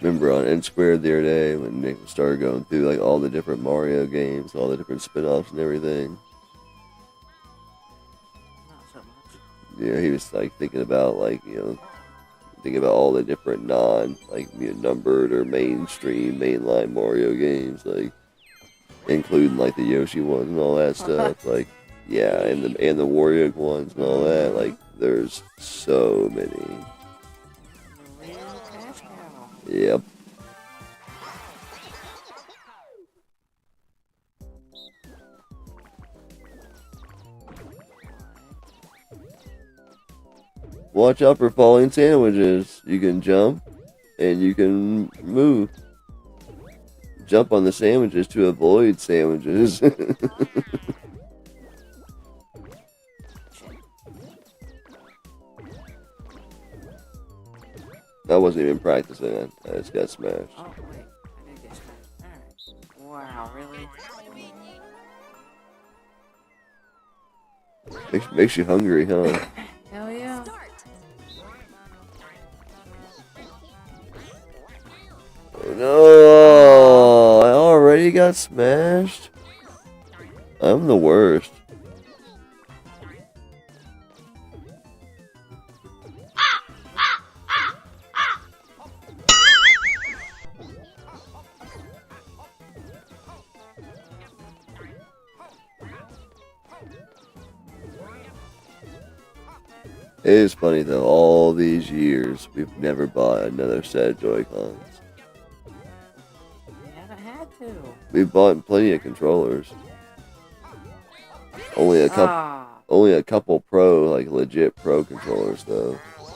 Remember on N Squared the other day when Nick started going through like all the different Mario games, all the different spin-offs and everything. Not so much. You know, he was like thinking about thinking about all the different numbered or mainstream mainline Mario games, like including like the Yoshi ones and all that stuff. Like, yeah, and the Wario ones and all that. Like, there's so many. Real cash cow. Yep. Watch out for falling sandwiches. You can jump and you can move. Jump on the sandwiches to avoid sandwiches. I wasn't even practicing. I just got smashed. Oh, wait. I did get smashed. Alright. Wow, really? Makes you hungry, huh? Hell yeah. Start. Oh, no! I already got smashed? I'm the worst. It is funny though, all these years, we've never bought another set of Joy-Cons. We bought plenty of controllers. Only a couple. Ah, Only a couple pro, like legit pro controllers, though. I was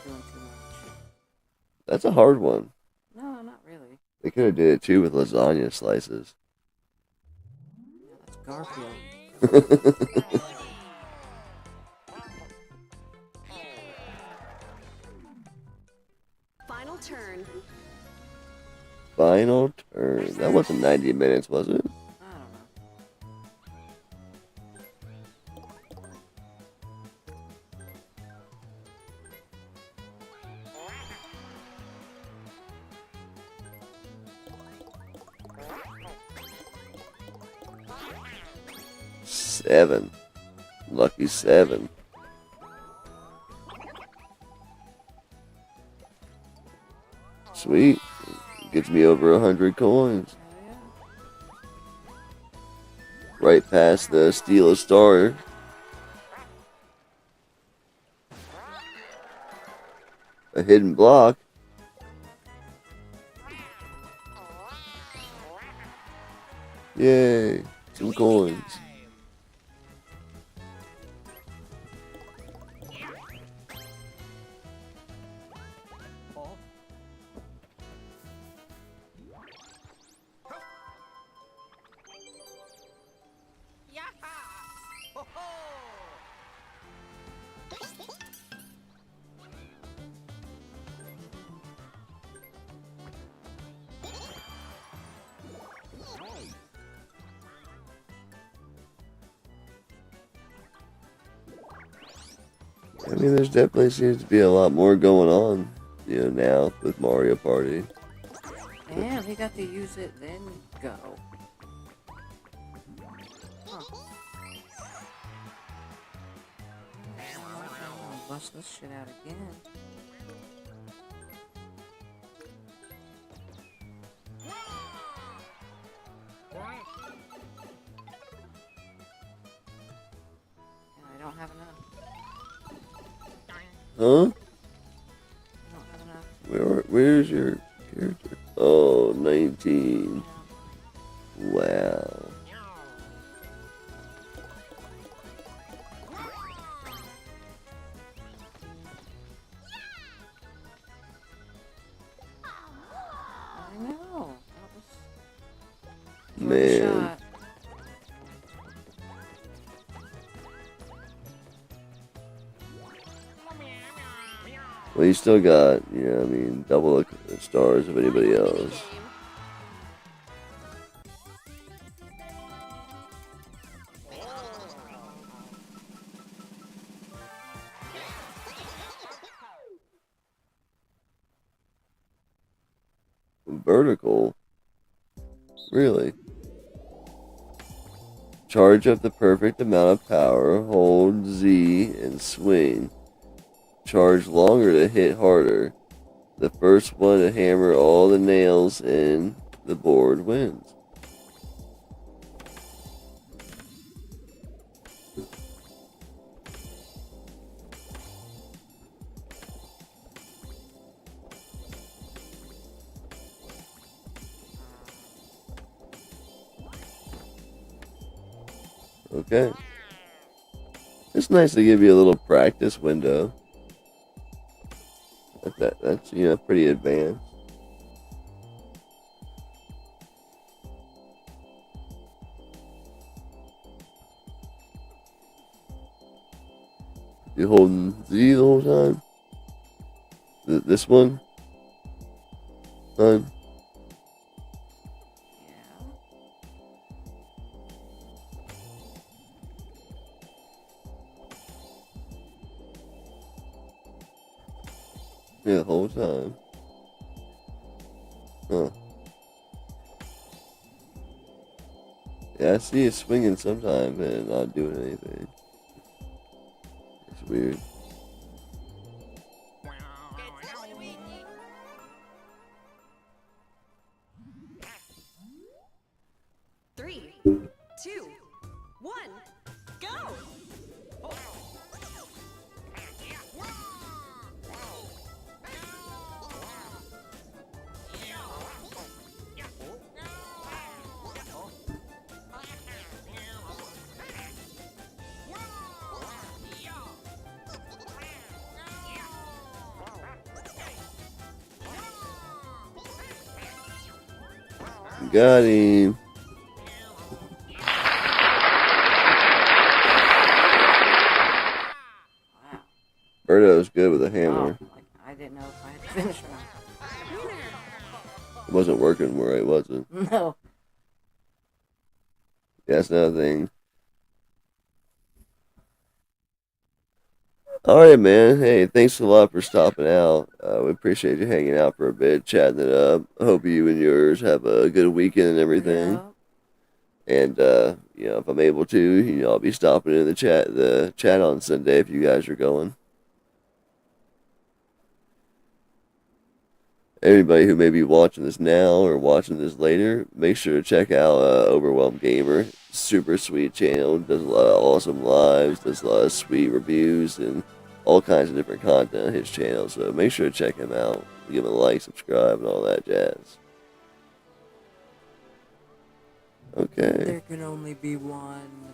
doing too much. That's a hard one. No, not really. They could have did it too with lasagna slices. Yeah, that's Garfield. Final turn. Final turn. That wasn't 90 minutes, was it? I don't know. 7. Lucky 7. Sweet. Gets me over 100 coins. Right past the steal a star. A hidden block. Yay. Some coins. I mean, there's definitely seems to be a lot more going on, now with Mario Party. Damn, he got to use it, then go. Huh. I'm gonna bust this shit out again. And I don't have enough. Huh? I don't have enough. Where's your character? Oh, 19. Wow. I know. That was worth a Man. shot. Well, you still got, double the stars of anybody else. Vertical? Really? Charge up the perfect amount of power, hold Z, and swing. Charge longer to hit harder. The first one to hammer all the nails in the board wins. Okay. It's nice to give you a little practice window. That's pretty advanced. You holding Z the whole time? This one? Son? Yeah. Yeah, the whole time. Huh. Yeah, I see it swinging sometimes and not doing anything. It's weird. Three, two, one, go! Got him. Wow. Birdo's good with a hammer. Oh, like, I didn't know if I had to finish or It wasn't working right, was it? not. No. Yeah, that's another thing. Alright, man. Hey, thanks a lot for stopping out. We appreciate you hanging out for a bit, chatting it up. I hope you and yours have a good weekend and everything. Yeah. And if I'm able to, I'll be stopping in the chat on Sunday if you guys are going. Anybody who may be watching this now or watching this later, make sure to check out Overwhelmed Gamer. Super sweet channel, does a lot of awesome lives, does a lot of sweet reviews, and all kinds of different content on his channel. So make sure to check him out. Give him a like, subscribe, and all that jazz. Okay. There can only be one.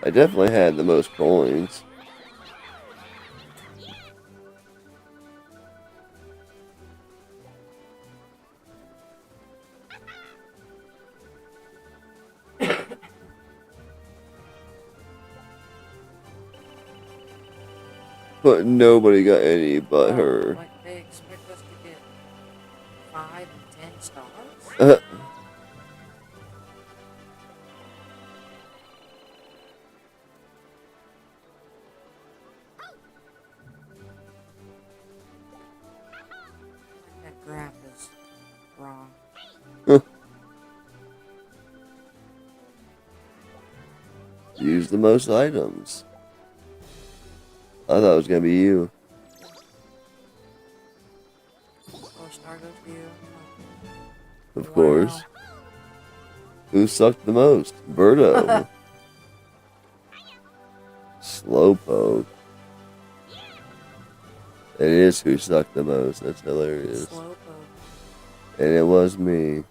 I definitely had the most coins. But nobody got any but her. Like they expect us to get 5 and 10 stars? That graph is wrong. Use the most items. I thought it was gonna be you. 4-star goes to you. Of Wow. course. Who sucked the most? Birdo. Slowpoke. It is who sucked the most. That's hilarious. Slowpoke. And it was me.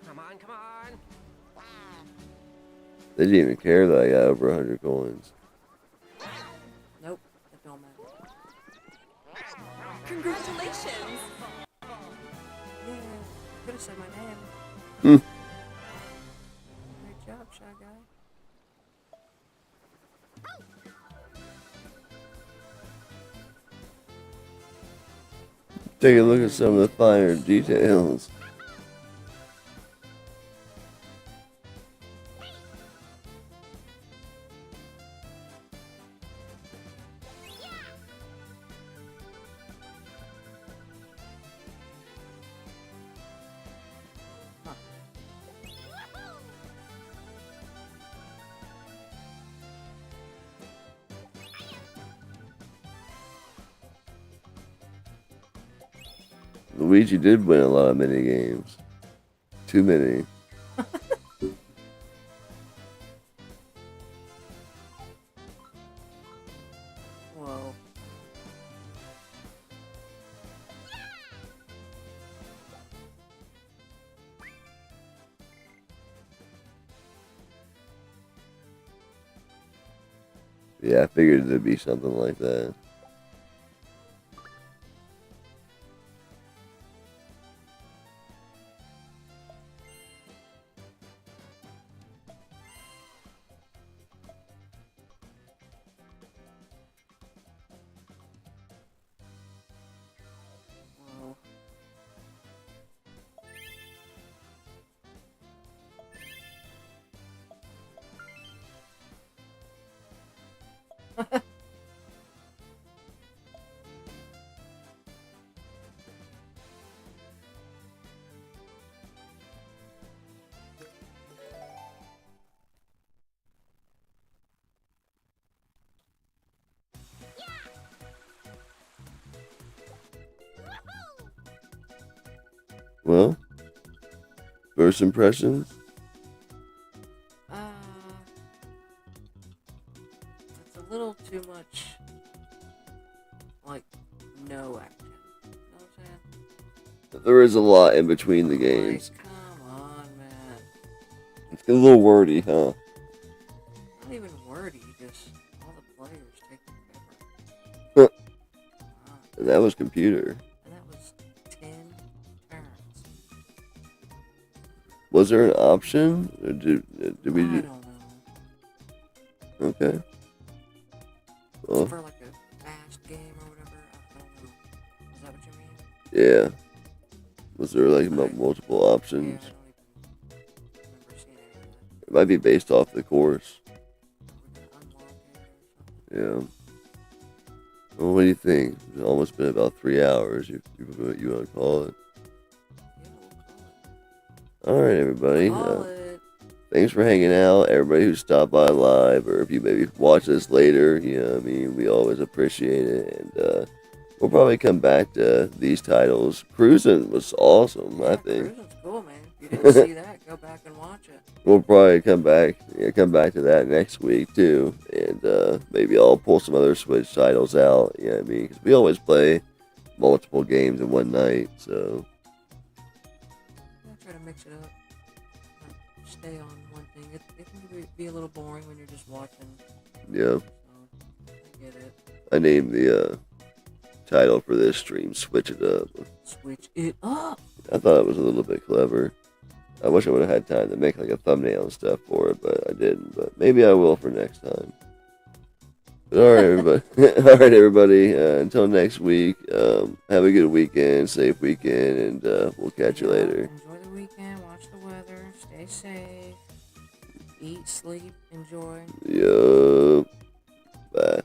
Come on, come on. They didn't even care that I got over 100 coins. Nope, it don't matter. Congratulations! Yeah, could have said my name. Hmm. Great job, Shy Guy. Take a look at some of the finer details. Luigi did win a lot of mini games. Too many. Whoa. Yeah, I figured it'd be something like that. Whoa. Well, first impressions? It's a little too much, like, no activity. There is a lot in between the games. Like, come on, man. It's a little wordy, huh? Not even wordy, just all the players taking forever. Wow. And that was computer. And that was 10 turns. Was there an option? Or did we I do? don't know. Okay. Well, For like a fast game or whatever, I don't know. Is that what you mean? yeah. Was there like multiple Yeah, options? I don't even remember seeing any of that. It might be based off the course. We can unlock it or something. Yeah. Well, what do you think? It's almost been about 3 hours. You want to call it? Yeah, we'll All right, everybody. call it. Thanks for hanging out. Everybody who stopped by live, or if you maybe watch this later, you know what I mean? We always appreciate it. And we'll probably come back to these titles. Cruising was awesome, I think. Cruising's cool, man. If you didn't see that, go back and watch it. We'll probably come back to that next week too, and maybe I'll pull some other Switch titles out. You know what I mean? 'Cause we always play multiple games in one night, so Yeah, try to mix it up. Not stay on one thing. It can be a little boring when you're just watching. yeah. So, I get it. I named the title for this stream "Switch It Up." Switch it up. I thought it was a little bit clever. I wish I would have had time to make like a thumbnail and stuff for it, but I didn't. But maybe I will for next time. But all right, everybody. All right, everybody. Until next week. Have a good weekend, safe weekend, and we'll catch you Yeah, later. Enjoy the weekend. Watch the weather. Stay safe. Eat, sleep, enjoy. Yup. Bye.